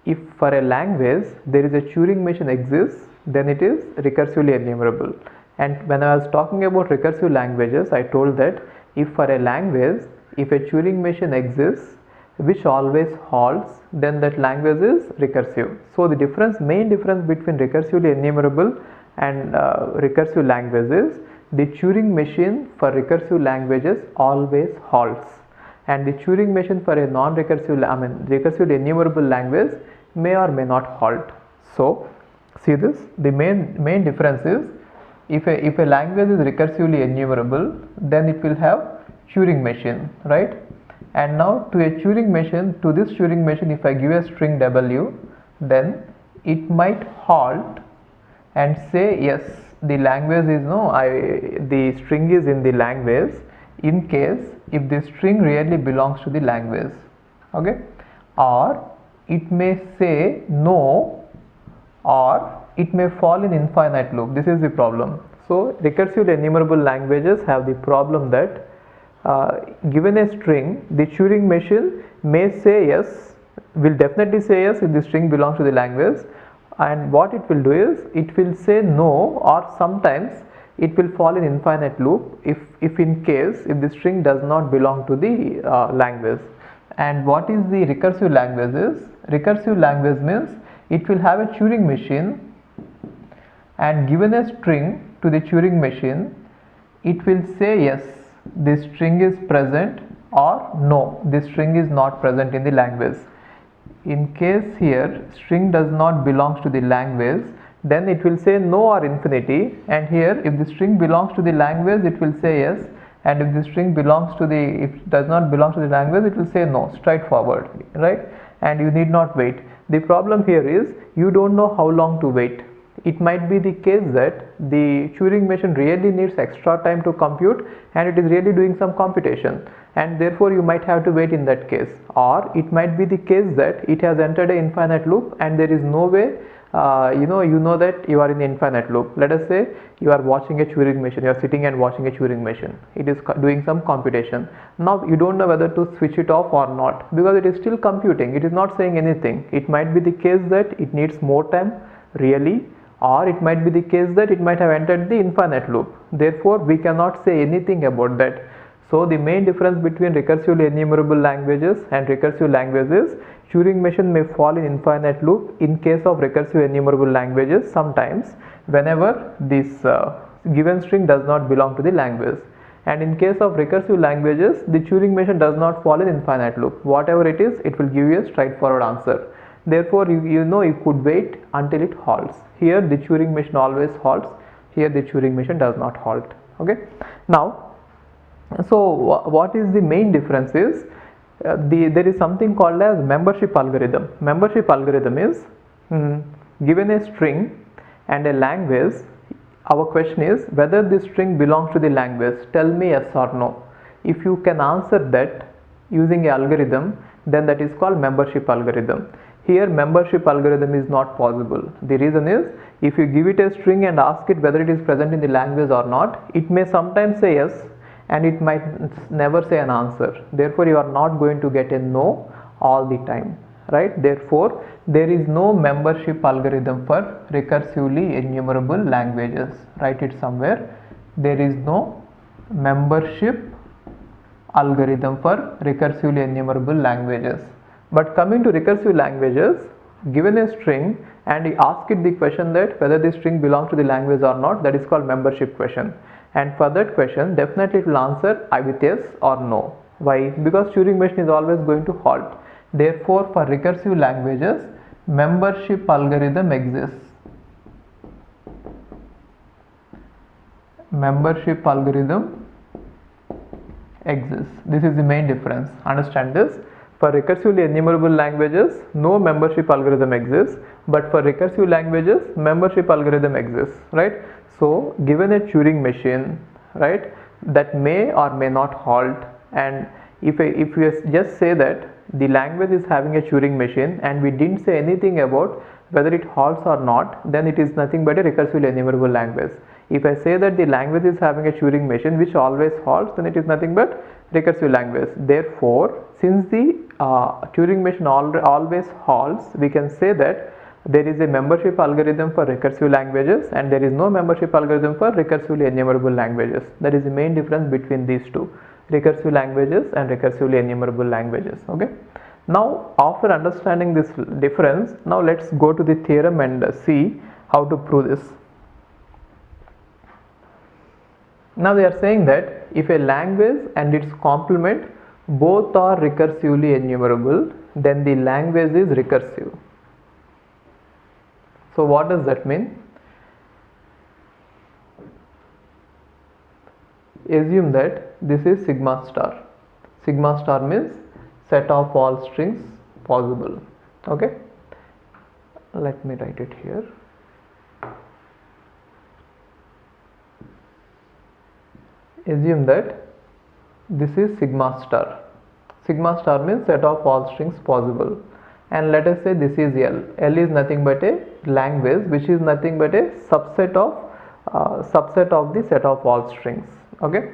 if for a language there is a Turing machine exists, then it is recursively enumerable. And when I was talking about recursive languages, I told that if for a language, if a Turing machine exists which always halts, then that language is recursive. So the main difference between recursively enumerable and recursive languages, the Turing machine for recursive languages always halts, and the Turing machine for a recursively enumerable language may or may not halt. So see this, the main difference is, if a language is recursively enumerable, then it will have Turing machine, right? And now to this Turing machine, if I give a string W, then it might halt and say yes, the language is the string is in the language, in case if the string really belongs to the language. Okay, or it may say no, or it may fall in infinite loop. This is the problem. So recursively enumerable languages have the problem that given a string, the Turing machine may say yes, will definitely say yes if the string belongs to the language, and what it will do is it will say no, or sometimes it will fall in infinite loop if the string does not belong to the language. And what is the recursive language is? Recursive language means it will have a Turing machine, and given a string to the Turing machine, it will say yes, this string is present, or no, this string is not present in the language. In case here string does not belongs to the language, then it will say no or infinity, and here if the string belongs to the language, it will say yes, and if the string does not belong to the language, it will say no, straightforward, right? And you need not wait. The problem here is you don't know how long to wait. It might be the case that the Turing machine really needs extra time to compute, and it is really doing some computation, and therefore you might have to wait in that case. Or it might be the case that it has entered an infinite loop and there is no way that you are in the infinite loop. Let us say you are watching a Turing machine, you are sitting and watching a Turing machine, it is doing some computation. Now you don't know whether to switch it off or not, because it is still computing, it is not saying anything. It might be the case that it needs more time really, or it might be the case that it might have entered the infinite loop. Therefore we cannot say anything about that. So the main difference between recursively enumerable languages and recursive languages, Turing machine may fall in infinite loop in case of recursive enumerable languages sometimes, whenever this given string does not belong to the language. And in case of recursive languages, the Turing machine does not fall in infinite loop. Whatever it is, it will give you a straightforward answer. Therefore you could wait until it halts. Here the Turing machine always halts, here the Turing machine does not halt. Okay, now So what is the main difference is there is something called as membership algorithm. Membership algorithm is given a string and a language. Our question is whether this string belongs to the language. Tell me yes or no. If you can answer that using an algorithm, then that is called membership algorithm. Here membership algorithm is not possible. The reason is, if you give it a string and ask it whether it is present in the language or not, it may sometimes say yes and it might never say an answer. Therefore you are not going to get a no all the time, right? Therefore there is no membership algorithm for recursively enumerable languages. Write it somewhere. There is no membership algorithm for recursively enumerable languages. But coming to recursive languages, given a string and you ask it the question that whether the string belongs to the language or not, that is called membership question. And for that question, definitely it will answer with yes or no. Why? Because Turing machine is always going to halt. Therefore, for recursive languages, membership algorithm exists. Membership algorithm exists. This is the main difference. Understand this. For recursively enumerable languages, no membership algorithm exists, but for recursive languages, membership algorithm exists, right? So given a Turing machine, right, that may or may not halt, and if we just say that the language is having a Turing machine and we didn't say anything about whether it halts or not, then it is nothing but a recursively enumerable language. If I say that the language is having a Turing machine which always halts, then it is nothing but recursive language. Therefore, since the Turing machine always halts, we can say that there is a membership algorithm for recursive languages and there is no membership algorithm for recursively enumerable languages. That is the main difference between these two, recursive languages and recursively enumerable languages. Okay. Now, after understanding this difference, now let's go to the theorem and see how to prove this. Now they are saying that if a language and its complement both are recursively enumerable, then the language is recursive. So what does that mean? Assume that this is sigma star. Sigma star means set of all strings possible. Okay, let me write it here. Assume that this is sigma star. Sigma star means set of all strings possible, and let us say this is L. L is nothing but a language which is nothing but a subset of the set of all strings. Okay,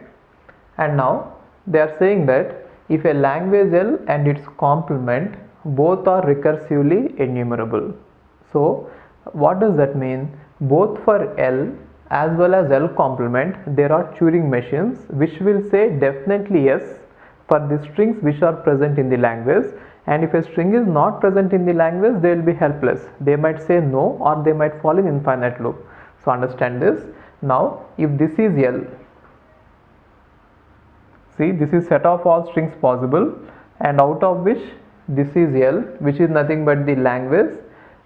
and now they are saying that if a language L and its complement both are recursively enumerable. So what does that mean? Both for L as well as L complement, there are Turing machines which will say definitely yes for the strings which are present in the language, and if a string is not present in the language, they will be helpless. They might say no or they might fall in infinite loop. So understand this. Now if this is L, see, this is set of all strings possible, and out of which this is L, which is nothing but the language,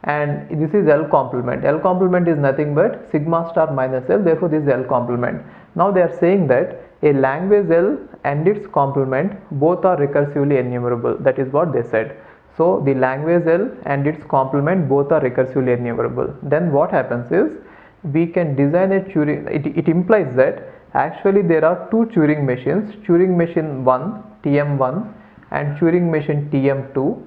and this is L complement. L complement is nothing but sigma star minus L, therefore this is L complement. Now they are saying that a language L and its complement both are recursively enumerable. That is what they said. So the language L and its complement both are recursively enumerable. Then what happens is we can design a Turing, it implies that actually there are two Turing machines, Turing machine 1 TM1 and Turing machine TM2.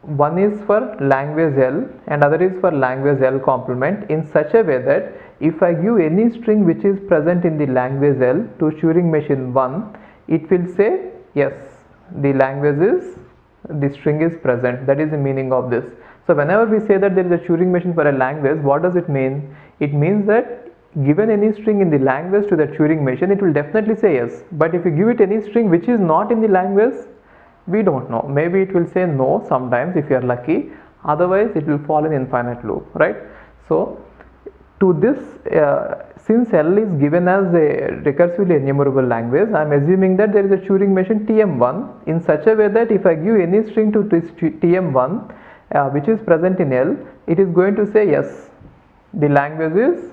One is for language L and other is for language L complement, in such a way that if I give any string which is present in the language L to Turing machine 1, it will say yes, the string is present. That is the meaning of this. So whenever we say that there is a Turing machine for a language, what does it mean? It means that given any string in the language to the Turing machine, it will definitely say yes. But if you give it any string which is not in the language, we don't know. Maybe it will say no sometimes if you are lucky. Otherwise, it will fall in infinite loop, right? So to this, since L is given as a recursively enumerable language, I am assuming that there is a Turing machine TM1 in such a way that if I give any string to this TM1 which is present in L, it is going to say yes, the language is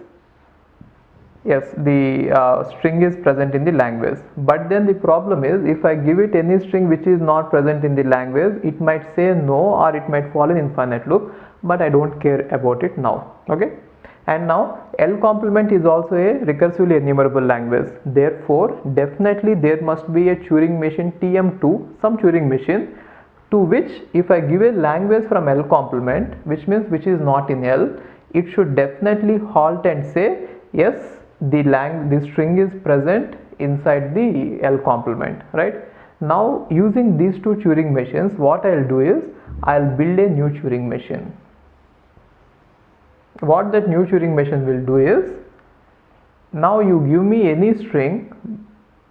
yes, the string is present in the language. But then the problem is, if I give it any string which is not present in the language, it might say no, or it might fall in infinite loop, but I don't care about it now. Okay. And now L complement is also a recursively enumerable language. Therefore, definitely there must be a Turing machine TM2, some Turing machine, to which if I give a language from L complement, which means which is not in L, it should definitely halt and say yes, the string is present inside the L complement, right? Now using these two Turing machines, what I'll do is I'll build a new Turing machine. What that new Turing machine will do is, now you give me any string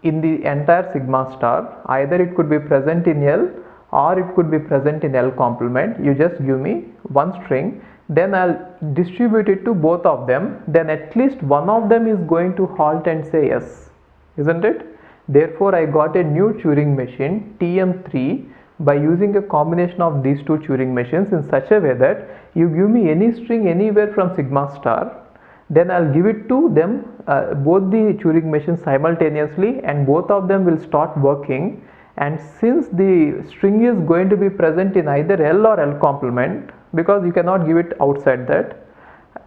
in the entire sigma star, either it could be present in L or it could be present in L complement. You just give me one string, then I'll distribute it to both of them, then at least one of them is going to halt and say yes, isn't it? Therefore I got a new Turing machine TM3 by using a combination of these two Turing machines in such a way that you give me any string anywhere from sigma star, then I'll give it to them, both the Turing machines simultaneously, and both of them will start working. And since the string is going to be present in either L or L complement, because you cannot give it outside that,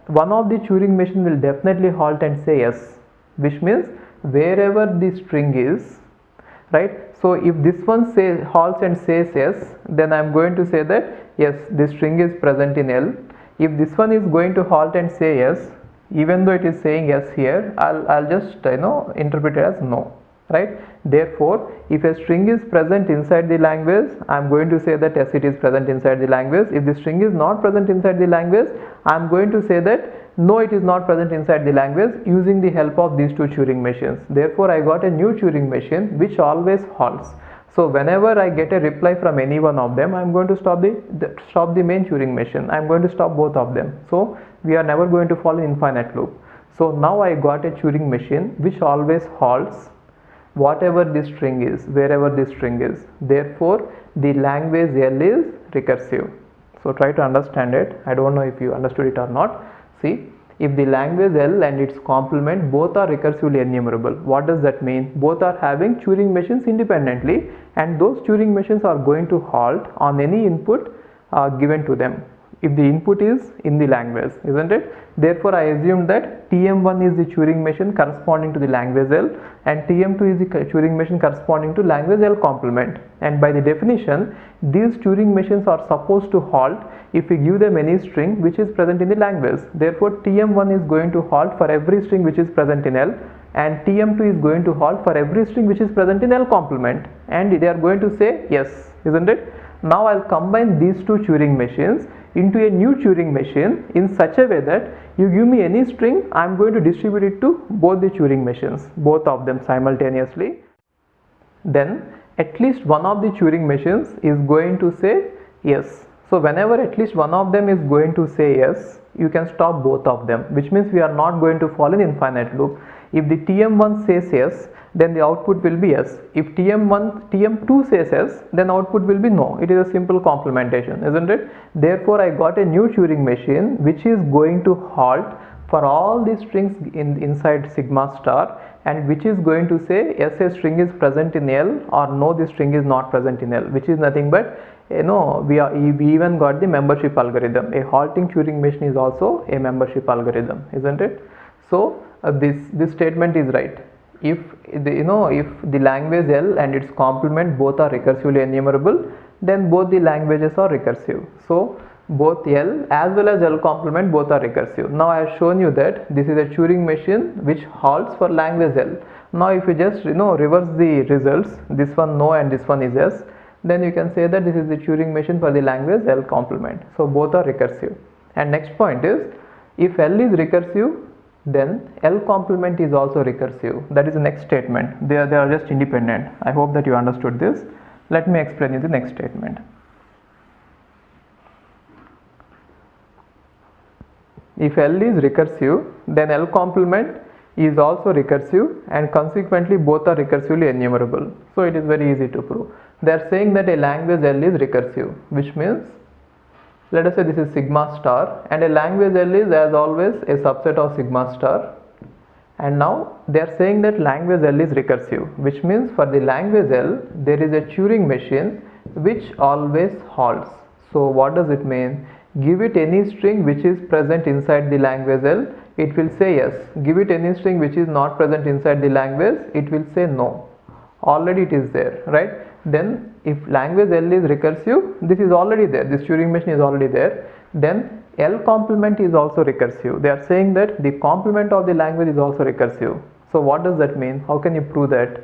one of the Turing machine will definitely halt and say yes, which means wherever the string is, right? So if this one says halts and says yes, then I am going to say that yes, this string is present in L. If this one is going to halt and say yes, even though it is saying yes here, I'll just interpret it as no, right? Therefore, if a string is present inside the language, I am going to say that yes, it is present inside the language. If the string is not present inside the language, I am going to say that no, it is not present inside the language, using the help of these two Turing machines. Therefore, I got a new Turing machine which always halts. So whenever I get a reply from any one of them, I am going to stop the main Turing machine. I am going to stop both of them. So we are never going to fall in infinite loop. So now I got a Turing machine which always halts whatever the string is, wherever the string is. Therefore, the language L is recursive. So try to understand it. I don't know if you understood it or not. See, if the language L and its complement both are recursively enumerable, what does that mean? Both are having Turing machines independently, and those Turing machines are going to halt on any input given to them, if the input is in the language, isn't it? Therefore, I assume that TM1 is the Turing machine corresponding to the language L, and TM2 is the Turing machine corresponding to language L complement. And by the definition, these Turing machines are supposed to halt if we give them any string which is present in the language. Therefore, TM1 is going to halt for every string which is present in L, and TM2 is going to halt for every string which is present in L complement, and they are going to say yes, isn't it? Now I'll combine these two Turing machines into a new Turing machine in such a way that you give me any string, I am going to distribute it to both the Turing machines, both of them simultaneously. Then at least one of the Turing machines is going to say yes. So whenever at least one of them is going to say yes, you can stop both of them, which means we are not going to fall in infinite loop. If the TM1 says yes, then the output will be yes. If TM2 says yes, then output will be no. It is a simple complementation, isn't it? Therefore, I got a new Turing machine which is going to halt for all the strings inside sigma star, and which is going to say yes, a string is present in L, or no, the string is not present in L, which is nothing but we even got the membership algorithm. A halting Turing machine is also a membership algorithm, isn't it? So this statement is right. If the language L and its complement both are recursively enumerable, then both the languages are recursive. So both L as well as L complement both are recursive. Now I have shown you that this is a Turing machine which halts for language L. Now if you just reverse the results, this one no and this one is yes, then you can say that this is the Turing machine for the language L complement. So both are recursive. And next point is, if L is recursive, then L complement is also recursive. That is the next statement. They are just independent. I hope that you understood this. Let me explain you the next statement. If L is recursive, then L complement is also recursive, and consequently both are recursively enumerable. So it is very easy to prove. They are saying that a language L is recursive, which means, let us say this is sigma star, and a language L is as always a subset of sigma star, And now they are saying that language L is recursive, which means for the language L there is a Turing machine which always halts. So what does it mean? Give it any string which is present inside the language L, it will say yes. Give it any string which is not present inside the language, it will say no. Already it is there, right? Then if language L is recursive, this is already there, this Turing machine is already there, then L complement is also recursive. They are saying that the complement of the language is also recursive. So what does that mean? How can you prove that?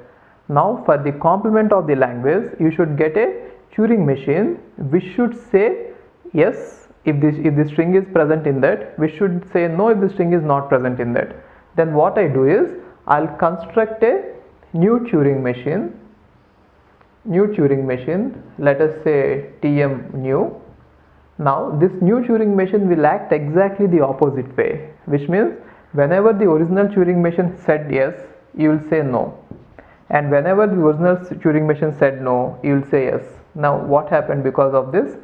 Now for the complement of the language, you should get a Turing machine which should say yes if the string is present in that, we should say no if the string is not present in that. Then what I do is, I'll construct a new Turing machine, let us say tm new. Now this new Turing machine will act exactly the opposite way, which means whenever the original Turing machine said yes, you will say no, and whenever the original Turing machine said no, you will say yes. Now what happened because of this?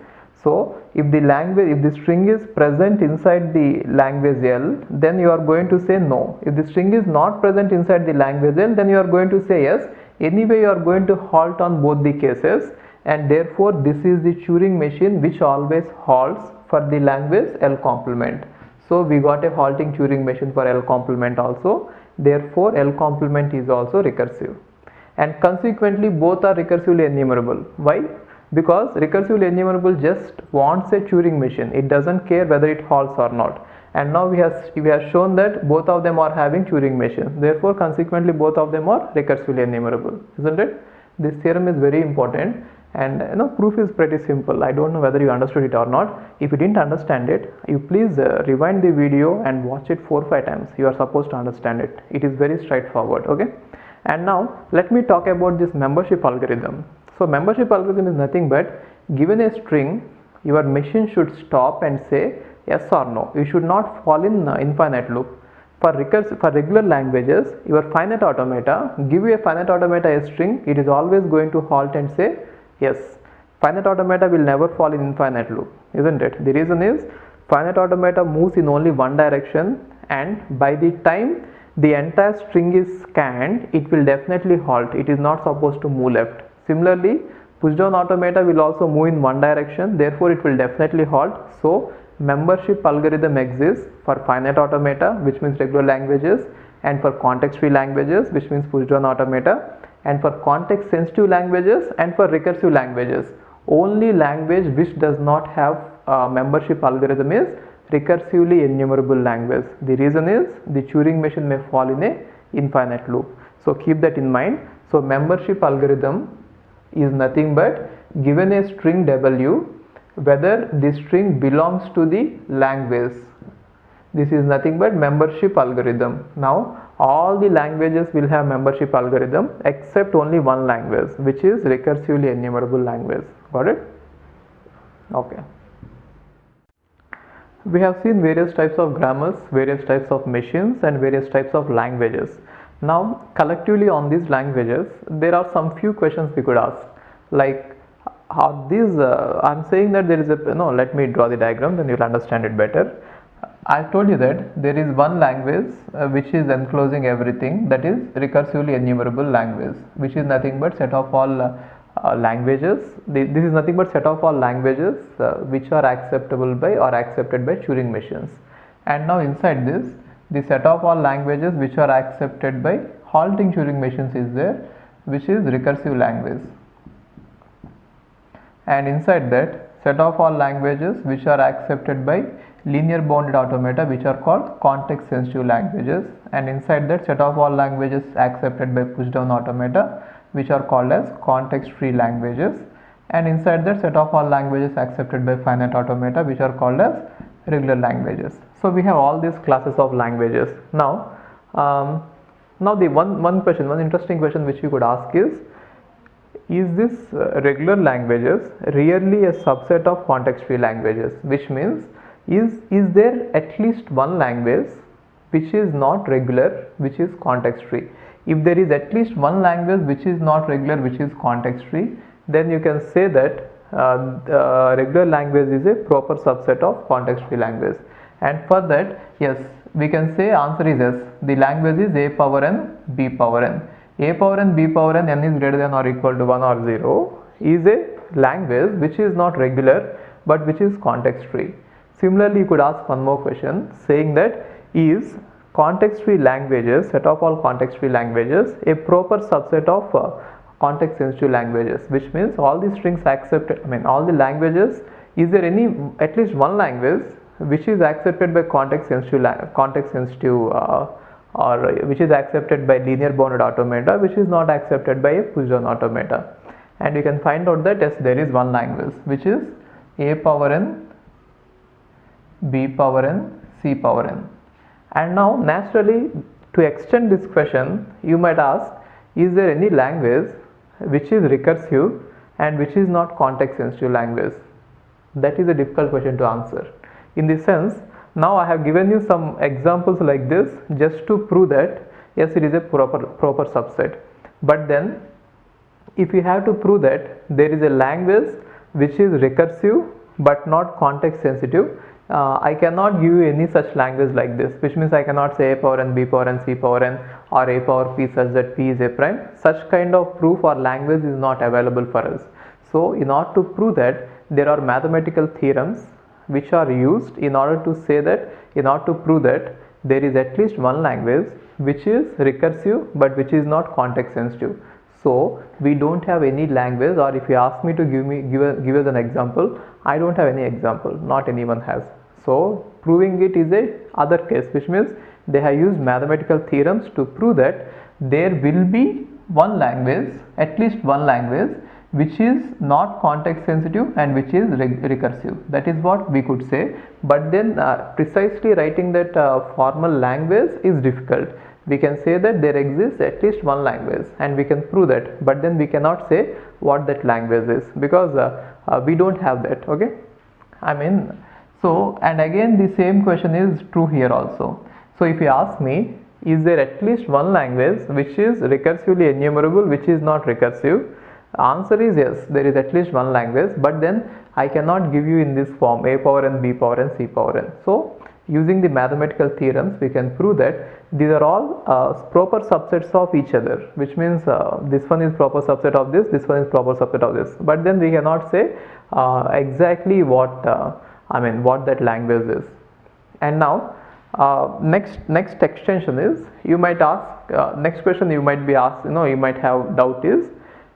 So if the string is present inside the language L, then you are going to say no. If the string is not present inside the language L, then you are going to say yes. Anyway, you are going to halt on both the cases, and therefore this is the Turing machine which always halts for the language L complement. So we got a halting Turing machine for L complement also. Therefore L complement is also recursive, and consequently both are recursively enumerable. Why? Because recursively enumerable just wants a Turing machine, it doesn't care whether it halts or not. And now we have shown that both of them are having Turing machines, therefore consequently both of them are recursively enumerable, isn't it? This theorem is very important, and proof is pretty simple. I don't know whether you understood it or not. If you didn't understand it, you please rewind the video and watch it 4-5 times. You are supposed to understand it. It is very straightforward. Okay, and now let me talk about this membership algorithm. So membership algorithm is nothing but, given a string, your machine should stop and say yes or no. You should not fall in infinite loop. For regular languages, your finite automata, give you a finite automata a string, it is always going to halt and say yes. Finite automata will never fall in infinite loop, isn't it? The reason is, finite automata moves in only one direction, and by the time the entire string is scanned, it will definitely halt. It is not supposed to move left. Similarly, pushdown automata will also move in one direction, therefore it will definitely halt. So membership algorithm exists for finite automata, which means regular languages, and for context free languages, which means pushdown automata, and for context sensitive languages and for recursive languages. Only language which does not have membership algorithm is recursively enumerable language. The reason is, the Turing machine may fall in a infinite loop. So keep that in mind. So membership algorithm is nothing but, given a string W, whether the string belongs to the language. This is nothing but membership algorithm. Now all the languages will have membership algorithm except only one language, which is recursively enumerable language. Got it? Okay. We have seen various types of grammars, various types of machines, and various types of languages. Now collectively on these languages, there are some few questions we could ask, like how these I'm saying that there is a let me draw the diagram, then you'll understand it better. I told you that there is one language which is enclosing everything, that is recursively enumerable language, which is nothing but set of all languages. This is nothing but set of all languages which are acceptable by or accepted by Turing machines. And now inside this, the set of all languages which are accepted by halting Turing machines is there, which is recursive language. And inside that, set of all languages which are accepted by linear bounded automata, which are called context sensitive languages. And inside that, set of all languages accepted by pushdown automata, which are called as context free languages. And inside that, set of all languages accepted by finite automata, which are called as regular languages. So we have all these classes of languages. Now the one question, one interesting question which you could ask is this regular languages really a subset of context free languages? Which means, is there at least one language which is not regular, which is context free? If there is at least one language which is not regular, which is context free, then you can say that regular language is a proper subset of context free language. And for that, yes, we can say answer is yes. The language is a power n, b power n. A power n, b power n, n is greater than or equal to 1 or 0 is a language which is not regular but which is context free. Similarly, you could ask one more question saying that is context free languages, set of all context free languages, a proper subset of context sensitive languages, which means all the strings accepted, all the languages, is there any at least one language which is accepted by context sensitive or which is accepted by linear bounded automata, which is not accepted by a push down automata. And you can find out that yes, there is one language which is a power n, b power n, c power n. And now naturally, to extend this question, you might ask, is there any language which is recursive and which is not context sensitive language? That is a difficult question to answer. In this sense, now I have given you some examples like this just to prove that yes, it is a proper subset. But then if you have to prove that there is a language which is recursive but not context sensitive, I cannot give you any such language like this, which means I cannot say a power n, b power n, c power n or a power p such that p is a prime. Such kind of proof or language is not available for us. So in order to prove that, there are mathematical theorems which are used in order to say that, in order to prove that there is at least one language which is recursive but which is not context sensitive. So we don't have any language, or if you ask me to give us an example, I don't have any example, not anyone has. So proving it is a other case, which means they have used mathematical theorems to prove that there will be one language, at least one language which is not context sensitive and which is recursive. That is what we could say. But then precisely writing that formal language is difficult. We can say that there exists at least one language and we can prove that, but then we cannot say what that language is because we don't have that. Okay, so and again the same question is true here also. So if you ask me, is there at least one language which is recursively enumerable which is not recursive? Answer is yes, there is at least one language, but then I cannot give you in this form a power n, b power n, c power n. So using the mathematical theorems, we can prove that these are all proper subsets of each other, which means this one is proper subset of this, this one is proper subset of this. But then we cannot say exactly what what that language is. And now next extension is, you might ask next question you might be asked, you might have doubt is,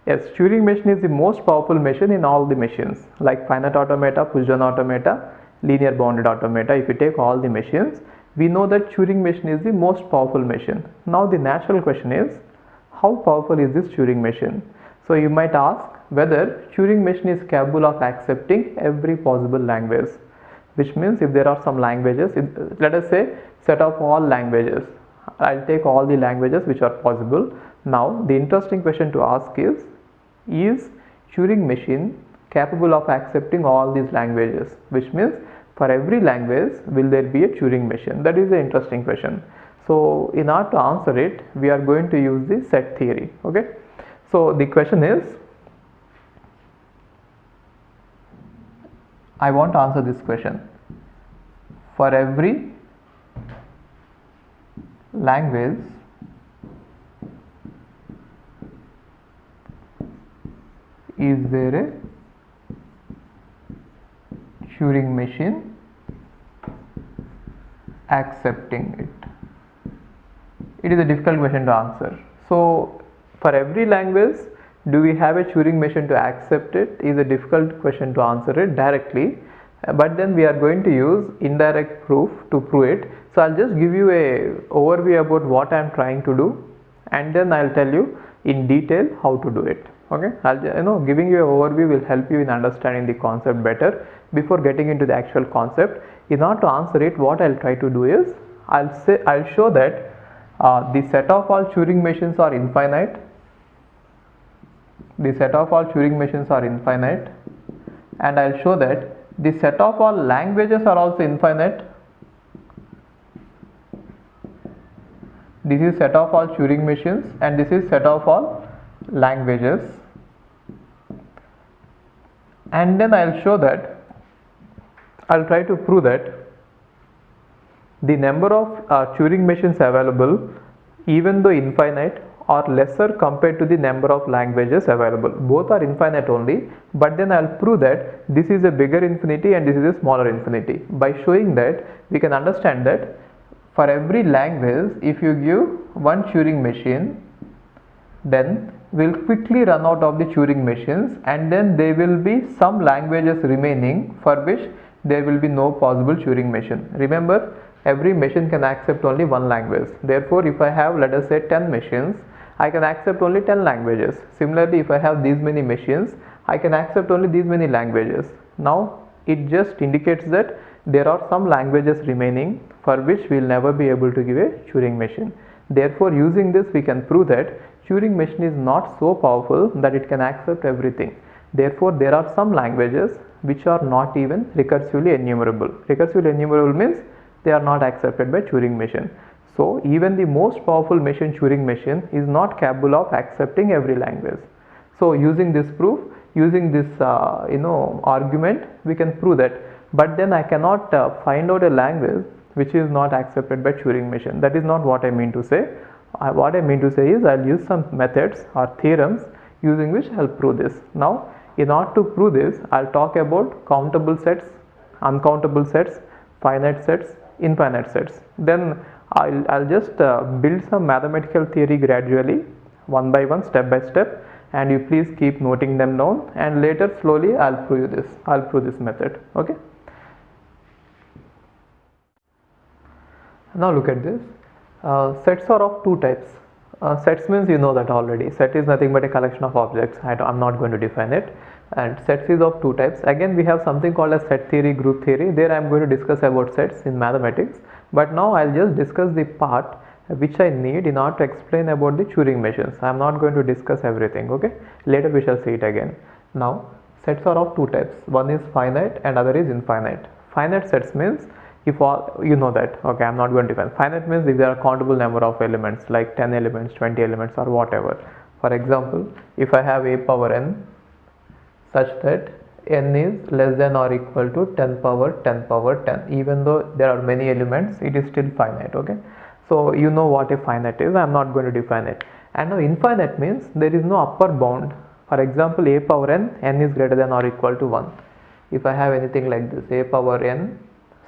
yes, Turing machine is the most powerful machine in all the machines like finite automata, push down automata, linear bounded automata. If you take all the machines, we know that Turing machine is the most powerful machine. Now the natural question is, how powerful is this Turing machine? So you might ask whether Turing machine is capable of accepting every possible language, which means if there are some languages, let us say set of all languages, I'll take all the languages which are possible. Now the interesting question to ask is Turing machine capable of accepting all these languages, which means for every language will there be a Turing machine? That is an interesting question. So in order to answer it, we are going to use the set theory. Okay, so the question is, I want to answer this question. For every language is there a Turing machine accepting it? It is a difficult question to answer. So for every language, do we have a Turing machine to accept it? Is a difficult question to answer it directly, but then we are going to use indirect proof to prove it. So I'll just give you a overview about what I am trying to do, and then I'll tell you in detail how to do it. Okay, giving you an overview will help you in understanding the concept better before getting into the actual concept. In order to answer it, what I'll try to do is, I'll show that the set of all Turing machines are infinite. The set of all Turing machines are infinite, and I'll show that the set of all languages are also infinite. This is set of all Turing machines and this is set of all languages, and then I'll show that, I'll try to prove that the number of Turing machines available, even though infinite, are lesser compared to the number of languages available. Both are infinite only, but then I'll prove that this is a bigger infinity and this is a smaller infinity. By showing that, we can understand that for every language, if you give one Turing machine, then we'll quickly run out of the Turing machines, and then there will be some languages remaining for which there will be no possible Turing machine. Remember, every machine can accept only one language. Therefore, if I have, let us say, 10 machines, I can accept only 10 languages. Similarly, if I have these many machines, I can accept only these many languages. Now, it just indicates that there are some languages remaining for which we will never be able to give a Turing machine. Therefore, using this, we can prove that Turing machine is not so powerful that it can accept everything. Therefore, there are some languages which are not even recursively enumerable. Recursively enumerable means they are not accepted by Turing machine. So, even the most powerful machine, Turing machine, is not capable of accepting every language. So, using this proof, using this argument, we can prove that. But then I cannot find out a language which is not accepted by Turing machine. That is not what I mean to say. What I mean to say is I'll use some methods or theorems using which I'll prove this. Now, in order to prove this, I'll talk about countable sets, uncountable sets, finite sets, infinite sets. Then I'll just build some mathematical theory gradually, one by one, step by step, and you please keep noting them down, and later slowly I'll prove this. I'll prove this method. Okay. Now look at this. Sets are of two types. Sets means you know that already. Set is nothing but a collection of objects. I'm not going to define it. And sets is of two types. Again, we have something called as set theory, group theory. There I am going to discuss about sets in mathematics. But now I'll just discuss the part which I need in order to explain about the Turing machines. I am not going to discuss everything. Okay. Later we shall see it again. Now, sets are of two types. One is finite and other is infinite. Finite sets means if all, you know that. Okay, I'm not going to define. Finite means if there are countable number of elements like 10 elements, 20 elements, or whatever. For example, if I have a power n such that n is less than or equal to 10 power 10 power 10, even though there are many elements, it is still finite. Okay, so you know what a finite is. I'm not going to define it. And now infinite means there is no upper bound. For example, a power n is greater than or equal to 1. If I have anything like this, a power n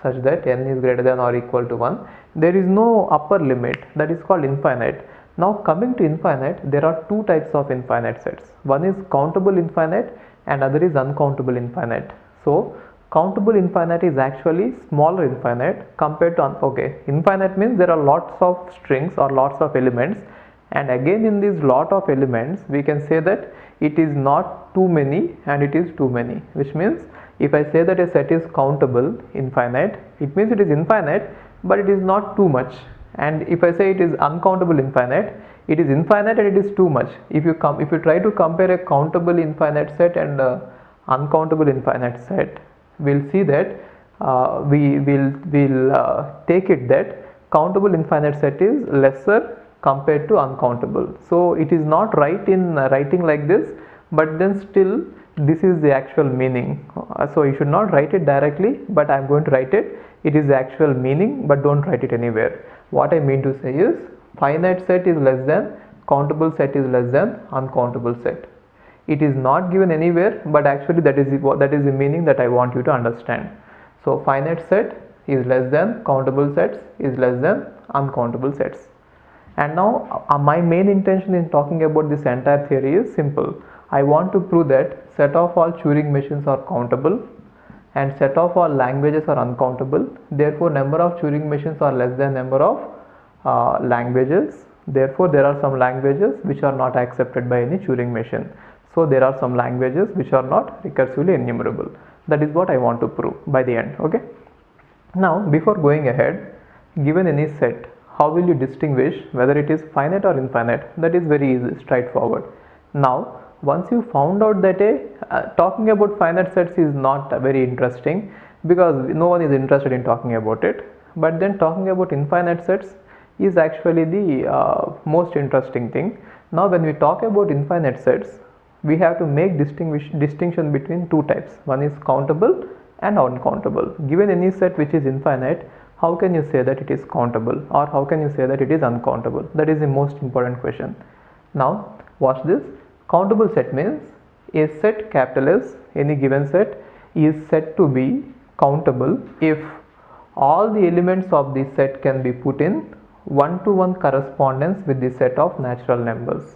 such that n is greater than or equal to 1, there is no upper limit. That is called infinite. Now coming to infinite, there are two types of infinite sets. One is countable infinite and other is uncountable infinite. So countable infinite is actually smaller infinite compared to infinite means there are lots of strings or lots of elements, and again in these lot of elements we can say that it is not too many and it is too many, which means if I say that a set is countable infinite, it means it is infinite but it is not too much. And if I say it is uncountable infinite, it is infinite and it is too much. If you try to compare a countable infinite set and uncountable infinite set, we'll see that we will take it that countable infinite set is lesser compared to uncountable. So it is not right in writing like this, but then still this is the actual meaning. So you should not write it directly, but I am going to write it. It is the actual meaning, but don't write it anywhere. What I mean to say is finite set is less than, countable set is less than uncountable set. It is not given anywhere, but actually that is the meaning that I want you to understand. So finite set is less than, countable sets is less than uncountable sets. And now my main intention in talking about this entire theory is simple. I want to prove that set of all Turing machines are countable and set of all languages are uncountable. Therefore, number of Turing machines are less than number of languages. Therefore, there are some languages which are not accepted by any Turing machine. So, there are some languages which are not recursively enumerable. That is what I want to prove by the end. Okay. Now, before going ahead, given any set, how will you distinguish whether it is finite or infinite? That is very easy, straightforward. Now, once you found out that talking about finite sets is not very interesting because no one is interested in talking about it, but then talking about infinite sets is actually the most interesting thing. Now when we talk about infinite sets, we have to make distinction between two types. One is countable and uncountable. Given any set which is infinite, how can you say that it is countable, or how can you say that it is uncountable? That is the most important question. Now watch this. Countable set means a set capital S, any given set, is said to be countable if all the elements of the set can be put in one-to-one correspondence with the set of natural numbers.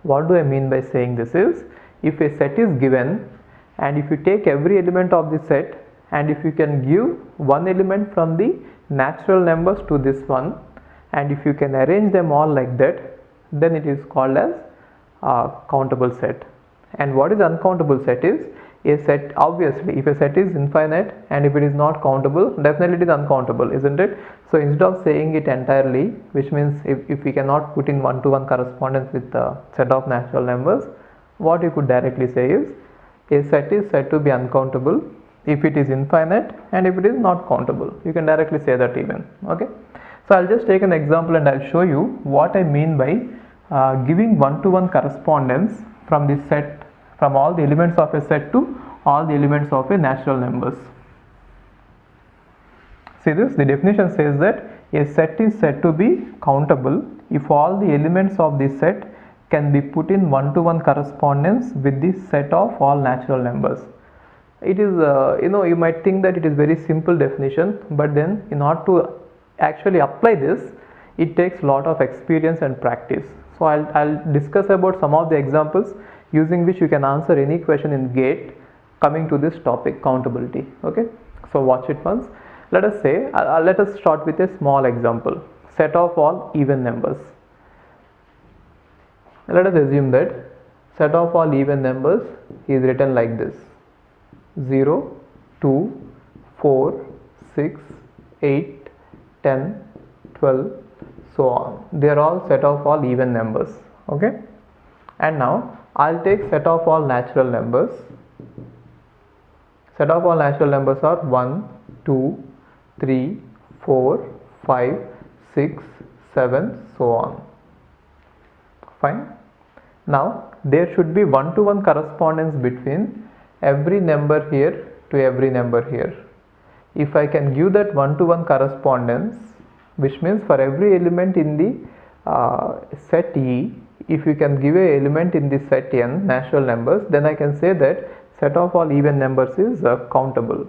What do I mean by saying this is, if a set is given and if you take every element of the set and if you can give one element from the natural numbers to this one, and if you can arrange them all like that, then it is called as a countable set. And what is uncountable set is a set, obviously if a set is infinite and if it is not countable, definitely it is uncountable, isn't it? So instead of saying it entirely, which means if we cannot put in one-to-one correspondence with the set of natural numbers, what you could directly say is a set is said to be uncountable if it is infinite and if it is not countable. You can directly say that even. Okay, so I'll just take an example and I'll show you what I mean by giving one-to-one correspondence from the set, from all the elements of a set to all the elements of a natural numbers. See this, the definition says that a set is said to be countable if all the elements of the set can be put in one-to-one correspondence with the set of all natural numbers. It is, you might think that it is very simple definition, but then in order to actually apply this, it takes a lot of experience and practice. So I'll discuss about some of the examples using which you can answer any question in GATE coming to this topic, countability. Okay, so watch it once. Let us say, let us start with a small example, set of all even numbers. Let us assume that set of all even numbers is written like this: 0, 2, 4, 6, 8, 10, 12, so on. They are all set of all even numbers. Okay, and now I'll take set of all natural numbers. Set of all natural numbers are 1, 2, 3, 4, 5, 6, 7, so on. Fine. Now there should be one-to-one correspondence between every number here to every number here. If I can give that one-to-one correspondence, which means for every element in the set E, if you can give a element in the set N natural numbers, then I can say that set of all even numbers is countable.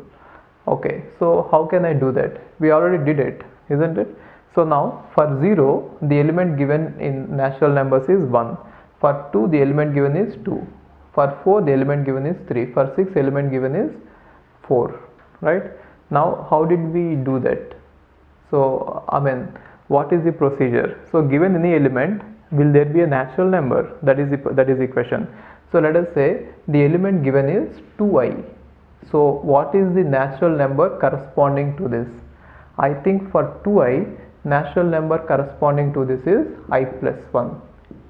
Okay, so how can I do that? We already did it, isn't it? So now for 0, the element given in natural numbers is 1. For 2, the element given is 2. For 4, the element given is 3. For 6, element given is 4. Right? Now how did we do that? So what is the procedure? So given any element, will there be a natural number? That is the question. So let us say the element given is 2i. So what is the natural number corresponding to this? I think for 2i, natural number corresponding to this is I plus 1,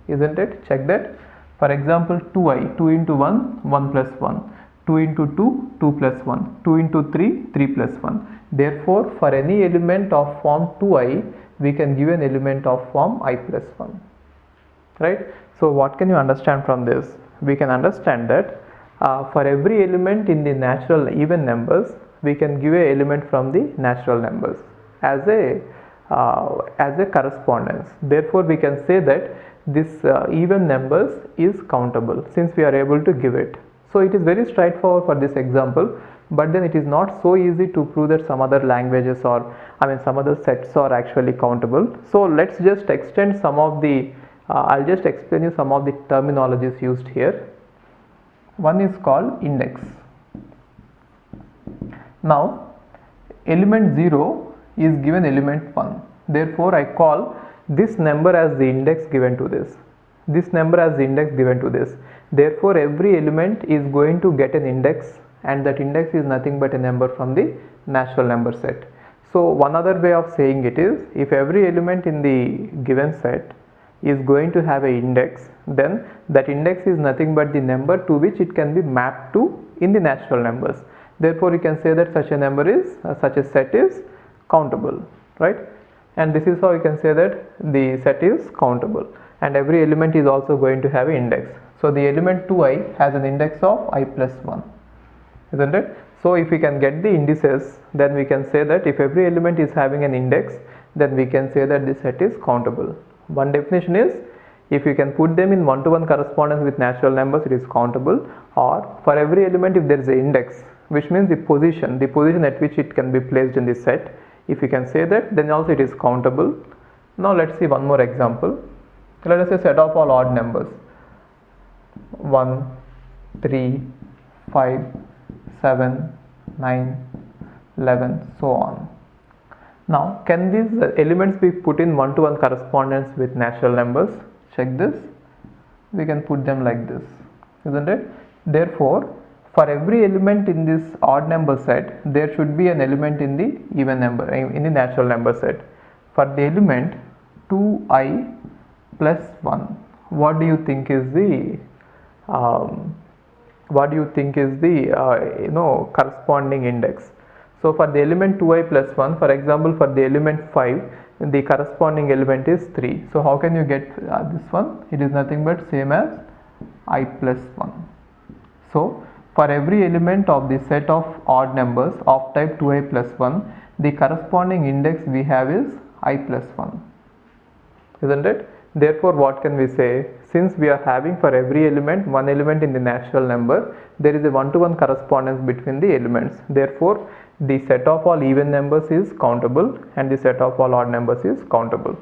isn't it? Check that. For example, 2i, 2 into 1, 1 plus 1, 2 into 2, 2 plus 1, 2 into 3, 3 plus 1. Therefore, for any element of form 2i, we can give an element of form I plus 1. Right? So what can you understand from this? We can understand that for every element in the natural even numbers, we can give a element from the natural numbers as a correspondence. Therefore, we can say that this even numbers is countable since we are able to give it. So it is very straightforward for this example, but then it is not so easy to prove that some other languages or some other sets are actually countable. So let's just extend some of the I'll just explain you some of the terminologies used here. One is called index. Now element 0 is given element 1. Therefore, I call this number as the index given to this number as the index given to this. Therefore, every element is going to get an index, and that index is nothing but a number from the natural number set. So one other way of saying it is, if every element in the given set is going to have an index, then that index is nothing but the number to which it can be mapped to in the natural numbers. Therefore, you can say that such a number is such a set is countable, right? And this is how you can say that the set is countable, and every element is also going to have an index. So the element 2i has an index of I plus 1, isn't it? So if we can get the indices, then we can say that if every element is having an index, then we can say that the set is countable. One definition is, if you can put them in one-to-one correspondence with natural numbers, it is countable. Or for every element, if there is an index, which means the position at which it can be placed in the set, if you can say that, then also it is countable. Now let's see one more example. Let us say set of all odd numbers, 1, 3, 5, 7, 9, 11, so on. Now, can these elements be put in one-to-one correspondence with natural numbers? Check this. We can put them like this, isn't it? Therefore, for every element in this odd number set, there should be an element in the even number, in the natural number set. For the element 2i plus 1, what do you think is the corresponding index? So for the element 2i plus 1, for example, for the element 5, the corresponding element is 3. So how can you get this one? It is nothing but same as I plus 1. So for every element of the set of odd numbers of type 2i plus 1, the corresponding index we have is I plus 1, isn't it? Therefore, what can we say? Since we are having for every element one element in the natural number, there is a one-to-one correspondence between the elements. Therefore, the set of all even numbers is countable and the set of all odd numbers is countable.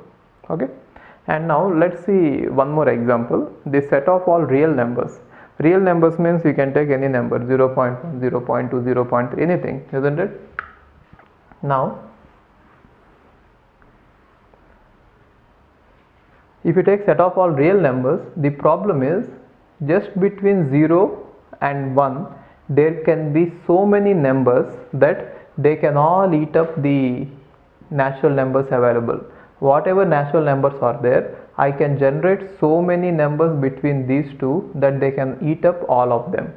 Okay. And now let's see one more example. The set of all real numbers. Real numbers means you can take any number, 0.1, 0.2, 0.3, anything, isn't it? Now, if you take set of all real numbers, the problem is just between 0 and 1, there can be so many numbers that they can all eat up the natural numbers available. Whatever natural numbers are there, I can generate so many numbers between these two that they can eat up all of them.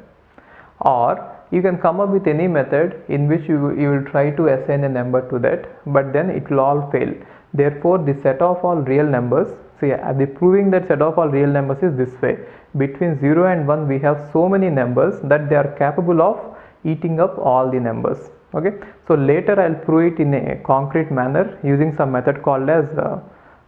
Or you can come up with any method in which you will try to assign a number to that, but then it will all fail. Therefore, the set of all real numbers, see, the proving that set of all real numbers is this way. Between 0 and 1, we have so many numbers that they are capable of eating up all the numbers. Okay. So later I'll prove it in a concrete manner using some method called as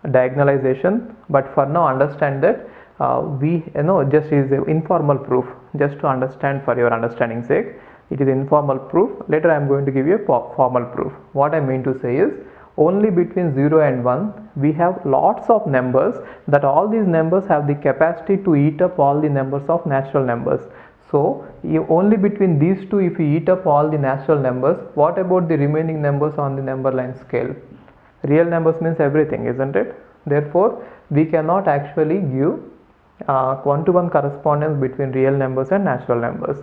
diagonalization. But for now, understand that just is an informal proof, just to understand for your understanding sake. It is informal proof. Later I am going to give you a formal proof. What I mean to say is, only between 0 and 1 we have lots of numbers that all these numbers have the capacity to eat up all the numbers of natural numbers. So only between these two, if we eat up all the natural numbers, what about the remaining numbers on the number line scale? Real numbers means everything, isn't it? Therefore, we cannot actually give one-to-one correspondence between real numbers and natural numbers.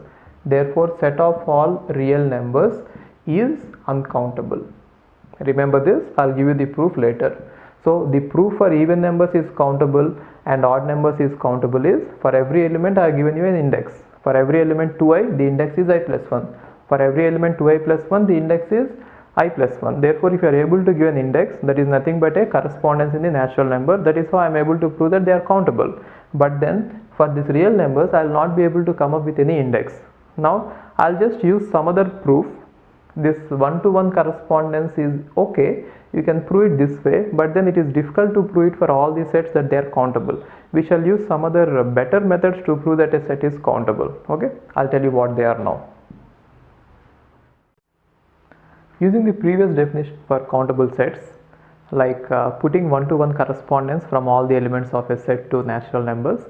Therefore, set of all real numbers is uncountable. Remember this, I'll give you the proof later. So the proof for even numbers is countable and odd numbers is countable is, for every element I have given you an index. For every element 2i, the index is I plus 1. For every element 2i plus 1, the index is I plus 1. Therefore, if you are able to give an index, that is nothing but a correspondence in the natural number. That is how I am able to prove that they are countable. But then for these real numbers, I will not be able to come up with any index. Now, I'll just use some other proof. This one-to-one correspondence is okay, you can prove it this way, but then it is difficult to prove it for all the sets that they are countable. We shall use some other better methods to prove that a set is countable. Okay, I'll tell you what they are now. Using the previous definition for countable sets, like putting one-to-one correspondence from all the elements of a set to natural numbers,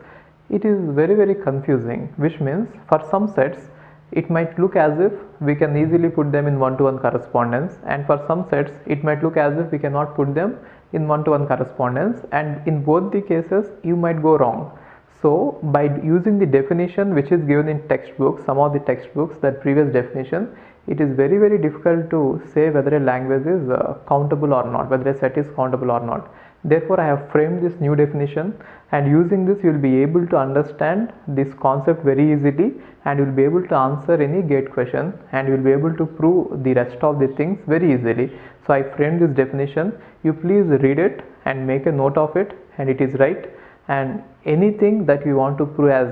it is very confusing, which means for some sets it might look as if we can easily put them in one-to-one correspondence, and for some sets it might look as if we cannot put them in one-to-one correspondence, and in both the cases you might go wrong. So by using the definition which is given in textbooks, some of the textbooks, that previous definition, it is very difficult to say whether a language is countable or not, whether a set is countable or not. Therefore, I have framed this new definition, and using this you will be able to understand this concept very easily, and you will be able to answer any gate question, and you will be able to prove the rest of the things very easily. So I framed this definition. You please read it and make a note of it, and it is right, and anything that you want to prove as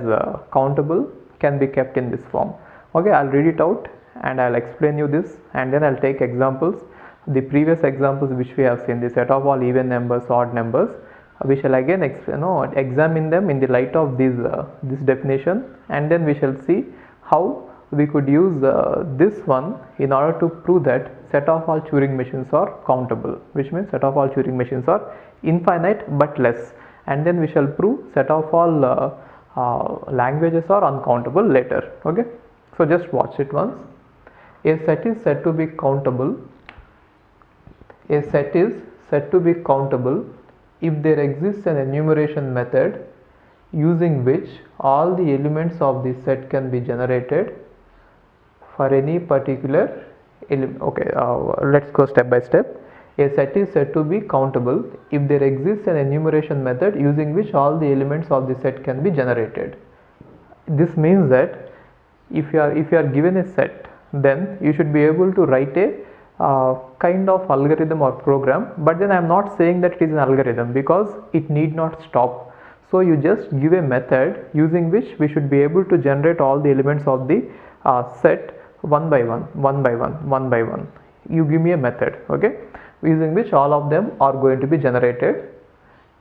countable can be kept in this form. Okay, I'll read it out and I'll explain you this, and then I'll take examples, the previous examples which we have seen, the set of all even numbers, odd numbers. We shall again examine them in the light of this definition, and then we shall see how we could use this one in order to prove that set of all Turing machines are countable, which means set of all Turing machines are infinite but less, and then we shall prove set of all languages are uncountable later. Okay, so just watch it once. A set is said to be countable. A set is said to be countable if there exists an enumeration method using which all the elements of the set can be generated for any particular element. Okay, let's go step by step. A set is said to be countable if there exists an enumeration method using which all the elements of the set can be generated. This means that if you are given a set, then you should be able to write a kind of algorithm or program, but then I am not saying that it is an algorithm because it need not stop. So you just give a method using which we should be able to generate all the elements of the set one by one. You give me a method, okay, using which all of them are going to be generated,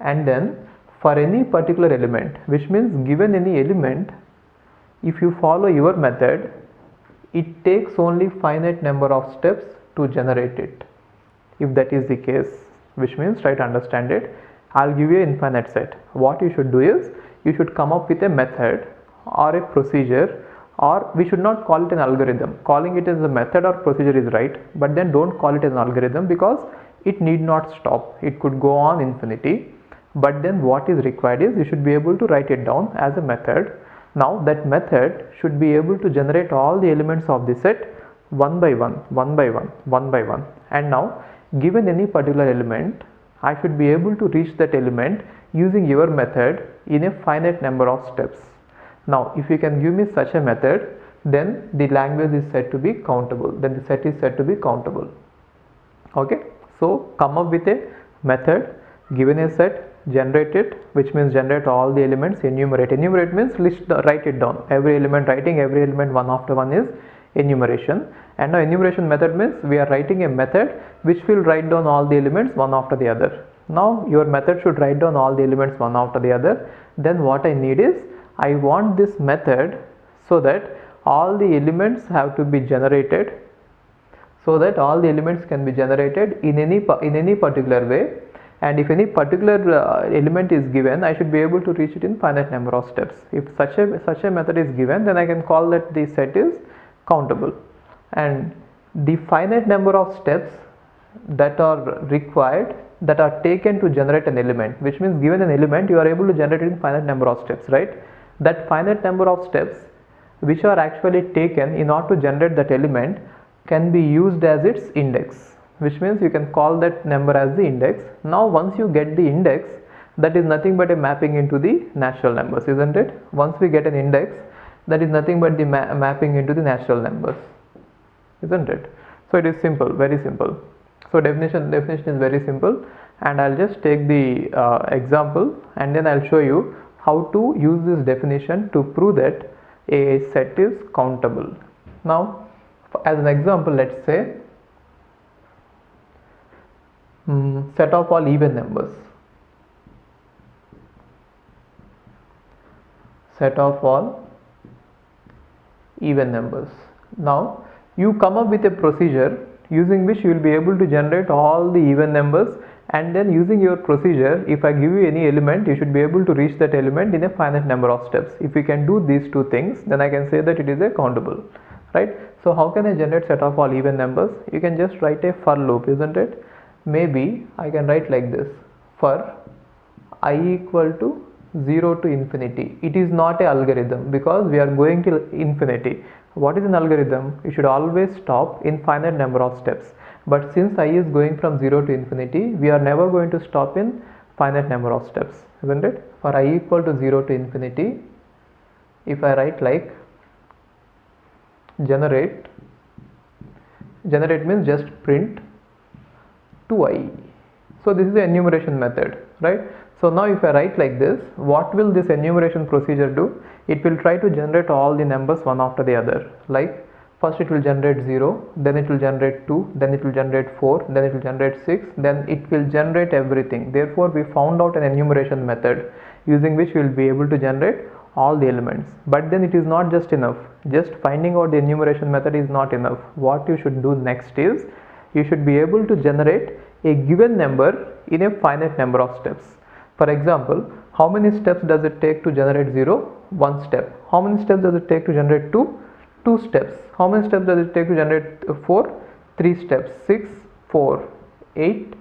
and then for any particular element, which means given any element, if you follow your method, it takes only finite number of steps to generate it. If that is the case, which means, try to understand it, I'll give you an infinite set. What you should do is you should come up with a method or a procedure, or we should not call it an algorithm. Calling it as a method or procedure is right, but then don't call it as an algorithm because it need not stop. It could go on infinity, but then what is required is you should be able to write it down as a method. Now that method should be able to generate all the elements of the set one by one, and now given any particular element, I should be able to reach that element using your method in a finite number of steps. Now if you can give me such a method, then the language is said to be countable, then the set is said to be countable. Okay, so come up with a method, given a set, generate it, which means generate all the elements. Enumerate means write it down, every element, writing every element one after one is enumeration. And now enumeration method means we are writing a method which will write down all the elements one after the other. Now your method should write down all the elements one after the other. Then what I need is, I want this method so that all the elements have to be generated, so that all the elements can be generated in any particular way, and if any particular element is given, I should be able to reach it in finite number of steps. If such a method is given, then I can call that the set is countable. And the finite number of steps that are required, that are taken to generate an element, which means given an element you are able to generate it in finite number of steps, right? That finite number of steps which are actually taken in order to generate that element can be used as its index, which means you can call that number as the index. Now once you get the index, that is nothing but a mapping into the natural numbers, isn't it? Once we get an index, that is nothing but the mapping into the natural numbers, isn't it? So it is simple, very simple. So definition is very simple, and I'll just take the example, and then I'll show you how to use this definition to prove that a set is countable. Now as an example, let's say set of all even numbers. Set of all even numbers. Now you come up with a procedure using which you will be able to generate all the even numbers, and then using your procedure, if I give you any element, you should be able to reach that element in a finite number of steps. If we can do these two things, then I can say that it is a countable, right? So how can I generate set of all even numbers? You can just write a for loop, isn't it? Maybe I can write like this: for I equal to 0 to infinity. It is not an algorithm because we are going to infinity. What is an algorithm? You should always stop in finite number of steps. But since I is going from 0 to infinity, we are never going to stop in finite number of steps, isn't it? For I equal to 0 to infinity, if I write like generate means just print 2i. So this is the enumeration method, right? So now if I write like this, what will this enumeration procedure do? It will try to generate all the numbers one after the other. Like First it will generate 0, then it will generate 2, then it will generate 4, then it will generate 6, then it will generate everything. Therefore we found out an enumeration method using which we will be able to generate all the elements. But then it is not just enough. Just finding out the enumeration method is not enough. What you should do next is you should be able to generate a given number in a finite number of steps. For example, how many steps does it take to generate 0? 1 step. How many steps does it take to generate 2? 2 steps. How many steps does it take to generate 4? 3 steps. 6, 4, 8,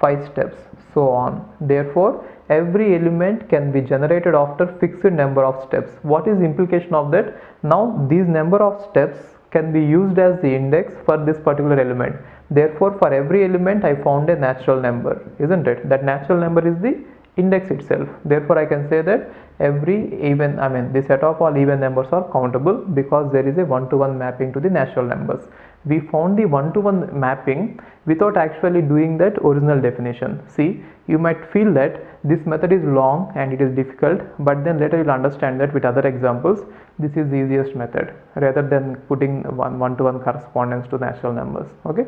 5 steps, so on. Therefore, every element can be generated after fixed number of steps. What is the implication of that? Now, these number of steps can be used as the index for this particular element. Therefore, for every element I found a natural number, isn't it? That natural number is the index itself. Therefore, I can say that the set of all even numbers are countable because there is a one-to-one mapping to the natural numbers. We found the one-to-one mapping without actually doing that original definition. See, you might feel that this method is long and it is difficult, but then later you'll understand that with other examples, this is the easiest method rather than putting one-to-one correspondence to natural numbers. Okay.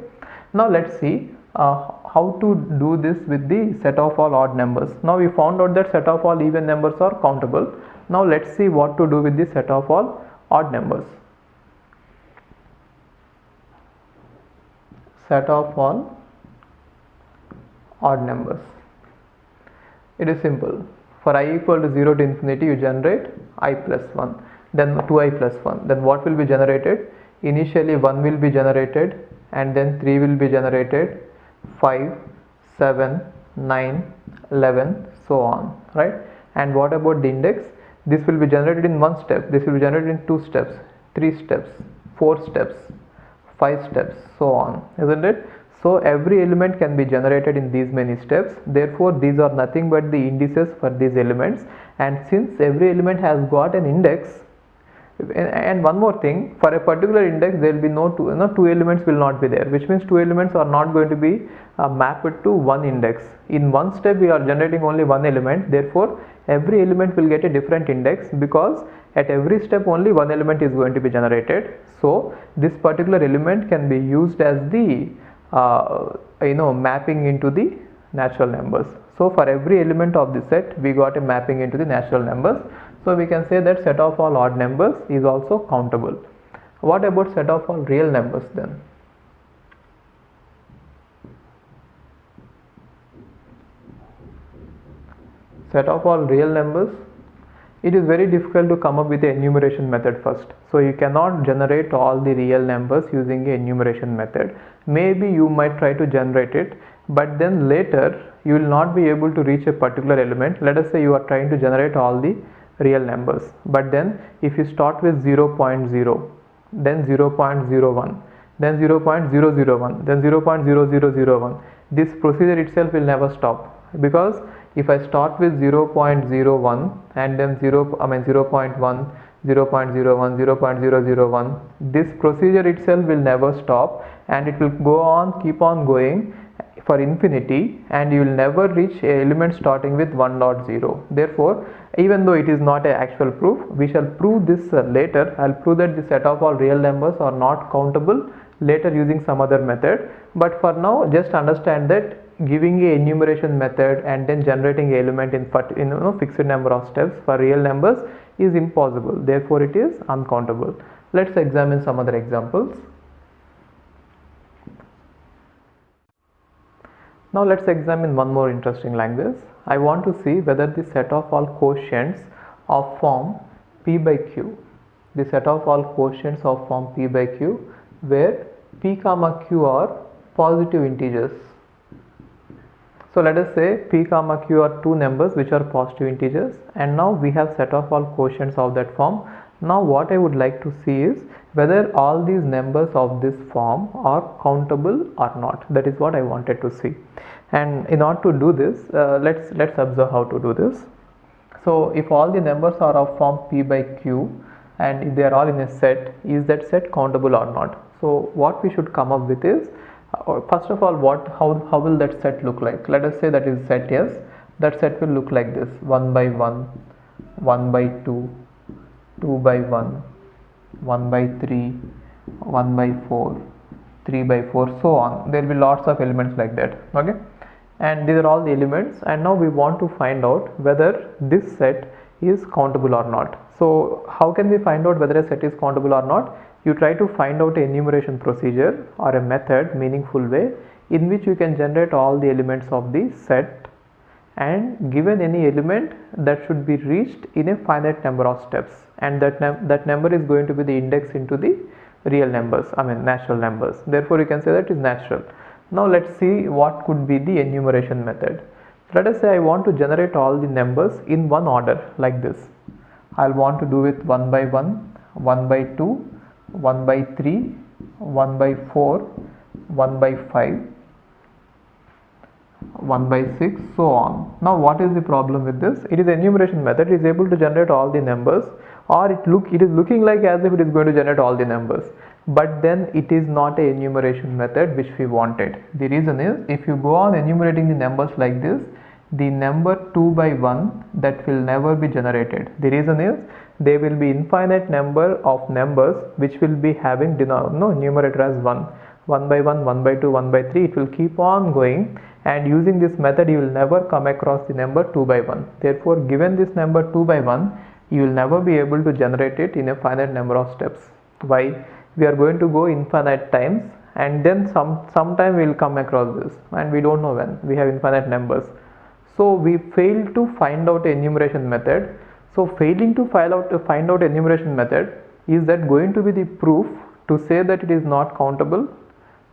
Now let's see how to do this with the set of all odd numbers. Now we found out that set of all even numbers are countable. Now let's see what to do with the set of all odd numbers. Set of all odd numbers. It is simple. For I equal to 0 to infinity, you generate I plus 1, then 2i plus 1. Then what will be generated? Initially 1 will be generated, and then 3 will be generated, 5, 7, 9, 11, so on, right? And what about the index? This will be generated in 1 step, this will be generated in 2 steps, 3 steps, 4 steps, 5 steps, so on, isn't it? So every element can be generated in these many steps. Therefore, these are nothing but the indices for these elements, and since every element has got an index, and one more thing, for a particular index there will be two elements will not be there, which means 2 elements are not going to be mapped to one index. In one step we are generating only one element, therefore every element will get a different index because at every step only one element is going to be generated. So this particular element can be used as the mapping into the natural numbers. So for every element of the set we got a mapping into the natural numbers. So we can say that set of all odd numbers is also countable. What about set of all real numbers then? Set of all real numbers, it is very difficult to come up with the enumeration method first. So you cannot generate all the real numbers using a enumeration method. Maybe you might try to generate it, but then later you will not be able to reach a particular element. Let us say you are trying to generate all the real numbers, but then if you start with 0.0, then 0.01, then 0.001, then 0.0001, this procedure itself will never stop, because if I start with 0.01 and then 0.1, 0.01, 0.001, this procedure itself will never stop and it will go on, keep on going for infinity, and you will never reach a element starting with 1.0. Therefore, even though it is not an actual proof, we shall prove this later. I will prove that the set of all real numbers are not countable later using some other method. But for now, just understand that giving a enumeration method and then generating an element in fixed number of steps for real numbers is impossible. Therefore, it is uncountable. Let's examine some other examples. Now let's examine one more interesting language. I want to see whether the set of all quotients of form P by Q, the set of all quotients of form P by Q, where P comma Q are positive integers. So let us say P comma Q are two numbers which are positive integers, and now we have set of all quotients of that form. Now what I would like to see is whether all these numbers of this form are countable or not. That is what I wanted to see. And in order to do this, let's observe how to do this. So if all the numbers are of form P by Q and if they are all in a set, is that set countable or not? So what we should come up with is, first of all, how will that set look like? Let us say that is set S. That set will look like this: 1 by 1, 1 by 2, 2 by 1, 1 by 3, 1 by 4, 3 by 4, so on. There will be lots of elements like that. Okay, and these are all the elements, and now we want to find out whether this set is countable or not. So how can we find out whether a set is countable or not? You try to find out a enumeration procedure or a method, meaningful way, in which you can generate all the elements of the set, and given any element, that should be reached in a finite number of steps, and that number is going to be the index into the real numbers, I mean natural numbers. Therefore you can say that is natural. Now let's see what could be the enumeration method. Let us say I want to generate all the numbers in one order like this. I'll want to do it 1 by 1, 1 by 2, 1 by 3, 1 by 4, 1 by 5, 1 by 6, so on. Now what is the problem with this? It is enumeration method. It is able to generate all the numbers, or it is looking like as if it is going to generate all the numbers, but then it is not a enumeration method which we wanted. The reason is, if you go on enumerating the numbers like this, the number 2 by 1, that will never be generated. The reason is, there will be infinite number of numbers which will be having numerator as 1. 1 by 1, 1 by 2, 1 by 3, it will keep on going, and using this method you will never come across the number 2 by 1. Therefore, given this number 2 by 1, you will never be able to generate it in a finite number of steps. Why? We are going to go infinite times, and then sometime we will come across this, and we don't know when. We have infinite numbers. So we fail to find out enumeration method. So failing to find out enumeration method, is that going to be the proof to say that it is not countable?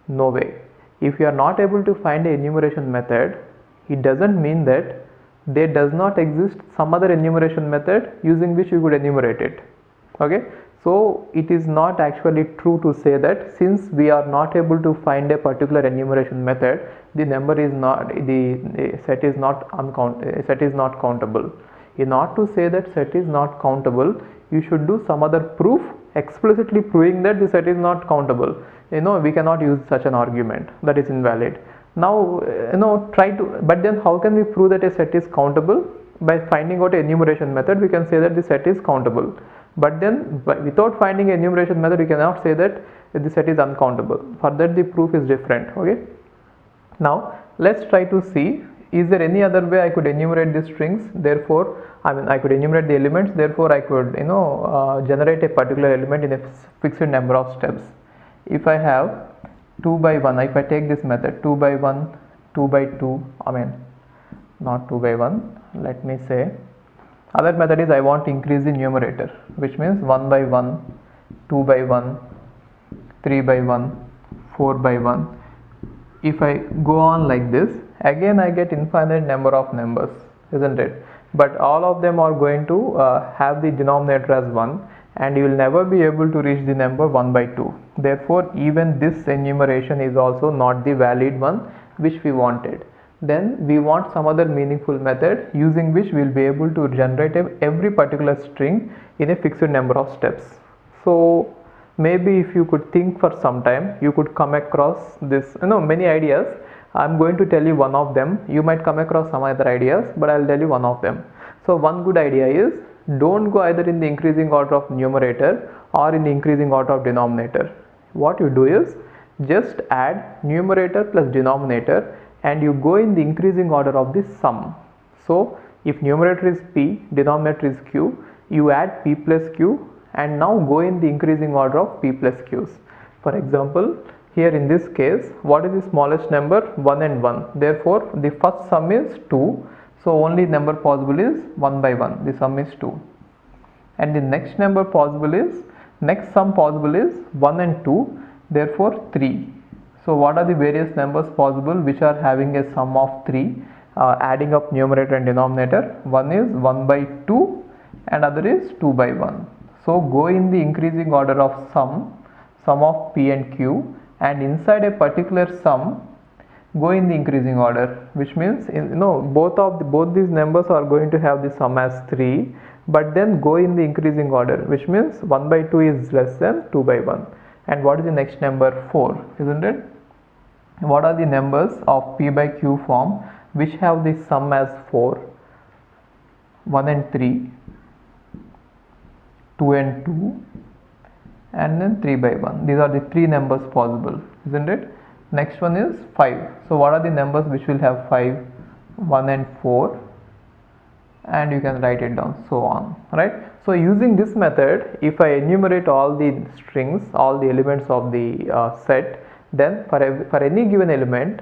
No way. If you are not able to find an enumeration method, it doesn't mean that there does not exist some other enumeration method using which you could enumerate it. Okay, so it is not actually true to say that since we are not able to find a particular enumeration method, the number is not, the set is not countable. In order to say that set is not countable, you should do some other proof explicitly proving that the set is not countable. We cannot use such an argument. That is invalid. Now but then how can we prove that a set is countable? By finding out an enumeration method, we can say that the set is countable. But then without finding an enumeration method, we cannot say that the set is uncountable. For that the proof is different. Okay. Now let's try to see, is there any other way I could enumerate the strings? Therefore, I could enumerate the elements, therefore I could generate a particular element in a fixed number of steps. If I have 2 by 1, if I take this method 2 by 1, 2 by 2, not 2 by 1, let me say, other method is I want to increase the numerator, which means 1 by 1, 2 by 1, 3 by 1, 4 by 1. If I go on like this, again I get infinite number of numbers, isn't it? But all of them are going to have the denominator as 1, and you will never be able to reach the number 1 by 2. Therefore, even this enumeration is also not the valid one which we wanted. Then we want some other meaningful method using which we will be able to generate every particular string in a fixed number of steps. So maybe if you could think for some time, you could come across this, many ideas. I'm going to tell you one of them. You might come across some other ideas, but I'll tell you one of them. So one good idea is, don't go either in the increasing order of numerator or in the increasing order of denominator. What you do is just add numerator plus denominator, and you go in the increasing order of the sum. So if numerator is p, denominator is q, you add p plus q, and now go in the increasing order of p plus q's. For example, here in this case, what is the smallest number? 1 and 1. Therefore, the first sum is 2. So only number possible is 1 by 1. The sum is 2. And the next number possible is, next sum possible is 1 and 2. Therefore 3. So what are the various numbers possible which are having a sum of 3? Adding up numerator and denominator. One is 1 by 2 and other is 2 by 1. So go in the increasing order of sum of p and q, and inside a particular sum go in the increasing order, which means both these numbers are going to have the sum as 3, but then go in the increasing order, which means 1 by 2 is less than 2 by 1. And what is the next number? 4, isn't it? What are the numbers of p by q form which have the sum as 4? 1 and 3, 2 and 2, and then 3 by 1. These are the three numbers possible, isn't it? Next one is 5. So what are the numbers which will have 5? 1 and 4, and you can write it down, so on, right? So using this method, if I enumerate all the strings, all the elements of the set, then for any given element,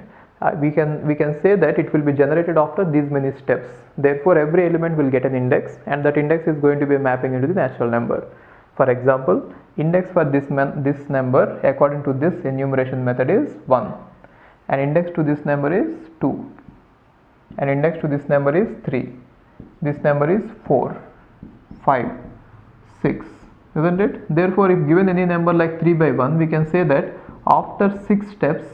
we can say that it will be generated after these many steps. Therefore every element will get an index, and that index is going to be a mapping into the natural number. For example, index for this number according to this enumeration method is 1, and index to this number is 2, and index to this number is 3, this number is 4, 5, 6, isn't it? Therefore if given any number like 3 by 1, we can say that after 6 steps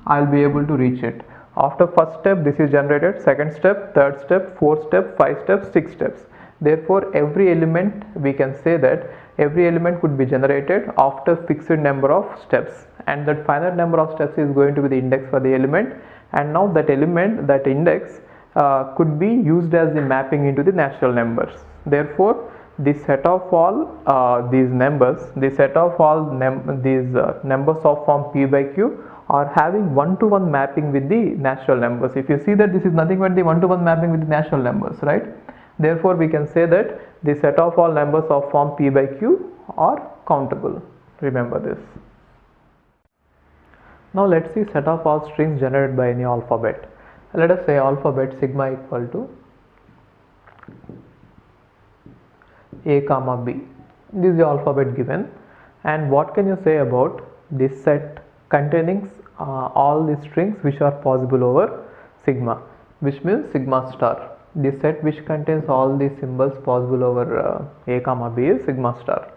I'll be able to reach it. After first step this is generated, second step, third step, fourth step, 5 steps, 6 steps. Therefore every element, we can say that every element could be generated after fixed number of steps, and that finite number of steps is going to be the index for the element. And now that element, that index could be used as the mapping into the natural numbers. Therefore the set of all these numbers, the set of all these numbers of form p by q are having one-to-one mapping with the natural numbers. If you see that this is nothing but the one-to-one mapping with the natural numbers, right? Therefore we can say that the set of all numbers of form p by q are countable. Remember this. Now let's see set of all strings generated by any alphabet. Let us say alphabet sigma equal to a comma b. This is the alphabet given, and what can you say about this set containing all the strings which are possible over sigma, which means sigma star. The set which contains all the symbols possible over a comma b is sigma star.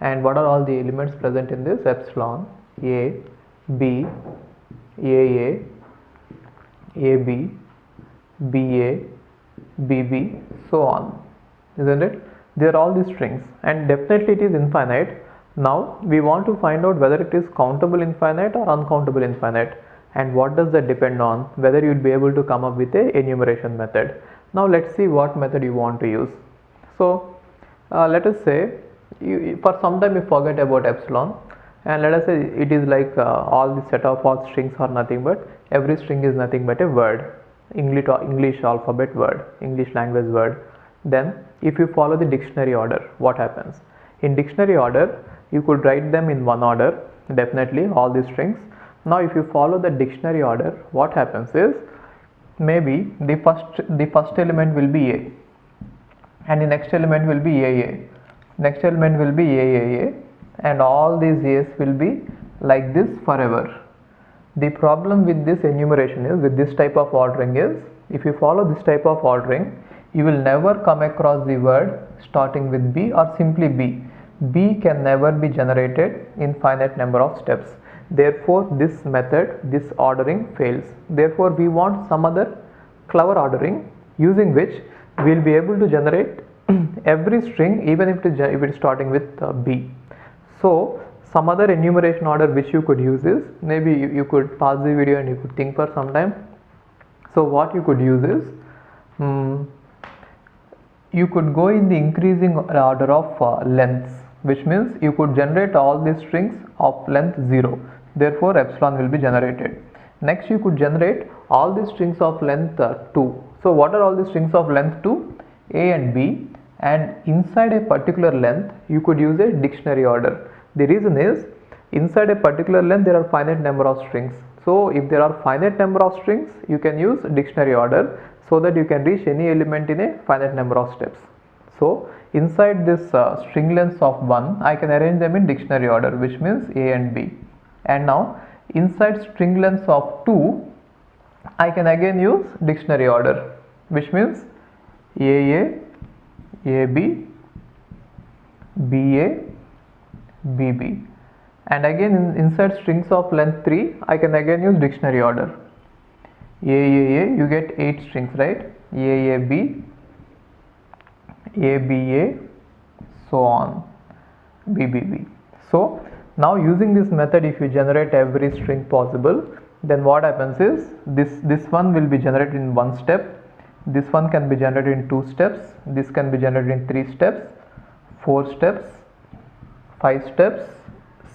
And what are all the elements present in this? Epsilon, a, b, aa, ab, ba, bb, so on, isn't it? They are all the strings, and definitely it is infinite. Now we want to find out whether it is countable infinite or uncountable infinite, and what does that depend on? Whether you will be able to come up with a enumeration method. Now let's see what method you want to use. So let us say for some time you forget about epsilon, and let us say it is like all the set of all strings are nothing but, every string is nothing but a word, English alphabet word, English language word. Then if you follow the dictionary order, what happens? In dictionary order you could write them in one order, definitely all these strings. Now if you follow the dictionary order, what happens is, maybe the first element will be a, and the next element will be aa, next element will be aaa, and all these a's will be like this forever. The problem with this enumeration is, with this type of ordering is, if you follow this type of ordering, you will never come across the word starting with b or simply b. B can never be generated in finite number of steps. Therefore this method, this ordering fails. Therefore we want some other clever ordering using which we will be able to generate every string even if it is starting with b. So some other enumeration order which you could use is, maybe you could pause the video and you could think for some time. So what you could use is, you could go in the increasing order of lengths, which means you could generate all these strings of length 0. Therefore epsilon will be generated. Next you could generate all the strings of length 2. So what are all the strings of length 2? A and b, and inside a particular length you could use a dictionary order. The reason is, inside a particular length there are finite number of strings. So if there are finite number of strings, you can use dictionary order so that you can reach any element in a finite number of steps. So inside this string lengths of 1, I can arrange them in dictionary order, which means a and b. And now inside string lengths of 2, I can again use dictionary order, which means aa, ab, ba, bb. And again inside strings of length 3, I can again use dictionary order. AAA, you get 8 strings, right? AAB, ABA, so on, BBB. So now using this method, if you generate every string possible, then what happens is, this one will be generated in one step, this one can be generated in 2 steps, this can be generated in 3 steps, 4 steps, 5 steps,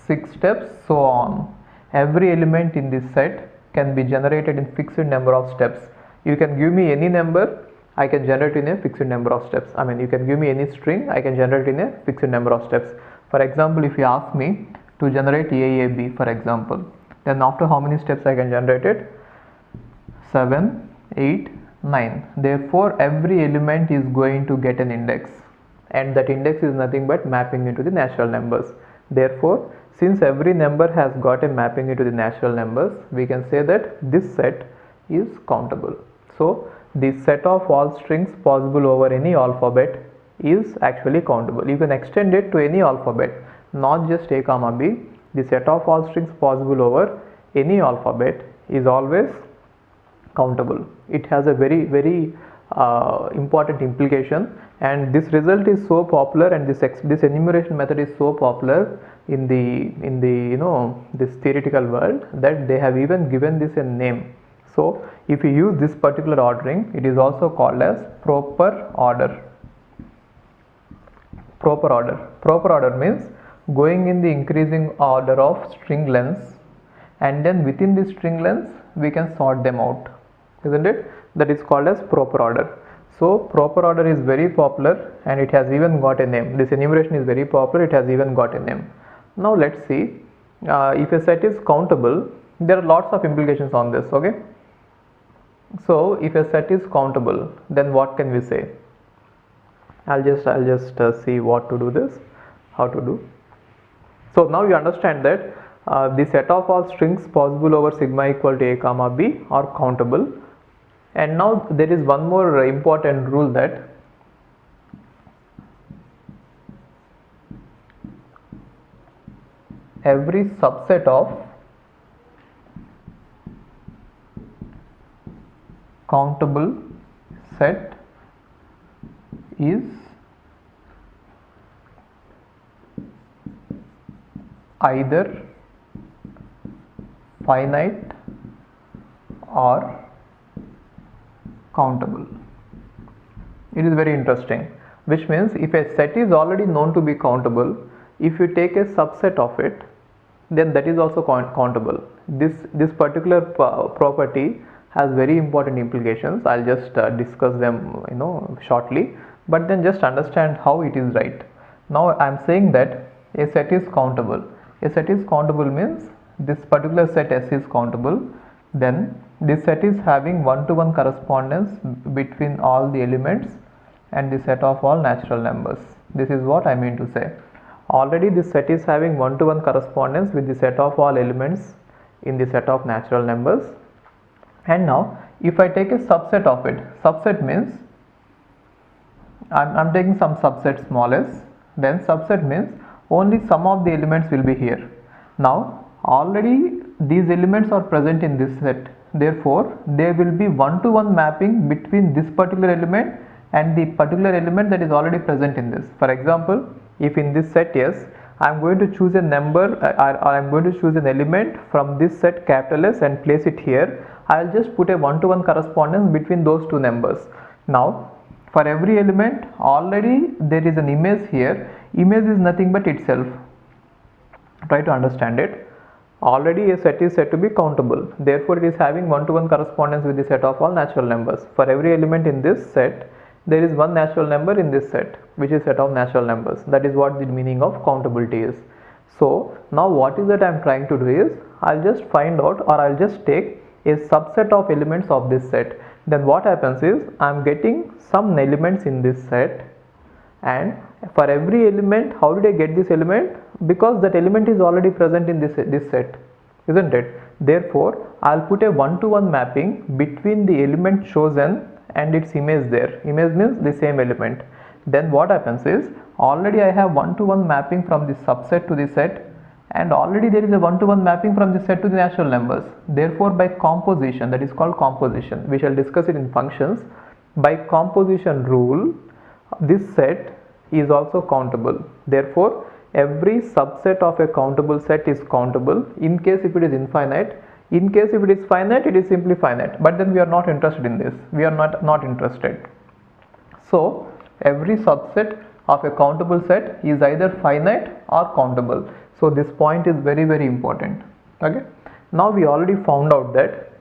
6 steps, so on. Every element in this set can be generated in fixed number of steps. You can give me any number, I can generate in a fixed number of steps. I mean, you can give me any string, I can generate in a fixed number of steps. For example, if you ask me to generate AAB, for example, then after how many steps I can generate it? 7, 8, 9. Therefore, every element is going to get an index, and that index is nothing but mapping into the natural numbers. Therefore, since every number has got a mapping into the natural numbers, we can say that this set is countable. So, the set of all strings possible over any alphabet is actually countable. You can extend it to any alphabet, not just A comma B. The set of all strings possible over any alphabet is always countable. It has a very important implication, and this result is so popular, and this enumeration method is so popular in the this theoretical world that they have even given this a name. So if you use this particular ordering, it is also called as proper order. Proper order means going in the increasing order of string lengths, and then within the string lengths we can sort them out, isn't it? That is called as proper order. So proper order is very popular, and it has even got a name. This enumeration is very popular, it has even got a name. Now let's see, if a set is countable, there are lots of implications on this. Okay, so if a set is countable, then what can we say? I'll just see what to do this, how to do. So now you understand that the set of all strings possible over sigma equal to A comma B are countable. And now there is one more important rule, that every subset of countable set is either finite or countable. It is very interesting, which means if a set is already known to be countable, if you take a subset of it, then that is also countable. This particular property has very important implications. I'll just discuss them shortly, but then just understand how it is right. Now I am saying that a set is countable. A set is countable means this particular set S is countable, then this set is having one-to-one correspondence between all the elements and the set of all natural numbers. This is what I mean to say. Already this set is having one-to-one correspondence with the set of all elements in the set of natural numbers. And now if I take a subset of it, subset means I'm taking some subset small s, then subset means only some of the elements will be here. Now already these elements are present in this set, therefore there will be one-to-one mapping between this particular element and the particular element that is already present in this. For example, if in this set S, I am going to choose a number or I am going to choose an element from this set capital S and place it here, I will just put a one-to-one correspondence between those two numbers. Now for every element already there is an image here. Image is nothing but itself. Try to understand it. Already a set is said to be countable, therefore it is having one-to-one correspondence with the set of all natural numbers. For every element in this set, there is one natural number in this set, which is set of natural numbers. That is what the meaning of countability is. So now what is that I am trying to do is, I'll just find out, or I'll just take a subset of elements of this set. Then what happens is, I am getting some elements in this set, and for every element, how did I get this element? Because that element is already present in this set, isn't it? Therefore I'll put a one-to-one mapping between the element chosen and its image there. Image means the same element. Then what happens is, already I have one-to-one mapping from the subset to the set, and already there is a one-to-one mapping from the set to the natural numbers. Therefore by composition, that is called composition, we shall discuss it in functions. By composition rule, this set is also countable. Therefore every subset of a countable set is countable in case if it is infinite. In case if it is finite, it is simply finite, but then we are not interested in this. We are not interested. So every subset of a countable set is either finite or countable. So this point is very important. Okay, now we already found out that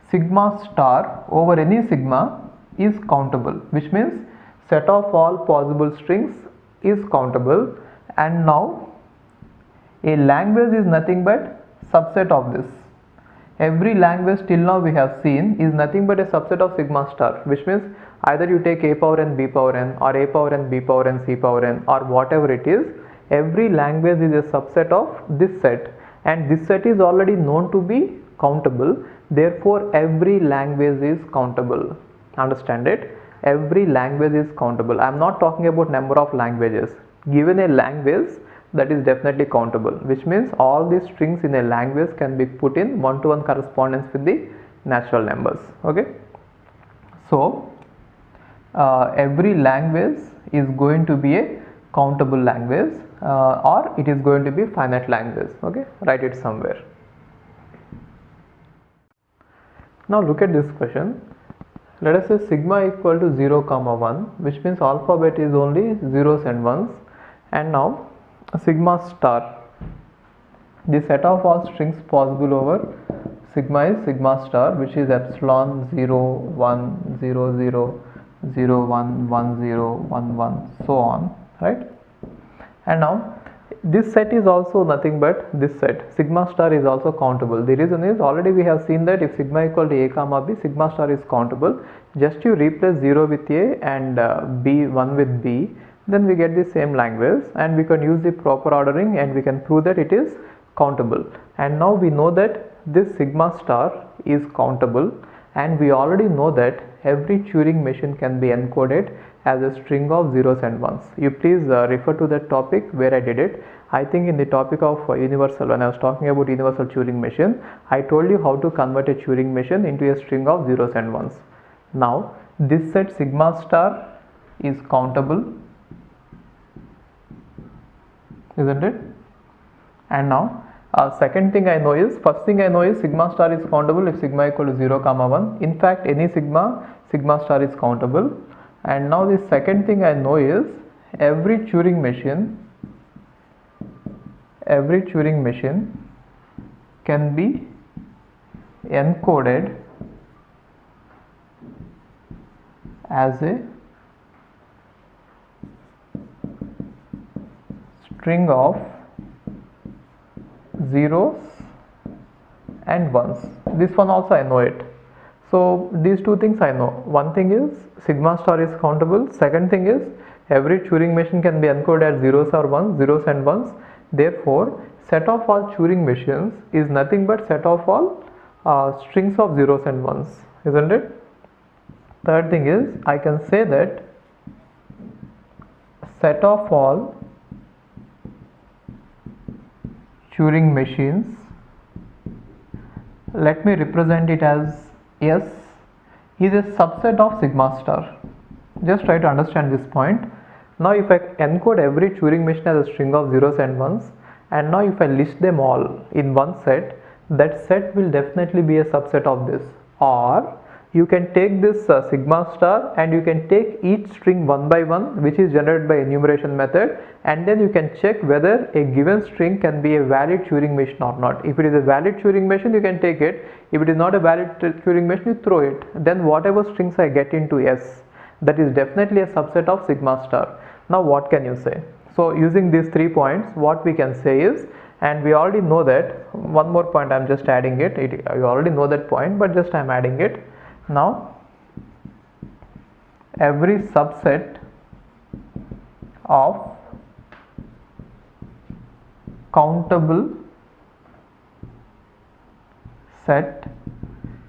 sigma star over any sigma is countable, which means set of all possible strings is countable, and now a language is nothing but subset of this. Every language till now we have seen is nothing but a subset of sigma star, which means either you take a power n, b power n, or a power n, b power n, c power n, or whatever it is. Every language is a subset of this set, and this set is already known to be countable. Therefore every language is countable. Understand it? Every language is countable. I am not talking about number of languages. Given a language, that is definitely countable, which means all these strings in a language can be put in one-to-one correspondence with the natural numbers. Okay, so every language is going to be a countable language, or it is going to be finite language. Okay, write it somewhere. Now look at this question. Let us say sigma equal to 0 comma 1, which means alphabet is only zeros and ones, and now sigma star, the set of all strings possible over sigma is sigma star, which is epsilon 0 1 0 0 0 1 1 0 1 1, so on, right? And now this set is also nothing but this set. Sigma star is also countable. The reason is already we have seen that if sigma equal to a comma b, sigma star is countable. Just you replace 0 with a and b 1 with b, then we get the same language, and we can use the proper ordering and we can prove that it is countable. And now we know that this sigma star is countable, and we already know that every Turing machine can be encoded as a string of zeros and ones. You please refer to that topic where I did it. I think in the topic of universal, when I was talking about universal Turing machine, I told you how to convert a Turing machine into a string of zeros and ones. Now this set sigma star is countable, isn't it? And now second thing I know is, first thing I know is sigma star is countable if sigma equal to 0 comma 1. In fact any sigma star is countable. And now the second thing I know is every Turing machine can be encoded as a string of zeros and ones. This one also I know it. So these two things I know. One thing is sigma star is countable. Second thing is every Turing machine can be encoded as zeros or ones, zeros and ones. Therefore set of all Turing machines is nothing but set of all strings of zeros and ones, isn't it? Third thing is I can say that set of all Turing machines, let me represent it as S, is a subset of sigma star. Just try to understand this point. Now if I encode every Turing machine as a string of zeros and ones, and now if I list them all in one set, that set will definitely be a subset of this. Or you can take this sigma star and you can take each string one by one, which is generated by enumeration method, and then you can check whether a given string can be a valid Turing machine or not. If it is a valid Turing machine, you can take it. If it is not a valid Turing machine, you throw it. Then whatever strings I get into S, that is definitely a subset of sigma star. Now what can you say? So using these 3 points, what we can say is, and we already know that, one more point I am just adding it, you already know that point, but just I am adding it. Now every subset of countable set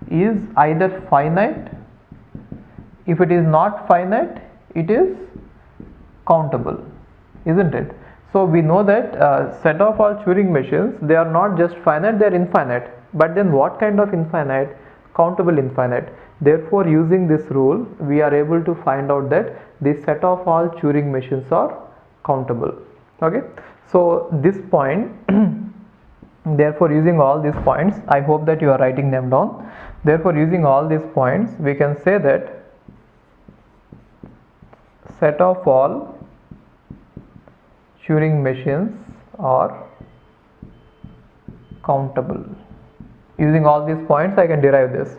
is either finite. If it is not finite, it is countable, isn't it? So we know that set of all Turing machines, they are not just finite, they are infinite. But then what kind of infinite? Countable infinite. Therefore using this rule we are able to find out that the set of all Turing machines are countable. Okay, so this point therefore using all these points, I hope that you are writing them down. Therefore using all these points, we can say that set of all Turing machines or countable. Using all these points I can derive this.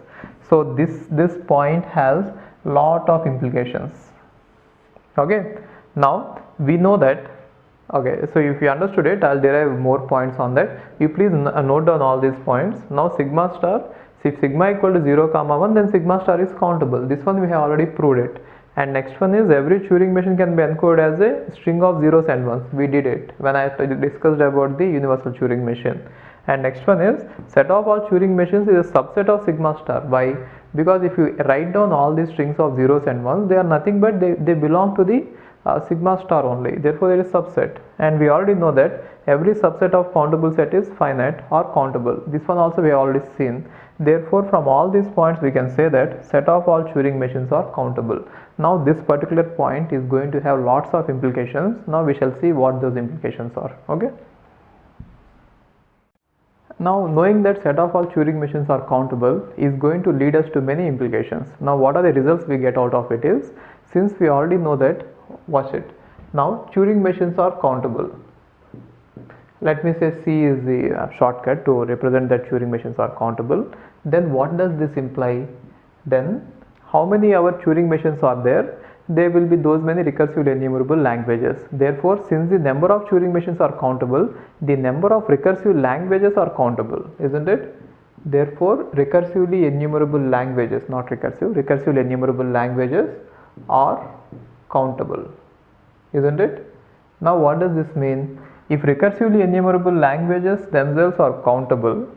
So this point has lot of implications. Okay, now we know that. Okay, so if you understood it, I'll derive more points on that. You please note down all these points. Now sigma star, so if sigma equal to 0 comma 1, then sigma star is countable. This one we have already proved it. And next one is every Turing machine can be encoded as a string of zeros and ones. We did it when I discussed about the universal Turing machine. And next one is set of all Turing machines is a subset of sigma star. Why? Because if you write down all these strings of zeros and ones, they are nothing but they belong to the sigma star only. Therefore there is subset, and we already know that every subset of countable set is finite or countable. This one also we have already seen. Therefore from all these points we can say that set of all Turing machines are countable. Now this particular point is going to have lots of implications. Now we shall see what those implications are. Okay. Now knowing that set of all Turing machines are countable is going to lead us to many implications. Now what are the results we get out of it is, since we already know that, watch it. Now Turing machines are countable. Let me say C is the shortcut to represent that Turing machines are countable. Then what does this imply? Then how many our Turing machines are there? There will be those many recursive enumerable languages. Therefore, since the number of Turing machines are countable, the number of recursive languages are countable, isn't it? Therefore, recursively enumerable languages, not recursive, recursively enumerable languages are countable, isn't it? Now, what does this mean? If recursively enumerable languages themselves are countable,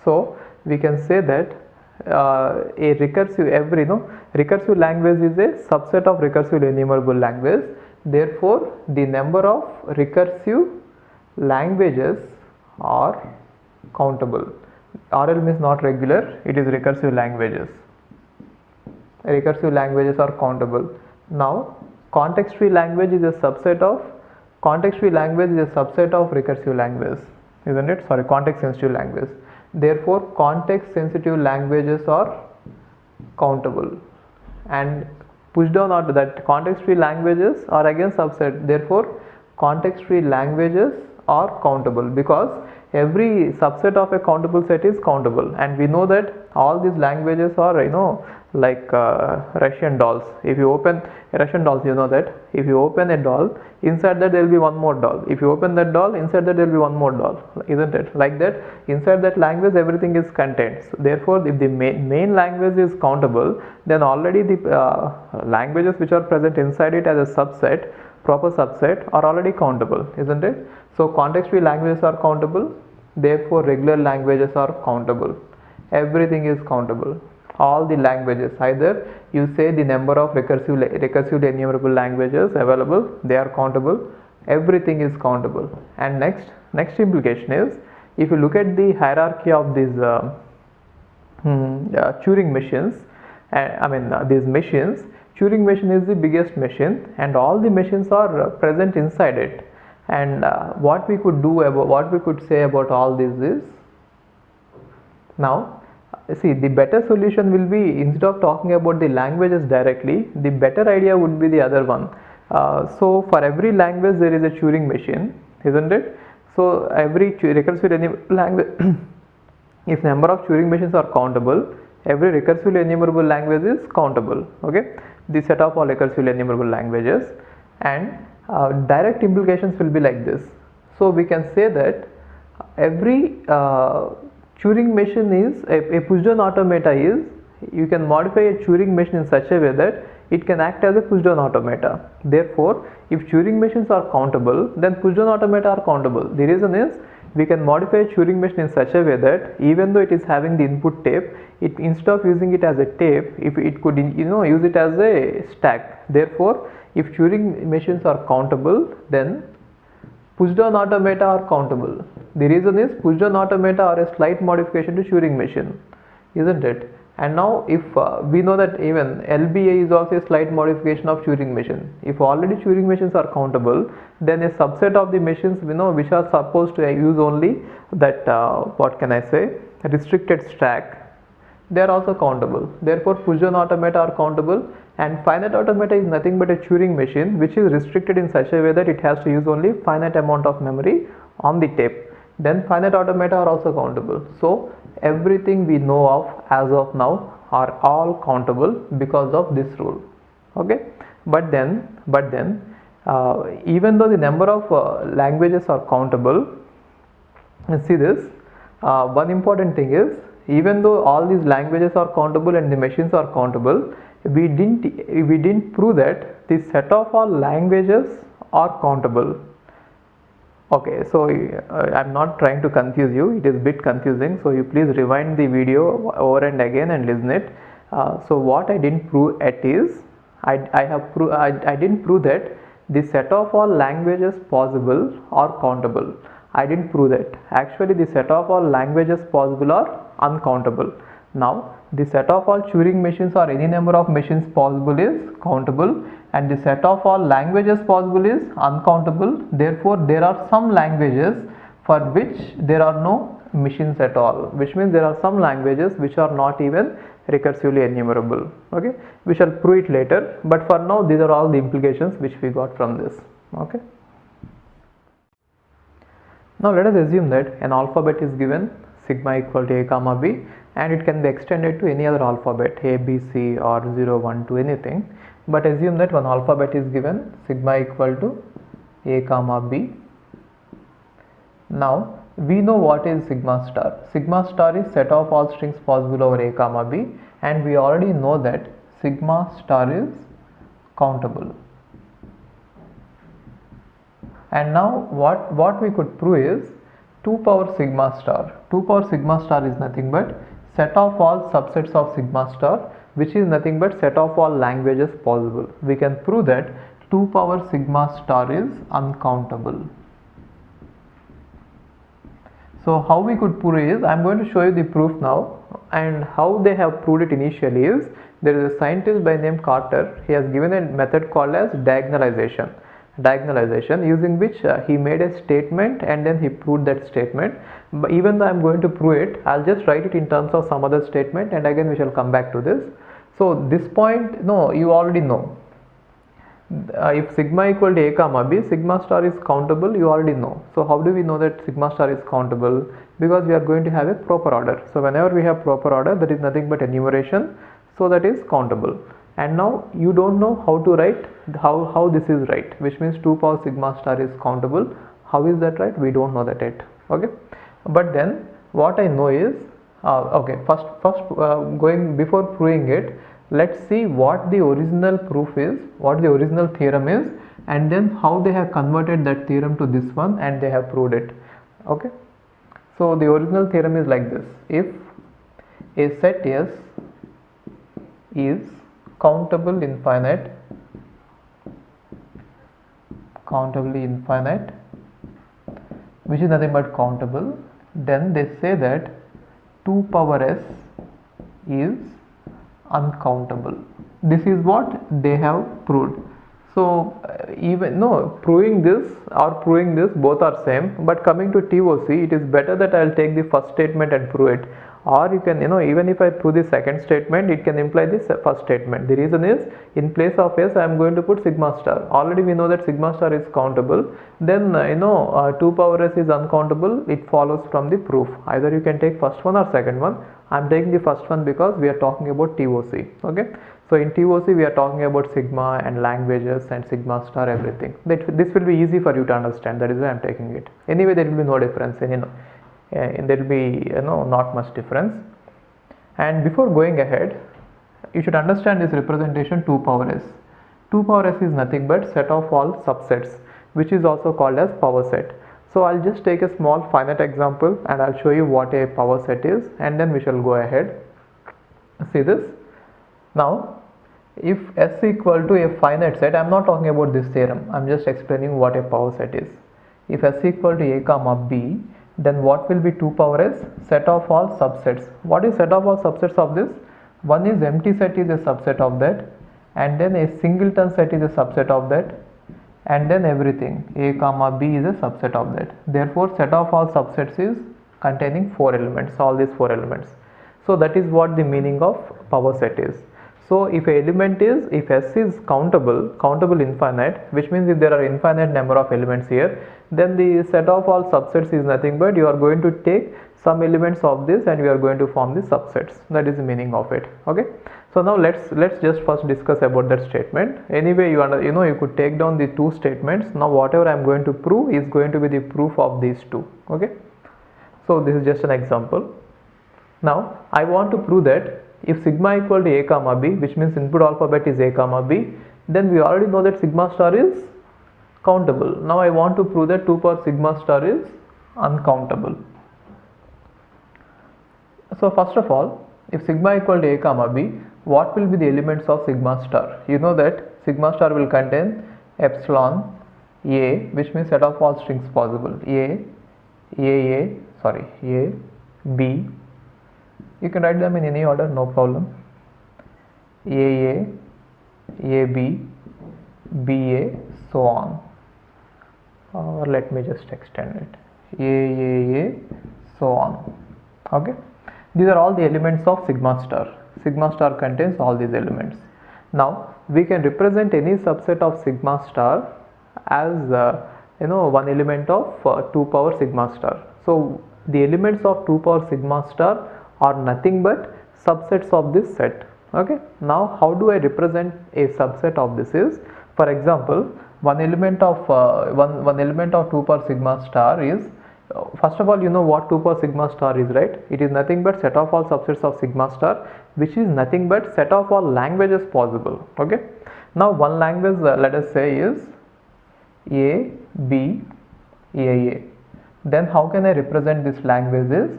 so we can say that a recursive language is a subset of recursive enumerable language. Therefore the number of recursive languages are countable. RL means not regular, it is recursive languages. Recursive languages are countable. Now context free language is a subset of recursive language, isn't it? Sorry, context sensitive language. Therefore context sensitive languages are countable, and push down onto that context free languages are again subset. Therefore context free languages are countable, because every subset of a countable set is countable, and we know that all these languages are like Russian dolls. If you open Russian dolls, you know that if you open a doll, inside that there will be one more doll. If you open that doll, inside that there will be one more doll, isn't it? Like that, inside that language everything is contained. So therefore if the main language is countable, then already the languages which are present inside it as a subset, proper subset, are already countable, isn't it? So context free languages are countable, therefore regular languages are countable. Everything is countable. All the languages, either you say the number of recursively enumerable languages available, they are countable. Everything is countable. And next implication is, if you look at the hierarchy of these Turing machines, these machines, Turing machine is the biggest machine, and all the machines are present inside it. And what we could say about all this is, now see, the better solution will be, instead of talking about the languages directly, the better idea would be the other one. So for every language there is a Turing machine, isn't it? So every recursive language if number of Turing machines are countable, every recursively enumerable language is countable. Okay, the set of all recursively enumerable languages, and direct implications will be like this. So we can say that every Turing machine is a push-down automata is, you can modify a Turing machine in such a way that it can act as a push-down automata. Therefore, if Turing machines are countable, then push-down automata are countable. The reason is, we can modify a Turing machine in such a way that even though it is having the input tape, it, instead of using it as a tape, if it could use it as a stack. Therefore, if Turing machines are countable, then push-down automata are countable. The reason is, push-down automata are a slight modification to Turing machine, isn't it? And now if we know that even LBA is also a slight modification of Turing machine. If already Turing machines are countable, then a subset of the machines which are supposed to use only that restricted stack, they are also countable. Therefore push-down automata are countable, and finite automata is nothing but a Turing machine which is restricted in such a way that it has to use only finite amount of memory on the tape, then finite automata are also countable. So everything we know of as of now are all countable because of this rule. Okay, but then even though the number of languages are countable, see this, one important thing is, even though all these languages are countable and the machines are countable, we didn't prove that the set of all languages are countable. Okay, so I'm not trying to confuse you, it is a bit confusing, so you please rewind the video over and again and listen it. So what I didn't prove it is, I didn't prove that the set of all languages possible are countable. I didn't prove that. Actually, the set of all languages possible are uncountable. Now, the set of all Turing machines or any number of machines possible is countable, and the set of all languages possible is uncountable. Therefore, there are some languages for which there are no machines at all, which means there are some languages which are not even recursively enumerable. Okay, we shall prove it later, but for now these are all the implications which we got from this. Okay. Now let us assume that an alphabet is given sigma equal to a comma b, and it can be extended to any other alphabet, a, b, c or 0, 1, 2, anything. But assume that one alphabet is given sigma equal to a comma b. Now we know what is sigma star. Sigma star is set of all strings possible over a comma b, and we already know that sigma star is countable. And now what we could prove is 2 power sigma star. 2 power sigma star is nothing but set of all subsets of sigma star, which is nothing but set of all languages possible. We can prove that 2 power sigma star is uncountable. So how we could prove is, I am going to show you the proof now, and how they have proved it initially is, there is a scientist by name Carter. He has given a method called as diagonalization, using which he made a statement and then he proved that statement. But even though I am going to prove it, I'll just write it in terms of some other statement, and again we shall come back to this. So this point, no, you already know. If sigma equal to a comma b, sigma star is countable, you already know. So how do we know that sigma star is countable? Because we are going to have a proper order. So whenever we have proper order, that is nothing but enumeration, so that is countable. And now you don't know how to write how this is right, which means 2 power sigma star is countable. How is that right? We don't know that yet. Okay, but then what I know is, okay, first going before proving it, let's see what the original proof is, what the original theorem is, and then how they have converted that theorem to this one and they have proved it. Okay, so the original theorem is like this: if a set S is countably infinite, which is nothing but countable, then they say that 2 power s is uncountable. This is what they have proved. So proving this or proving this, both are same, but coming to TOC, it is better that I will take the first statement and prove it, or you can, even if I prove the second statement, it can imply this first statement. The reason is, in place of s I am going to put sigma star. Already we know that sigma star is countable, then 2 power s is uncountable. It follows from the proof. Either you can take first one or second one. I am taking the first one because we are talking about TOC. Okay, so in TOC we are talking about sigma and languages and sigma star, everything. This will be easy for you to understand. That is why I am taking it. Anyway, there will be no difference. There will be not much difference. And before going ahead, you should understand this representation 2 power s. 2 power s is nothing but set of all subsets, which is also called as power set. So I'll just take a small finite example and I'll show you what a power set is, and then we shall go ahead. See this. Now if S equal to a finite set, I'm not talking about this theorem, I'm just explaining what a power set is. If S equal to a comma b, then what will be 2 power s? Set of all subsets. What is set of all subsets of this? One is empty set is a subset of that, and then a singleton set is a subset of that, and then everything a comma b is a subset of that. Therefore set of all subsets is containing 4 elements, all these 4 elements. So that is what the meaning of power set is. So if if S is countable infinite, which means if there are infinite number of elements here, then the set of all subsets is nothing but you are going to take some elements of this and we are going to form the subsets. That is the meaning of it. Okay. So now let's just first discuss about that statement. Anyway, you could take down the two statements. Now whatever I am going to prove is going to be the proof of these two. Okay. So this is just an example. Now I want to prove that if sigma equal to a comma b, which means input alphabet is a comma b, then we already know that sigma star is countable. Now I want to prove that 2 power sigma star is uncountable. So first of all, if sigma equal to a comma b, what will be the elements of sigma star? You know that sigma star will contain epsilon a, which means set of all strings possible, a, b. You can write them in any order, no problem. A, B, BA, so on. Or let me just extend it. A, so on. Okay. These are all the elements of sigma star. Sigma star contains all these elements. Now we can represent any subset of sigma star as one element of 2 power sigma star. So the elements of 2 power sigma star are nothing but subsets of this set. Okay. Now how do I represent a subset of this is, for example, one element of 2 power sigma star is, first of all, you know what 2 power sigma star is, right? It is nothing but set of all subsets of sigma star, which is nothing but set of all languages possible. Okay. Now one language, let us say, is A, B, A. Then how can I represent this language is,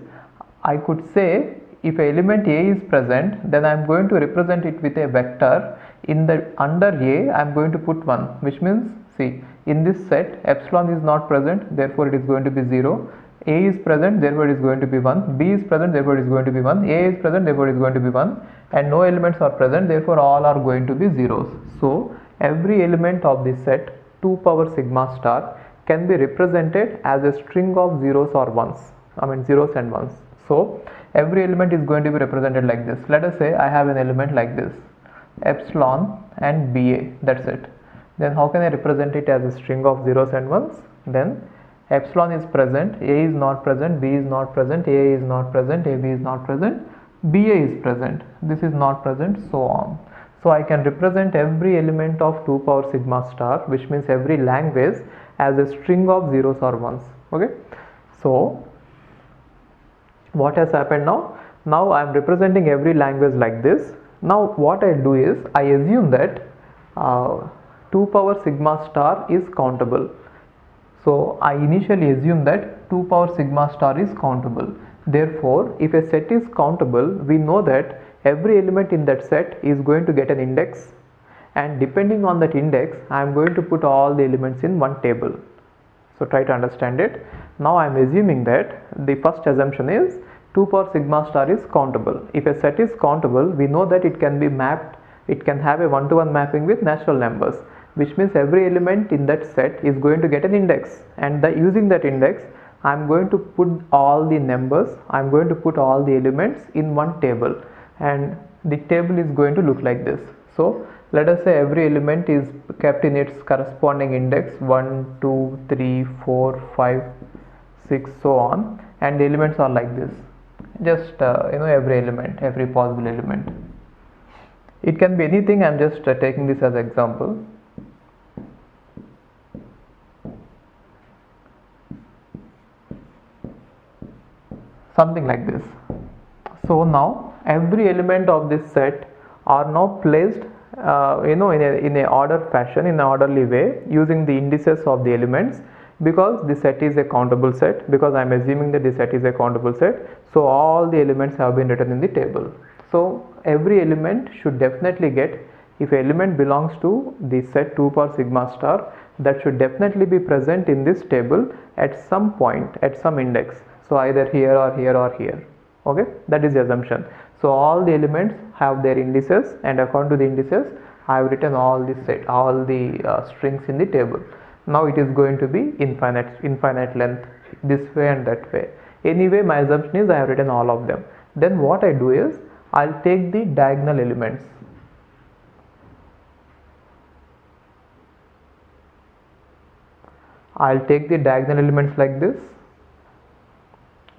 I could say if element A is present, then I am going to represent it with a vector. In the under A, I am going to put 1, which means, see, in this set epsilon is not present, therefore it is going to be 0. A is present, therefore it is going to be 1. B is present, therefore it is going to be 1. A is present, therefore it is going to be 1. And no elements are present, therefore all are going to be zeros. So every element of this set 2 power sigma star can be represented as a string of zeros or ones. I mean zeros and ones. So every element is going to be represented like this. Let us say I have an element like this, epsilon and BA, that's it. Then how can I represent it as a string of zeros and ones? Then epsilon is present, A is not present, B is not present, A is not present, AB is not present, BA is present, this is not present, so on. So I can represent every element of 2 power sigma star, which means every language, as a string of zeros or ones. Okay. So what has happened now? Now I am representing every language like this. Now what I do is I assume that 2 power sigma star is countable. So I initially assume that 2 power sigma star is countable. Therefore, if a set is countable, we know that every element in that set is going to get an index, and depending on that index, I am going to put all the elements in one table. So try to understand it. Now I am assuming that the first assumption is 2 power sigma star is countable. If a set is countable, we know that it can be mapped, it can have a one-to-one mapping with natural numbers, which means every element in that set is going to get an index, and using that index I am going to put all the numbers, I am going to put all the elements in one table, and the table is going to look like this. So let us say every element is kept in its corresponding index 1, 2, 3, 4, 5, 6, so on, and the elements are like this. Just every element, every possible element. It can be anything. I am just taking this as example. Something like this. So now every element of this set are now placed in a order fashion, in an orderly way, using the indices of the elements, because the set is a countable set, because I am assuming that the set is a countable set. So all the elements have been written in the table. So every element should definitely get, if an element belongs to the set 2 power sigma star, that should definitely be present in this table at some point, at some index. So either here or here or here. Okay, that is the assumption. So all the elements have their indices, and according to the indices I have written all the set, all the strings in the table. Now it is going to be infinite length, this way and that way. Anyway, my assumption is I have written all of them. Then what I do is I'll take the diagonal elements. I'll take the diagonal elements like this,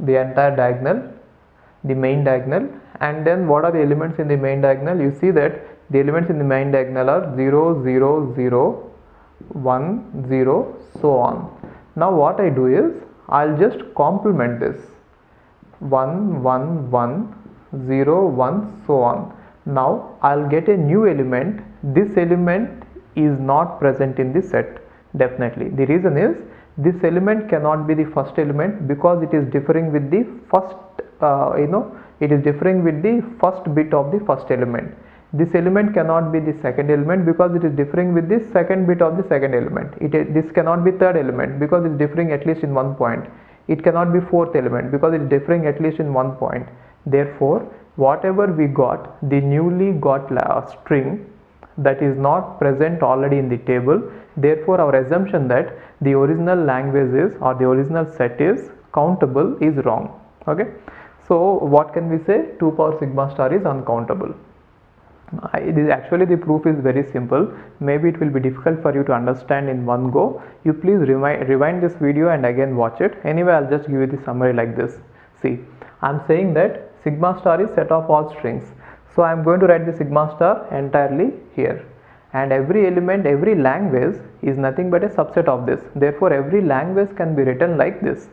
the entire diagonal, the main diagonal, and then what are the elements in the main diagonal? You see that the elements in the main diagonal are 0, 0, 0, 1, 0, so on. Now what I do is I'll just complement this 1, 1, 1, 0, 1, so on. Now I'll get a new element. This element is not present in the set, definitely. The reason is this element cannot be the first element because it is differing with the first it is differing with the first bit of the first element. This element cannot be the second element because it is differing with the second bit of the second element. This cannot be third element because it is differing at least in one point. It cannot be fourth element because it is differing at least in one point. Therefore, whatever we got, the newly got string that is not present already in the table, therefore our assumption that the original language is, or the original set is countable, is wrong. Okay, so what can we say? 2 power sigma star is uncountable. Actually the proof is very simple. Maybe it will be difficult for you to understand in one go. You please rewind this video and again watch it. Anyway, I'll just give you the summary like this. See, I'm saying that sigma star is set of all strings. So I'm going to write the sigma star entirely here, and every element, every language is nothing but a subset of this. Therefore, every language can be written like this.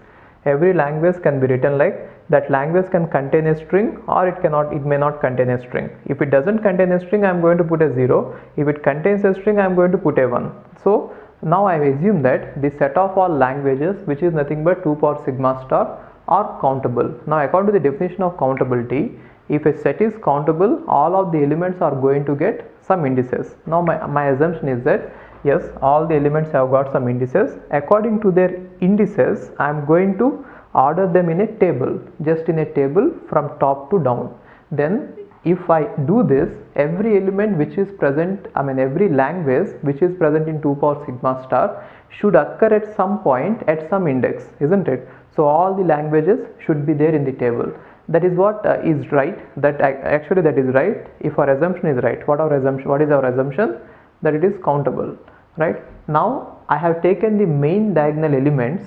Every language can be written like that. Language can contain a string, or it may not contain a string. If it doesn't contain a string, I am going to put a 0. If it contains a string, I am going to put a 1. So now I assume that the set of all languages, which is nothing but 2 power sigma star, are countable. Now according to the definition of countability, if a set is countable, all of the elements are going to get some indices. Now my assumption is that yes, all the elements have got some indices. According to their indices, I am going to order them in a table, just in a table from top to down. Then if I do this, every element which is present, every language which is present in 2 power sigma star should occur at some point at some index, isn't it? So all the languages should be there in the table. That is what is right. Actually that is right. If our assumption is right, what is our assumption? That it is countable, right? Now I have taken the main diagonal elements,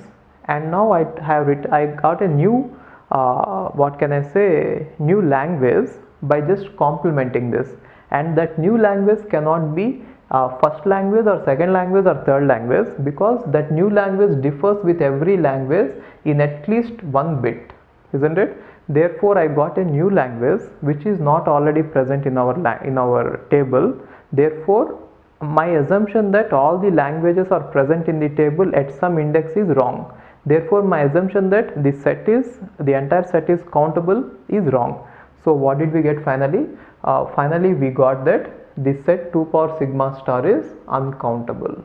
and now I got a new new language by just complementing this, and that new language cannot be first language or second language or third language, because that new language differs with every language in at least one bit, isn't it? Therefore, I got a new language which is not already present in our table. Therefore, my assumption that all the languages are present in the table at some index is wrong. Therefore, my assumption that the entire set is countable is wrong. So what did we get finally? Finally, we got that the set 2 power sigma star is uncountable.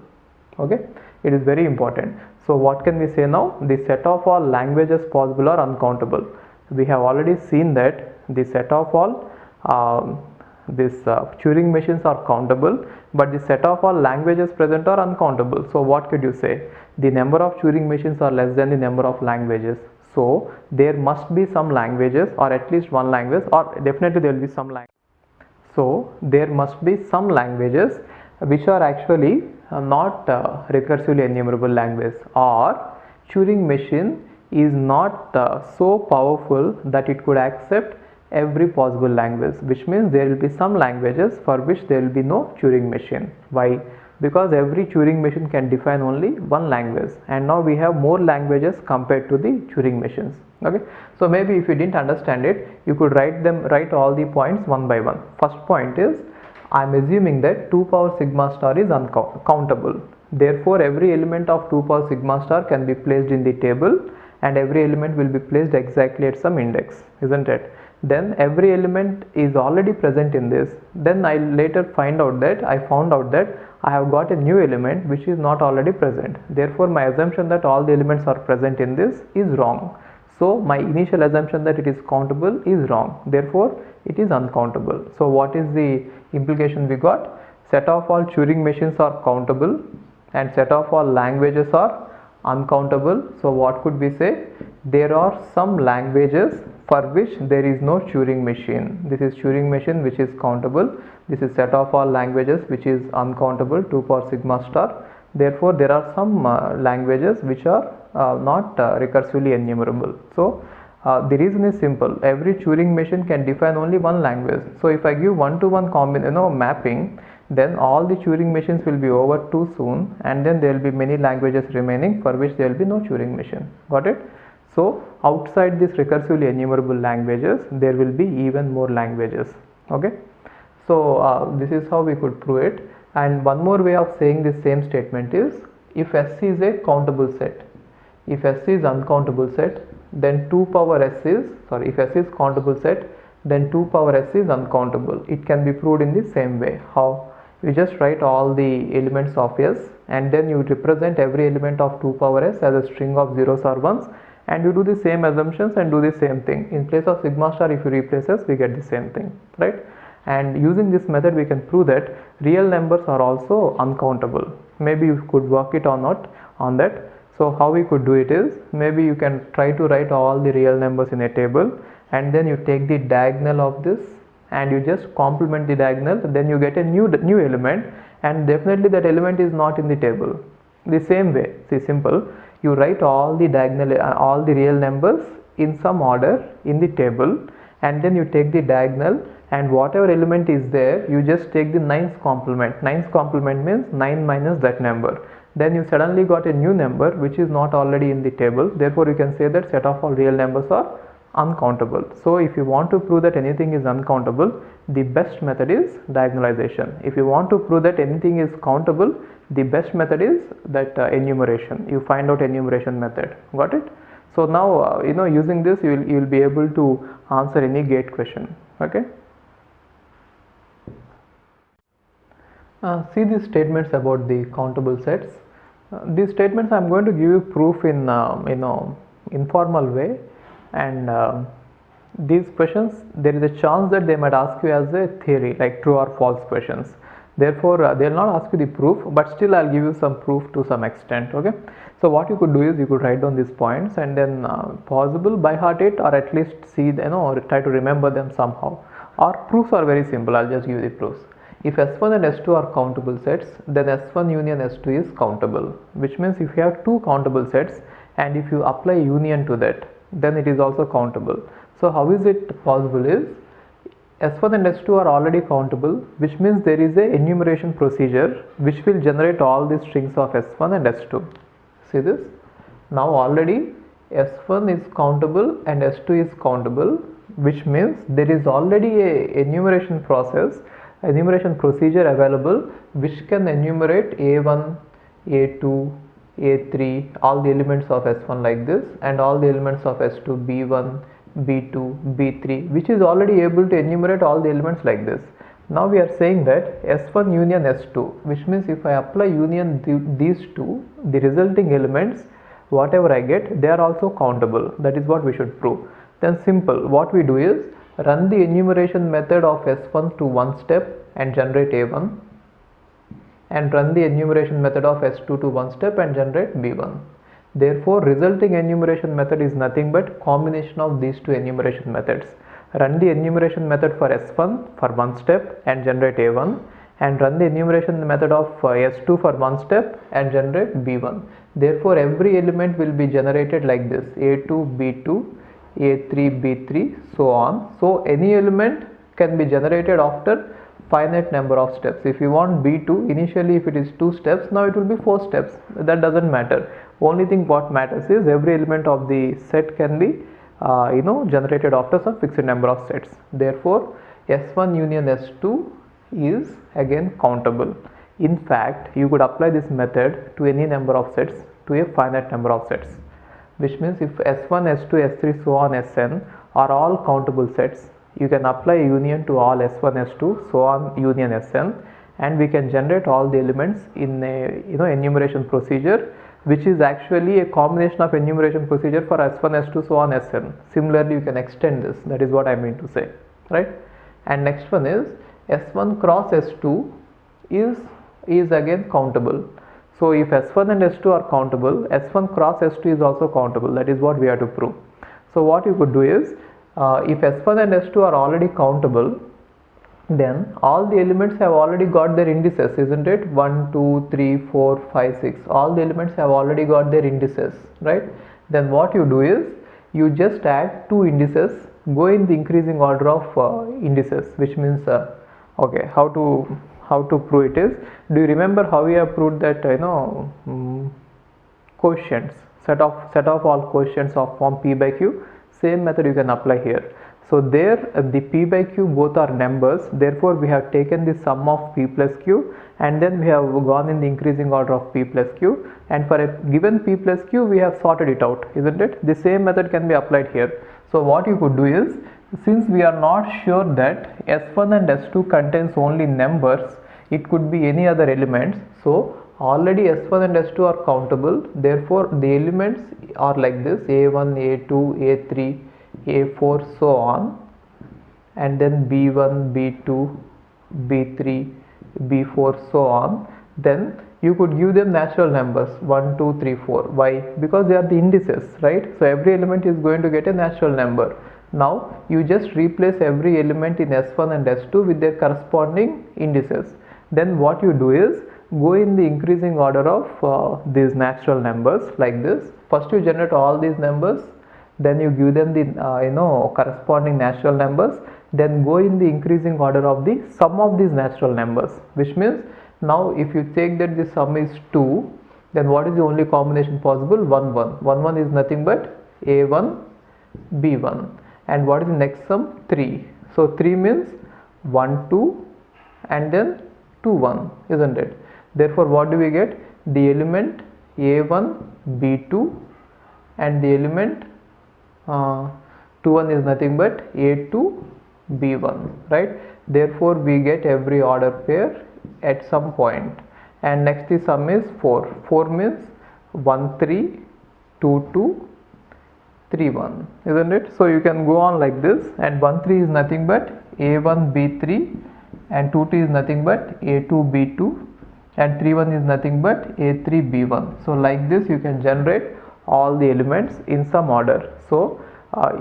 Okay, it is very important. So what can we say now? The set of all languages possible are uncountable. We have already seen that the set of all Turing machines are countable, but the set of all languages present are uncountable. So what could you say? The number of Turing machines are less than the number of languages. So there must be some languages, or at least one language, or definitely there will be some language. So there must be some languages which are actually not recursively enumerable language, or Turing machine is not so powerful that it could accept every possible language, which means there will be some languages for which there will be no Turing machine. Why? Because every Turing machine can define only one language, and now we have more languages compared to the Turing machines. Okay, so maybe if you didn't understand it, you could write all the points one by one. First point is, I am assuming that 2 power sigma star is uncountable. Therefore, every element of 2 power sigma star can be placed in the table, and every element will be placed exactly at some index, isn't it? Then every element is already present in this. Then I later found out that I have got a new element which is not already present. Therefore, my assumption that all the elements are present in this is wrong. So my initial assumption that it is countable is wrong. Therefore, it is uncountable. So what is the implication we got? Set of all Turing machines are countable, and set of all languages are uncountable. So what could we say? There are some languages for which there is no Turing machine. This is Turing machine which is countable. This is set of all languages which is uncountable, 2 power sigma star. Therefore, there are some languages which are not recursively enumerable. So, the reason is simple. Every Turing machine can define only one language. So, if I give one-to-one mapping, then all the Turing machines will be over too soon, and then there will be many languages remaining for which there will be no Turing machine. Got it? So, outside these recursively enumerable languages, there will be even more languages. Okay? So, this is how we could prove it. And one more way of saying this same statement is, if S is a countable set, if S is uncountable set, then 2 power S is, if S is countable set, then 2 power S is uncountable. It can be proved in the same way. How? You just write all the elements of S, and then you represent every element of 2 power S as a string of zeros or ones, and you do the same assumptions and do the same thing. In place of sigma star, if you replace S, we get the same thing, right? And using this method, we can prove that real numbers are also uncountable. Maybe you could work it or not on that. So how we could do it is, maybe you can try to write all the real numbers in a table, and then you take the diagonal of this and you just complement the diagonal, then you get a new element, and definitely that element is not in the table. The same way, see, simple, you write all the diagonal, all the real numbers in some order in the table, and then you take the diagonal, and whatever element is there, you just take the 9th complement. 9th complement means 9 minus that number. Then you suddenly got a new number which is not already in the table. Therefore, you can say that set of all real numbers are uncountable. So, if you want to prove that anything is uncountable, the best method is diagonalization. If you want to prove that anything is countable, the best method is that enumeration. You find out enumeration method. Got it? So now using this, you will be able to answer any gate question. Okay. See these statements about the countable sets. These statements I am going to give you proof in informal way, and these questions, there is a chance that they might ask you as a theory, like true or false questions. Therefore, they will not ask you the proof, but still I will give you some proof to some extent. Okay. So what you could do is, you could write down these points and then possible by heart it, or at least see, or try to remember them somehow. Or proofs are very simple. I'll just give you the proofs. If S1 and S2 are countable sets, then S1 union S2 is countable, which means if you have two countable sets and if you apply union to that, then it is also countable. So how is it possible is, S1 and S2 are already countable, which means there is a enumeration procedure which will generate all the strings of S1 and S2. See this? Now already S1 is countable and S2 is countable, which means there is already a enumeration process, enumeration procedure available which can enumerate A1, A2, A3, all the elements of S1 like this, and all the elements of S2, B1, B2, B3, which is already able to enumerate all the elements like this. Now we are saying that S1 union S2, which means if I apply union these two, the resulting elements, whatever I get, they are also countable. That is what we should prove. Then simple, what we do is, run the enumeration method of S1 to one step and generate A1, and run the enumeration method of S2 to one step and generate B1. Therefore, resulting enumeration method is nothing but combination of these two enumeration methods. Run the enumeration method for S1 for one step and generate A1, and run the enumeration method of S2 for one step and generate B1. Therefore, every element will be generated like this: A2, B2, A3, B3, so on. So any element can be generated after finite number of steps. If you want B2, initially if it is 2 steps, now it will be 4 steps. That doesn't matter. Only thing what matters is every element of the set can be generated after some fixed number of sets. Therefore, S1 union S2 is again countable. In fact, you could apply this method to any number of sets, to a finite number of sets, which means if S1, S2, S3, so on Sn are all countable sets, you can apply a union to all S1, S2, so on union Sn, and we can generate all the elements in a enumeration procedure, which is actually a combination of enumeration procedure for S1, S2, so on Sn. Similarly, you can extend this. That is what I mean to say, right? And next one is S1 cross S2 is again countable. So if S1 and S2 are countable, S1 cross S2 is also countable. That is what we have to prove. So what you could do is, if S1 and S2 are already countable, then all the elements have already got their indices, isn't it? 1 2 3 4 5 6, all the elements have already got their indices, right? Then what you do is you just add two indices, go in the increasing order of indices, which means okay, how to prove it is, do you remember how we have proved that quotients, set of all quotients of form p by q? Same method you can apply here. So there the p by q both are numbers, therefore we have taken the sum of p plus q and then we have gone in the increasing order of p plus q, and for a given p plus q we have sorted it out, isn't it? The same method can be applied here. So what you could do is, since we are not sure that S1 and S2 contains only numbers, it could be any other elements, so already S1 and S2 are countable, therefore the elements are like this: A1, A2, A3, A4, so on, and then B1, B2, B3, B4, so on. Then you could give them natural numbers 1 2 3 4. Why? Because they are the indices, right? So every element is going to get a natural number. Now you just replace every element in S1 and S2 with their corresponding indices. Then what you do is go in the increasing order of these natural numbers like this. First you generate all these numbers, then you give them the corresponding natural numbers, then go in the increasing order of the sum of these natural numbers, which means now if you take that the sum is 2, then what is the only combination possible? 1 1. 1 1 is nothing but A1 B1, and what is the next sum? 3. So 3 means 1 2 and then 2 1, isn't it? Therefore what do we get? The element A1 B2 and the element 2 1 is nothing but A2 B1, right? Therefore we get every order pair at some point. And next the sum is 4. 4 means 1 3 2 2 3 1, isn't it? So you can go on like this, and 1 3 is nothing but A1 B3 and 2 2 is nothing but A2 B2 and 3 1 is nothing but A3 B1. So like this you can generate all the elements in some order. So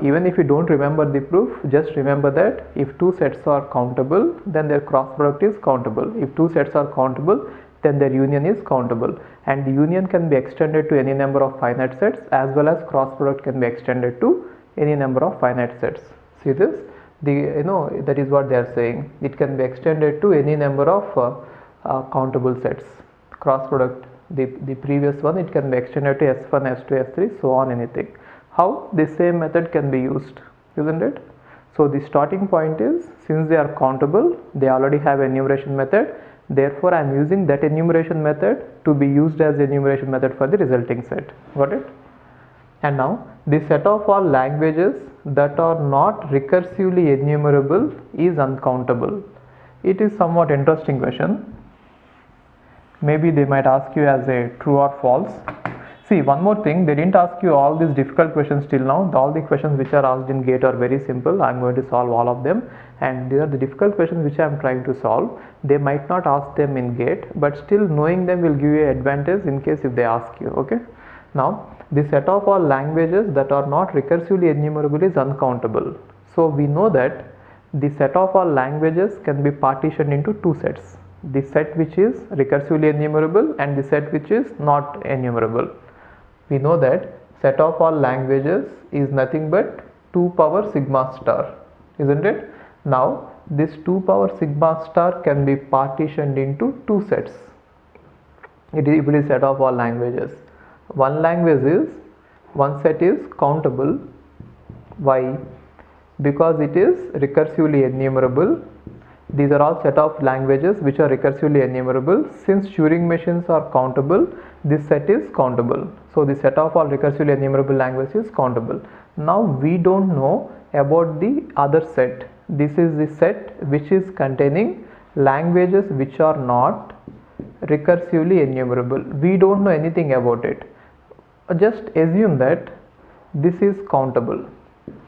even if you don't remember the proof, just remember that if two sets are countable, then their cross product is countable. If two sets are countable, then their union is countable, and the union can be extended to any number of finite sets, as well as cross product can be extended to any number of finite sets. See this? That is what they are saying. It can be extended to any number of countable sets. Cross product, the previous one, it can be extended to S1, S2, S3, so on, anything. How? The same method can be used, isn't it? So the starting point is, since they are countable, they already have enumeration method, therefore I am using that enumeration method to be used as the enumeration method for the resulting set. Got it? And now the set of all languages that are not recursively enumerable is uncountable. It is somewhat interesting question. Maybe they might ask you as a true or false. See, one more thing, they didn't ask you all these difficult questions till now. All the questions which are asked in GATE are very simple. I am going to solve all of them, and these are the difficult questions which I am trying to solve. They might not ask them in GATE, but still knowing them will give you an advantage in case if they ask you. Okay. Now, the set of all languages that are not recursively enumerable is uncountable. So we know that the set of all languages can be partitioned into two sets: the set which is recursively enumerable and the set which is not enumerable. We know that set of all languages is nothing but 2 power sigma star, isn't it? Now this 2 power sigma star can be partitioned into two sets. It is set of all languages. One set is countable. Why? Because it is recursively enumerable. These are all set of languages which are recursively enumerable. Since Turing machines are countable, this set is countable. So the set of all recursively enumerable languages is countable. Now we don't know about the other set. This is the set which is containing languages which are not recursively enumerable. We don't know anything about it. Just assume that this is countable.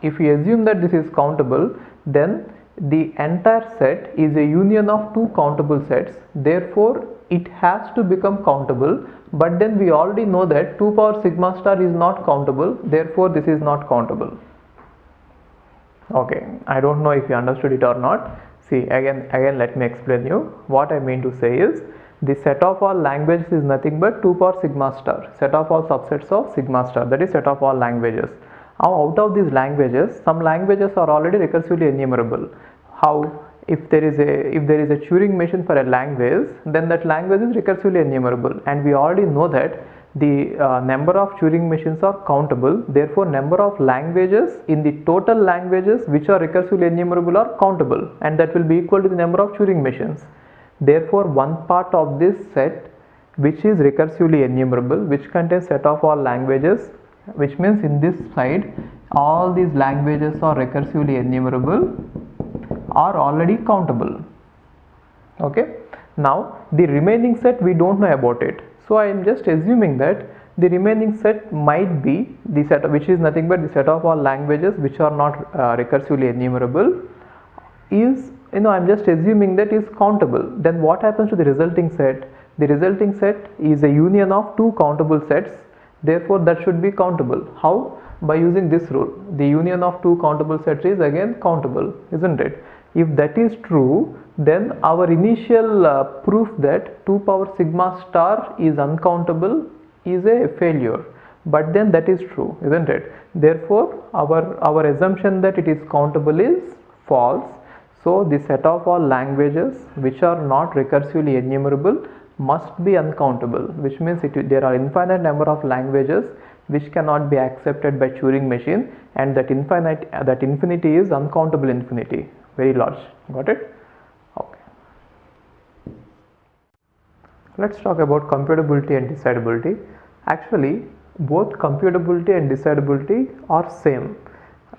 If we assume that this is countable, then the entire set is a union of two countable sets. Therefore it has to become countable, but then we already know that 2 power sigma star is not countable, therefore this is not countable. Okay, I don't know if you understood it or not. See, again let me explain you. What I mean to say is, the set of all languages is nothing but 2 power sigma star, set of all subsets of sigma star, that is set of all languages. Now out of these languages, some languages are already recursively enumerable. How? If there is a Turing machine for a language, then that language is recursively enumerable, and we already know that the number of Turing machines are countable. Therefore, number of languages in the total languages which are recursively enumerable are countable, and that will be equal to the number of Turing machines. Therefore, one part of this set which is recursively enumerable, which contains set of all languages, which means in this side all these languages are recursively enumerable, are already countable. Okay. Now the remaining set we don't know about it. So I am just assuming that the remaining set might be the set which is nothing but the set of all languages which are not recursively enumerable is, I'm just assuming that is countable. Then what happens to the resulting set? The resulting set is a union of two countable sets. Therefore, that should be countable. How? By using this rule. The union of two countable sets is again countable, isn't it? If that is true, then our initial proof that 2 power sigma star is uncountable is a failure. But then that is true, isn't it? Therefore, our assumption that it is countable is false. So the set of all languages which are not recursively enumerable must be uncountable, which means there are infinite number of languages which cannot be accepted by Turing machine, and that infinity is uncountable infinity, very large. Got it? Okay. Let's talk about computability and decidability. Actually, both computability and decidability are same.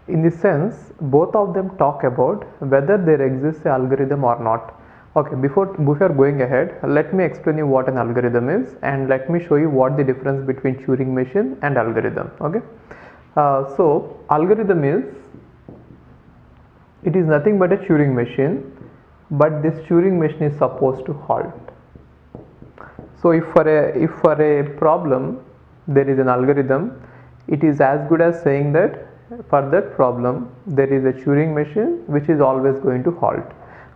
In the sense, both of them talk about whether there exists an algorithm or not. Okay, before going ahead, let me explain you what an algorithm is, and let me show you what the difference between Turing machine and algorithm. Okay, so algorithm is nothing but a Turing machine, but this Turing machine is supposed to halt. So if for a problem there is an algorithm, it is as good as saying that for that problem there is a Turing machine which is always going to halt.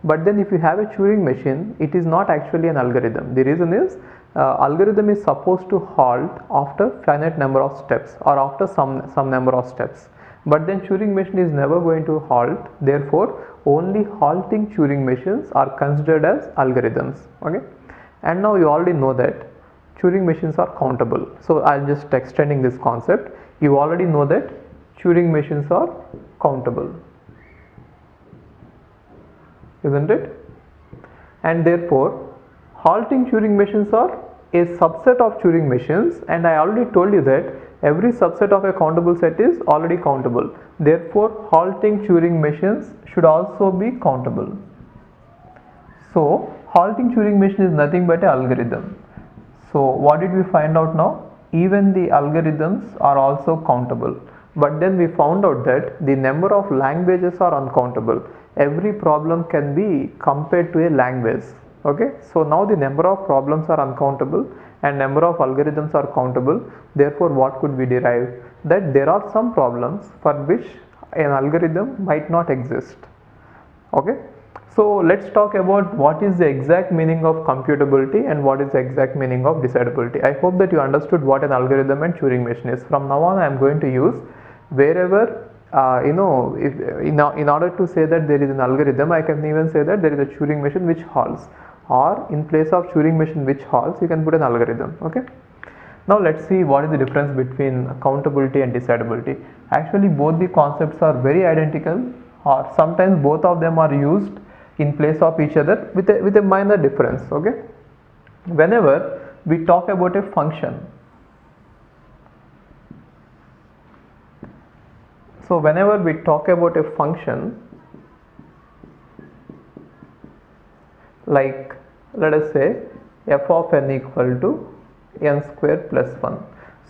But then if you have a Turing machine, it is not actually an algorithm. The reason is algorithm is supposed to halt after finite number of steps or after some number of steps. But then Turing machine is never going to halt. Therefore, only halting Turing machines are considered as algorithms. Okay, and now you already know that Turing machines are countable. So I am just extending this concept. You already know that Turing machines are countable, isn't it? And therefore, halting Turing machines are a subset of Turing machines, and I already told you that every subset of a countable set is already countable. Therefore, halting Turing machines should also be countable. So, halting Turing machine is nothing but an algorithm. So, what did we find out now? Even the algorithms are also countable. But then we found out that the number of languages are uncountable. Every problem can be compared to a language. Okay, so now the number of problems are uncountable and number of algorithms are countable. Therefore, what could we derive? That there are some problems for which an algorithm might not exist. Okay, so let's talk about what is the exact meaning of computability and what is the exact meaning of decidability. I hope that you understood what an algorithm and Turing machine is. From now on, I am going to use wherever in order to say that there is an algorithm, I can even say that there is a Turing machine which halts, or in place of Turing machine which halts, you can put an algorithm. Okay, now let's see what is the difference between countability and decidability. Actually, both the concepts are very identical, or sometimes both of them are used in place of each other with a minor difference. Okay, whenever we talk about a function, so whenever we talk about a function, like let us say f of n equal to n square plus 1.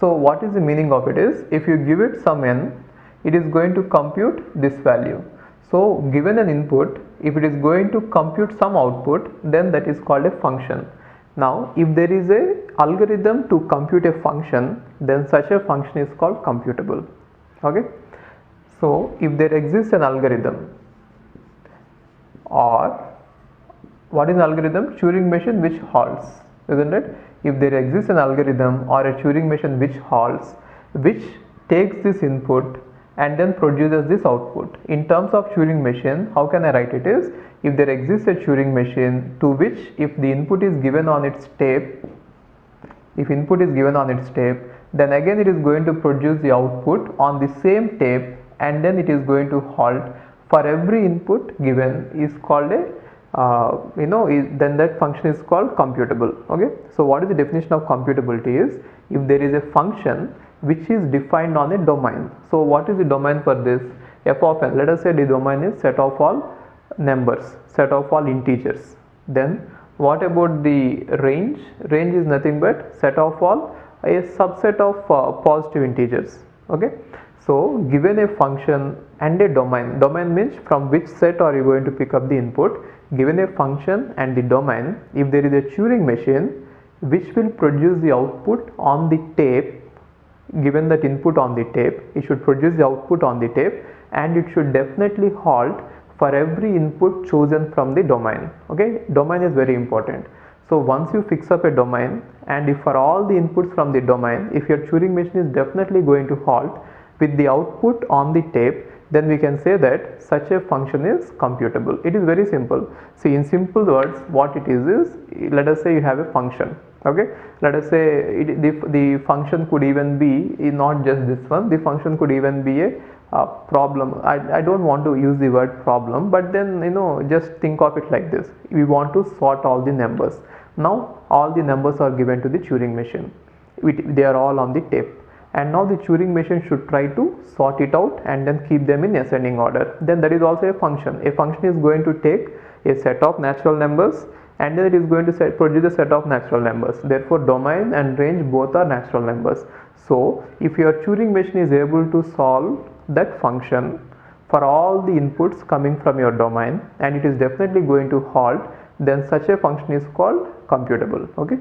So what is the meaning of it is, if you give it some n, it is going to compute this value. So given an input, if it is going to compute some output, then that is called a function. Now if there is a algorithm to compute a function, then such a function is called computable. Okay, so if there exists an algorithm or what is algorithm? Turing machine which halts, isn't it? If there exists an algorithm or a Turing machine which halts, which takes this input and then produces this output. In terms of Turing machine, how can I write it is, if there exists a Turing machine to which if the input is given on its tape, if input is given on its tape, then again it is going to produce the output on the same tape, and then it is going to halt for every input given is called a then that function is called computable. Okay, so what is the definition of computability is, if there is a function which is defined on a domain. So what is the domain for this? F of n, let us say the domain is set of all numbers, set of all integers. Then what about the range? Range is nothing but set of all a subset of positive integers. Okay, so given a function and a domain, domain means from which set are you going to pick up the input. Given a function and the domain, if there is a Turing machine which will produce the output on the tape, given that input on the tape, it should produce the output on the tape, and it should definitely halt for every input chosen from the domain. Okay, domain is very important. So once you fix up a domain, and if for all the inputs from the domain, if your Turing machine is definitely going to halt with the output on the tape, then we can say that such a function is computable. It is very simple. See, in simple words, what it is let us say you have a function. Okay, let us say the function could even be not just this one, the function could even be a problem. I don't want to use the word problem, but then just think of it like this. We want to sort all the numbers. Now all the numbers are given to the Turing machine. They are all on the tape, and now the Turing machine should try to sort it out and then keep them in ascending order. Then that is also a function. A function is going to take a set of natural numbers, and then it is going to produce a set of natural numbers. Therefore domain and range both are natural numbers. So if your Turing machine is able to solve that function for all the inputs coming from your domain, and it is definitely going to halt, then such a function is called computable. Okay,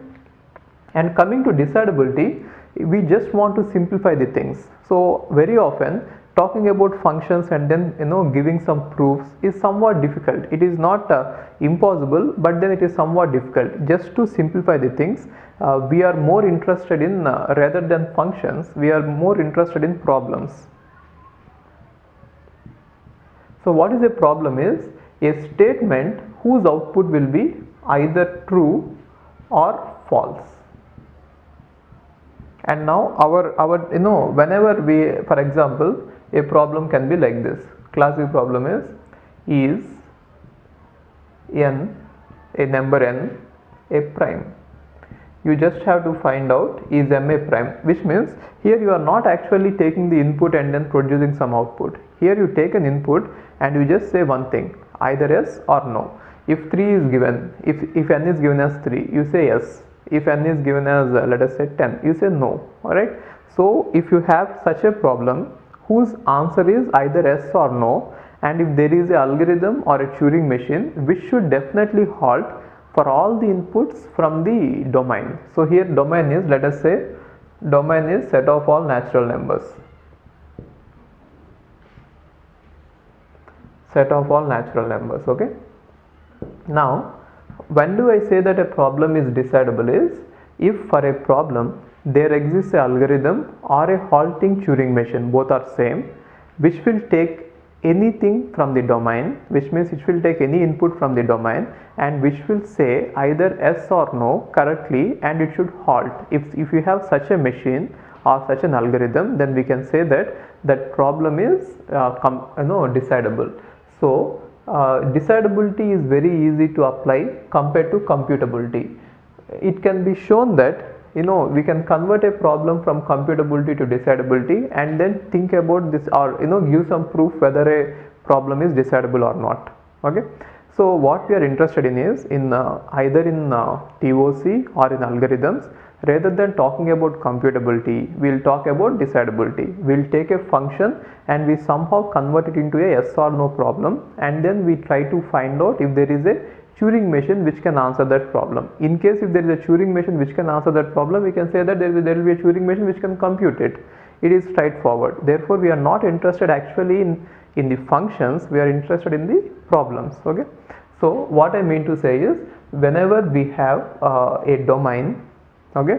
and coming to decidability, we just want to simplify the things. So very often talking about functions and then giving some proofs is somewhat difficult. It is not impossible, but then it is somewhat difficult. Just to simplify the things, we are more interested in rather than functions, we are more interested in problems. So what is a problem is a statement whose output will be either true or false. And now our whenever we, for example, a problem can be like this. Classic problem is n, a number n, a prime? You just have to find out is m a prime, which means here you are not actually taking the input and then producing some output. Here you take an input and you just say one thing, either yes or no. If 3 is given, if n is given as 3, you say yes. If n is given as let us say 10, you say no. Alright, so if you have such a problem whose answer is either yes or no, and if there is an algorithm or a Turing machine which should definitely halt for all the inputs from the domain. So here domain is, let us say domain is set of all natural numbers. Set of all natural numbers. Okay, now when do I say that a problem is decidable is if for a problem there exists an algorithm or a halting Turing machine, both are same, which will take anything from the domain, which means it will take any input from the domain and which will say either yes or no correctly, and it should halt. If you have such a machine or such an algorithm, then we can say that that problem is decidable. So decidability is very easy to apply compared to computability. It can be shown that we can convert a problem from computability to decidability and then think about this, or give some proof whether a problem is decidable or not. Okay, so what we are interested in is either in TOC or in algorithms. Rather than talking about computability, we will talk about decidability. We will take a function and we somehow convert it into a yes or no problem, and then we try to find out if there is a Turing machine which can answer that problem. In case if there is a Turing machine which can answer that problem, we can say that there will be a Turing machine which can compute it. It is straightforward. Therefore, we are not interested actually in the functions, we are interested in the problems. Okay, So what I mean to say is, whenever we have a domain, okay,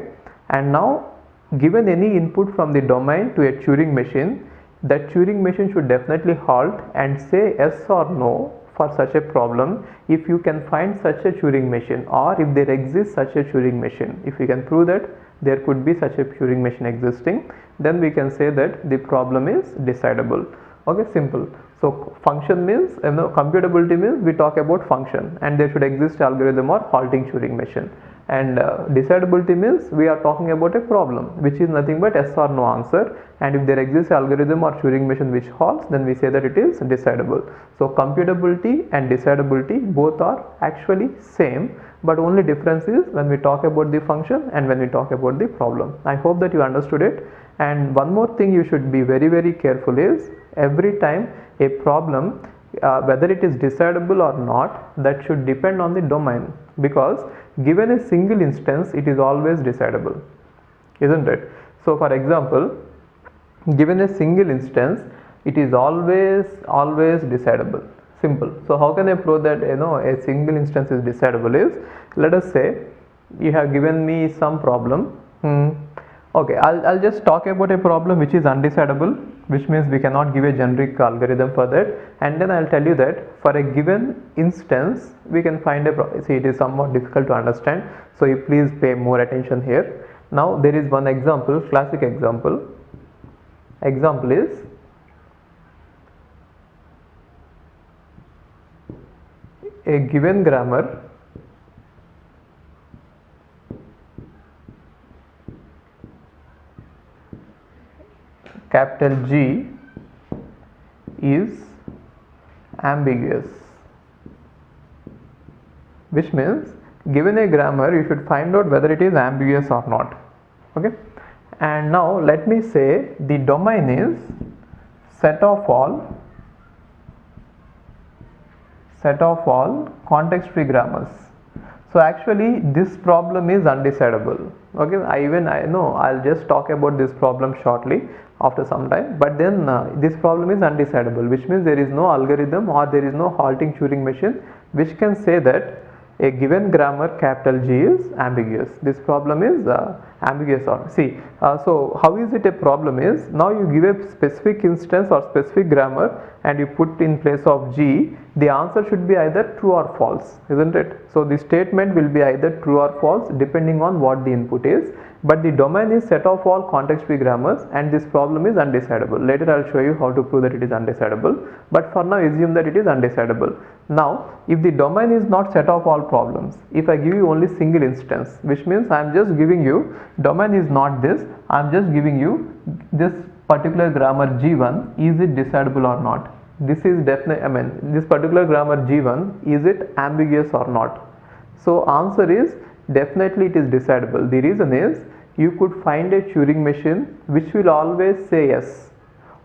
and now given any input from the domain to a Turing machine, that Turing machine should definitely halt and say yes or no for such a problem if you can find such a Turing machine, or if there exists such a Turing machine. If we can prove that there could be such a Turing machine existing, then we can say that the problem is decidable. Okay, simple. So function means, computability means we talk about function, and there should exist algorithm or halting Turing machine. And decidability means we are talking about a problem which is nothing but yes or no answer, and if there exists algorithm or Turing machine which halts, then we say that it is decidable. So computability and decidability both are actually same, but only difference is when we talk about the function and when we talk about the problem. I hope that you understood it. And one more thing you should be very careful is, every time a problem, whether it is decidable or not, that should depend on the domain, because given a single instance it is always decidable, isn't it? So for example, given a single instance it is always decidable. Simple. So how can I prove that a single instance is decidable is, let us say you have given me some problem. Okay, I'll just talk about a problem which is undecidable, which means we cannot give a generic algorithm for that, and then I'll tell you that for a given instance we can find a problem. See, it is somewhat difficult to understand, so you please pay more attention here. Now there is one example, classic example. Example is, a given grammar capital G is ambiguous, which means given a grammar you should find out whether it is ambiguous or not. Okay, and now let me say the domain is set of all context free grammars. So actually this problem is undecidable. Okay, I know I'll just talk about this problem shortly after some time, but then this problem is undecidable, which means there is no algorithm or there is no halting Turing machine which can say that a given grammar capital G is ambiguous. This problem is ambiguous or see. So how is it a problem is, now you give a specific instance or specific grammar and you put in place of G, the answer should be either true or false, isn't it? So the statement will be either true or false depending on what the input is, but the domain is set of all context free grammars and this problem is undecidable. Later I'll show you how to prove that it is undecidable, but for now assume that it is undecidable. Now if the domain is not set of all problems, if I give you only single instance, which means I am just giving you domain is not this, I am just giving you this particular grammar G1, is it decidable or not? This is definitely, this particular grammar G1, is it ambiguous or not? So answer is definitely it is decidable. The reason is, you could find a Turing machine which will always say yes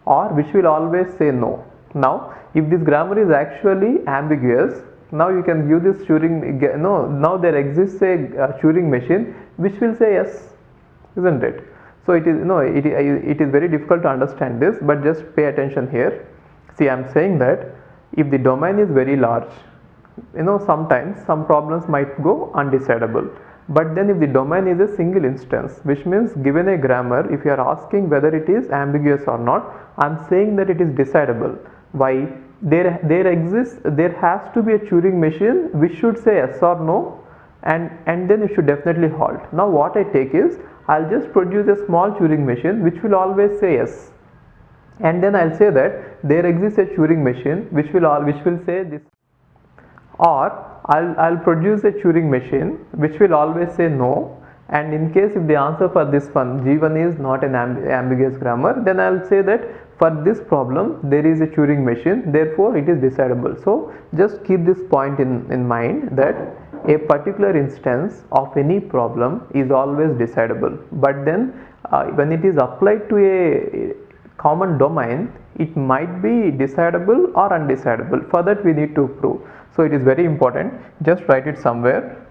or which will always say no. Now if this grammar is actually ambiguous, now you can give this Turing, now there exists a Turing machine which will say yes, isn't it? So it is very difficult to understand this, but just pay attention here. See, I am saying that if the domain is very large, sometimes some problems might go undecidable, but then if the domain is a single instance, which means given a grammar, if you are asking whether it is ambiguous or not, I am saying that it is decidable. Why? There has to be a Turing machine which should say yes or no, and then it should definitely halt. Now what I take is, I'll just produce a small Turing machine which will always say yes, and then I'll say that there exists a Turing machine which will say this, or I'll produce a Turing machine which will always say no, and in case if the answer for this one G1 is not an ambiguous grammar, then I'll say that for this problem there is a Turing machine, therefore it is decidable. So just keep this point in mind, that a particular instance of any problem is always decidable, but then when it is applied to a common domain, it might be decidable or undecidable. For that we need to prove. So it is very important, just write it somewhere.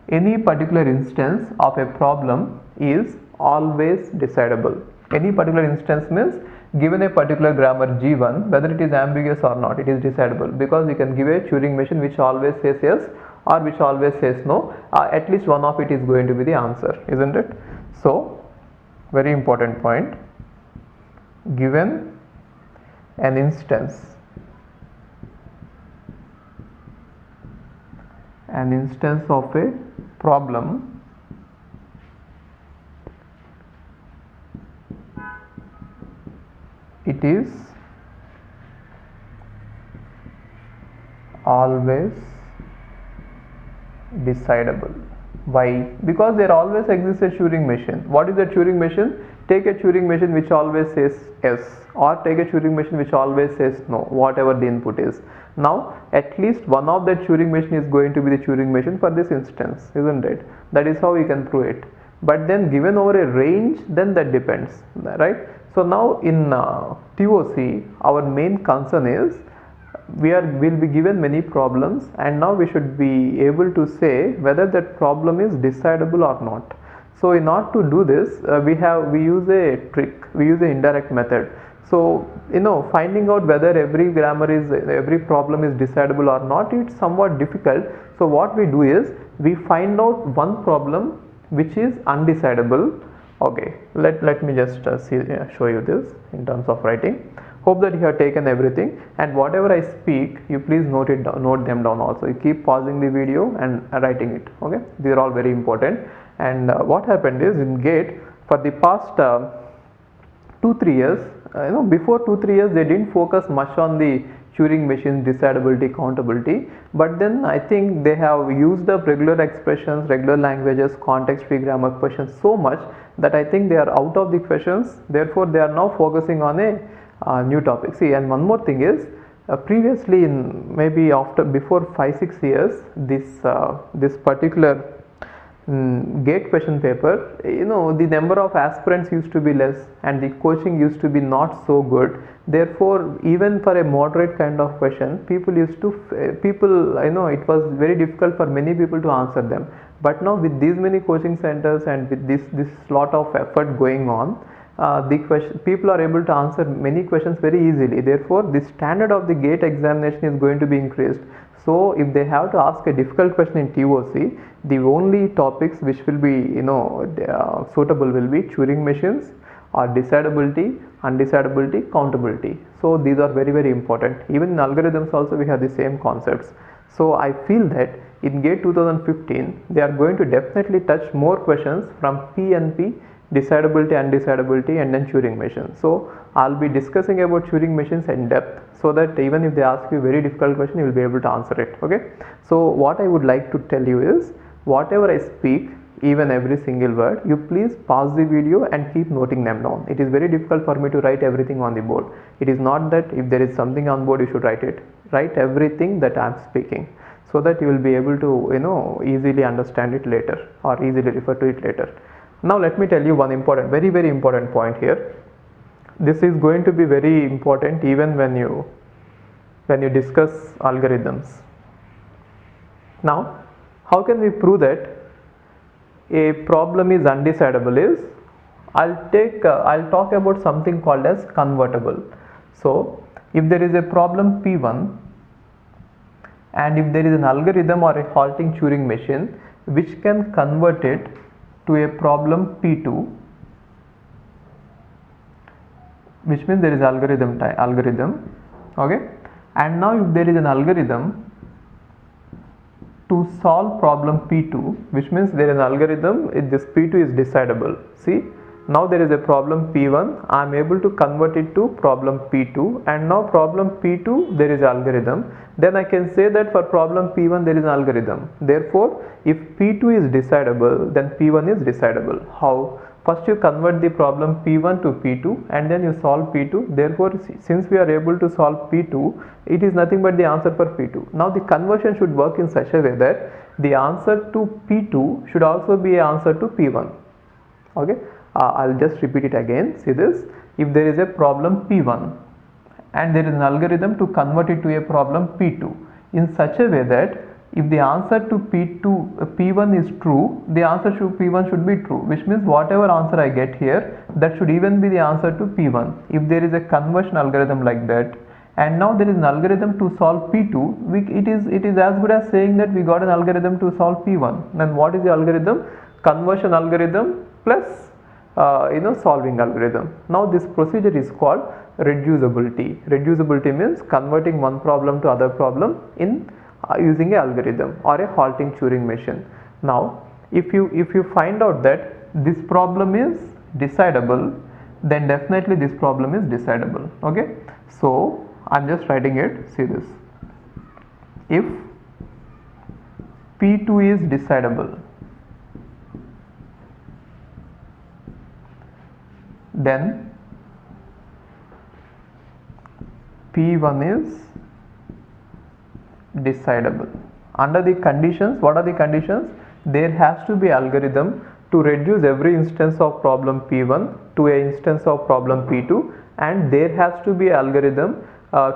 Any particular instance of a problem is always decidable. Any particular instance means given a particular grammar G1, whether it is ambiguous or not, it is decidable, because we can give a Turing machine which always says yes or which always says no. At least one of it is going to be the answer, isn't it? So very important point, given an instance of a problem, it is always decidable. Why? Because there always exists a Turing machine. What is a Turing machine? Take a Turing machine which always says yes, or take a Turing machine which always says no, whatever the input is. Now at least one of that Turing machine is going to be the Turing machine for this instance, isn't it? That is how we can prove it. But then given over a range, then that depends, right? So now in TOC, our main concern is will be given many problems, and now we should be able to say whether that problem is decidable or not. So in order to do this, we use a trick, we use an indirect method. So finding out whether every problem is decidable or not, it's somewhat difficult. So what we do is we find out one problem which is undecidable. Okay, let me just show you this in terms of writing. Hope that you have taken everything, and whatever I speak, you please note them down also. You keep pausing the video and writing it. Okay, these are all very important. And what happened is, in GATE, for the past 2-3 years, before 2-3 years, they didn't focus much on the Turing machine decidability, countability, but then I think they have used up regular expressions, regular languages, context-free grammar questions so much that I think they are out of the questions. Therefore, they are now focusing on a new topic. See, and one more thing is, previously, in maybe before 5-6 years, this particular GATE question paper, the number of aspirants used to be less and the coaching used to be not so good. Therefore, even for a moderate kind of question, it was very difficult for many people to answer them. But now with these many coaching centers and with this lot of effort going on, people are able to answer many questions very easily. Therefore, the standard of the GATE examination is going to be increased. So if they have to ask a difficult question in TOC, the only topics which will be suitable will be Turing machines, or decidability, undecidability, countability. So these are very, very important. Even in algorithms also we have the same concepts. So I feel that in GATE 2015 they are going to definitely touch more questions from PNP, decidability, undecidability, and then Turing machines. So I'll be discussing about Turing machines in depth, so that even if they ask you a very difficult question, you will be able to answer it. Okay. So what I would like to tell you is, whatever I speak, even every single word, you please pause the video and keep noting them down. It is very difficult for me to write everything on the board. It is not that if there is something on board you should write it. Write everything that I am speaking, so that you will be able to easily understand it later or easily refer to it later. Now let me tell you one important, very, very important point here. This is going to be very important even when you discuss algorithms. Now, how can we prove that a problem is undecidable? Is I'll talk about something called as convertible. So if there is a problem P1 and if there is an algorithm or a halting Turing machine which can convert it to a problem P2, which means there is algorithm, okay, and now if there is an algorithm to solve problem P2, which means there is an algorithm, this P2 is decidable. See, now there is a problem P1, I am able to convert it to problem P2, and now problem P2 there is algorithm. Then I can say that for problem P1 there is an algorithm. Therefore, if P2 is decidable, then P1 is decidable. How? First you convert the problem P1 to P2 and then you solve P2. Therefore, since we are able to solve P2, it is nothing but the answer for P2. Now the conversion should work in such a way that the answer to P2 should also be an answer to P1. Okay, I'll just repeat it again. See this, if there is a problem P1 and there is an algorithm to convert it to a problem P2 in such a way that if the answer to P1 is true, the answer to P1 should be true, which means whatever answer I get here, that should even be the answer to P1 if there is a conversion algorithm like that. And now there is an algorithm to solve P2. It is as good as saying that we got an algorithm to solve P1. Then what is the algorithm? Conversion algorithm plus solving algorithm. Now this procedure is called reducibility. Reducibility means converting one problem to other problem in using a algorithm or a halting Turing machine. Now if you find out that this problem is decidable, then definitely this problem is decidable. Okay, so I'm just writing it. See this: if P2 is decidable, then P1 is decidable. Under the conditions, what are the conditions? There has to be algorithm to reduce every instance of problem P1 to an instance of problem P2, and there has to be algorithm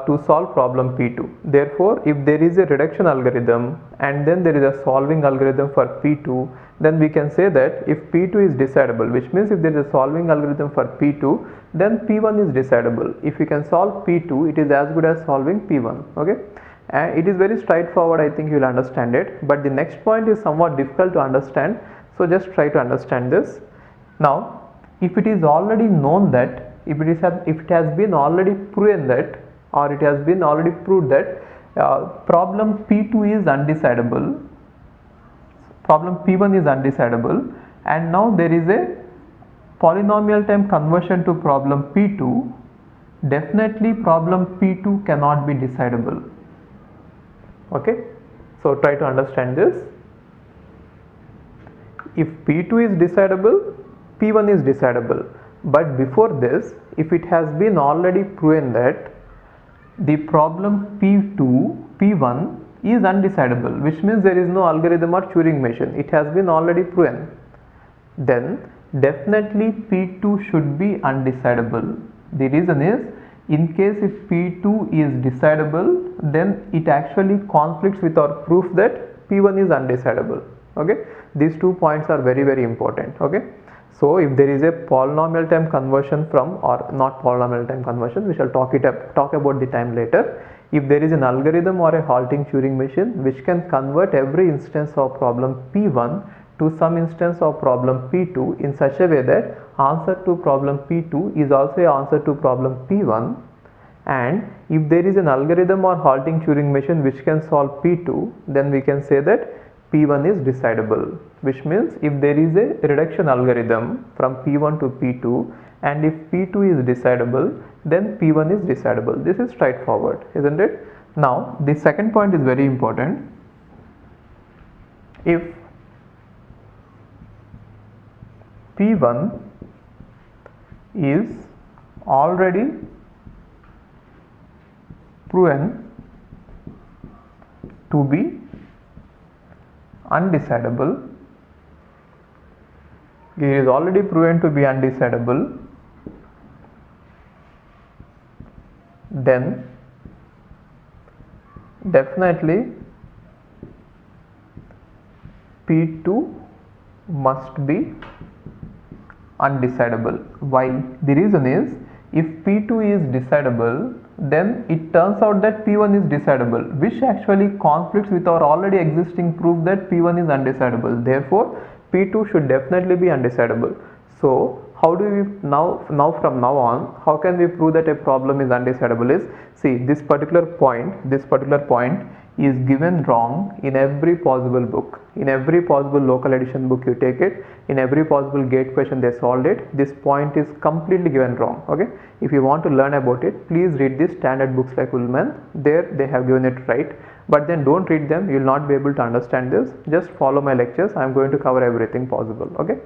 to solve problem P2. Therefore, if there is a reduction algorithm and then there is a solving algorithm for P2, then we can say that if P2 is decidable, which means if there is a solving algorithm for P2, then P1 is decidable. If you can solve P2, it is as good as solving P1. Okay, and it is very straightforward. I think you will understand it, but the next point is somewhat difficult to understand, so just try to understand this. Now if it is already known that, if it has been already proven that, or it has been already proved that problem P2 is undecidable, problem P1 is undecidable, and now there is a polynomial time conversion to problem P2, definitely problem P2 cannot be decidable. Okay, so try to understand this. If P2 is decidable, P1 is decidable, but before this, if it has been already proven that the problem P1 is undecidable, which means there is no algorithm or Turing machine, it has been already proven, then definitely P2 should be undecidable. The reason is, in case if P2 is decidable, then it actually conflicts with our proof that P1 is undecidable. Okay, these 2 points are very, very important. Okay, so if there is a polynomial time conversion from, or not polynomial time conversion, we shall talk about the time later. If there is an algorithm or a halting Turing machine which can convert every instance of problem P1 to some instance of problem P2 in such a way that answer to problem P2 is also an answer to problem P1, and if there is an algorithm or halting Turing machine which can solve P2, then we can say that P1 is decidable, which means if there is a reduction algorithm from P1 to P2, and if P2 is decidable, then P1 is decidable. This is straightforward, isn't it? Now the second point is very important. If P1 is already proven to be undecidable, it is already proven to be undecidable, then definitely P2 must be undecidable. Why? The reason is, if P2 is decidable, then it turns out that P1 is decidable, which actually conflicts with our already existing proof that P1 is undecidable. Therefore, P2 should definitely be undecidable. So how do we now from now on, how can we prove that a problem is undecidable? Is, see, this particular point is given wrong in every possible book, in every possible local addition book you take it, in every possible gate question they solved it, this point is completely given wrong. Okay, if you want to learn about it, please read these standard books like Ullmann, there they have given it right, but then don't read them, you will not be able to understand this. Just follow my lectures, I am going to cover everything possible. Okay,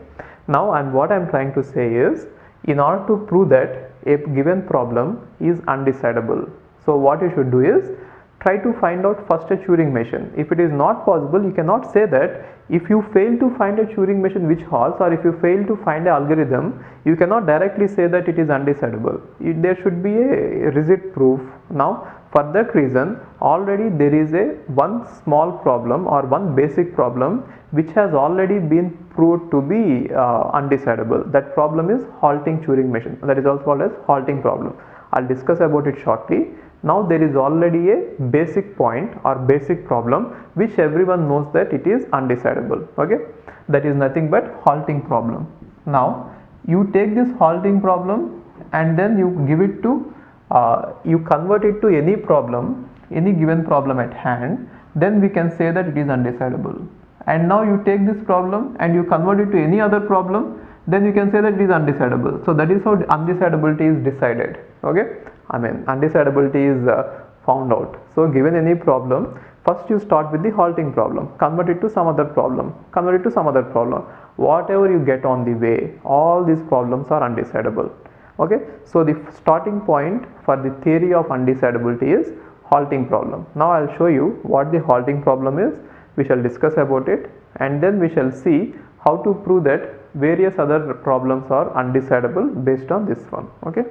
now what I am trying to say is, in order to prove that a given problem is undecidable, so what you should do is, try to find out first a Turing machine. If it is not possible, you cannot say that if you fail to find a Turing machine which halts, or if you fail to find an algorithm, you cannot directly say that it is undecidable. There should be a rigid proof. Now For that reason, already there is a one small problem or one basic problem which has already been proved to be undecidable. That problem is halting Turing machine. That is also called as halting problem. I'll discuss about it shortly. Now there is already a basic point or basic problem which everyone knows that it is undecidable. Okay, that is nothing but halting problem. Now you take this halting problem and then you give it to you convert it to any problem, any given problem at hand, then we can say that it is undecidable. And now you take this problem and you convert it to any other problem, then you can say that it is undecidable. So that is how undecidability is decided. Okay, I mean undecidability is found out. So given any problem, first you start with the halting problem, convert it to some other problem, convert it to some other problem. Whatever you get on the way, all these problems are undecidable. Okay, so the starting point for the theory of undecidability is halting problem. Now I will show you what the halting problem is. We shall discuss about it and then we shall see how to prove that various other problems are undecidable based on this one. Okay.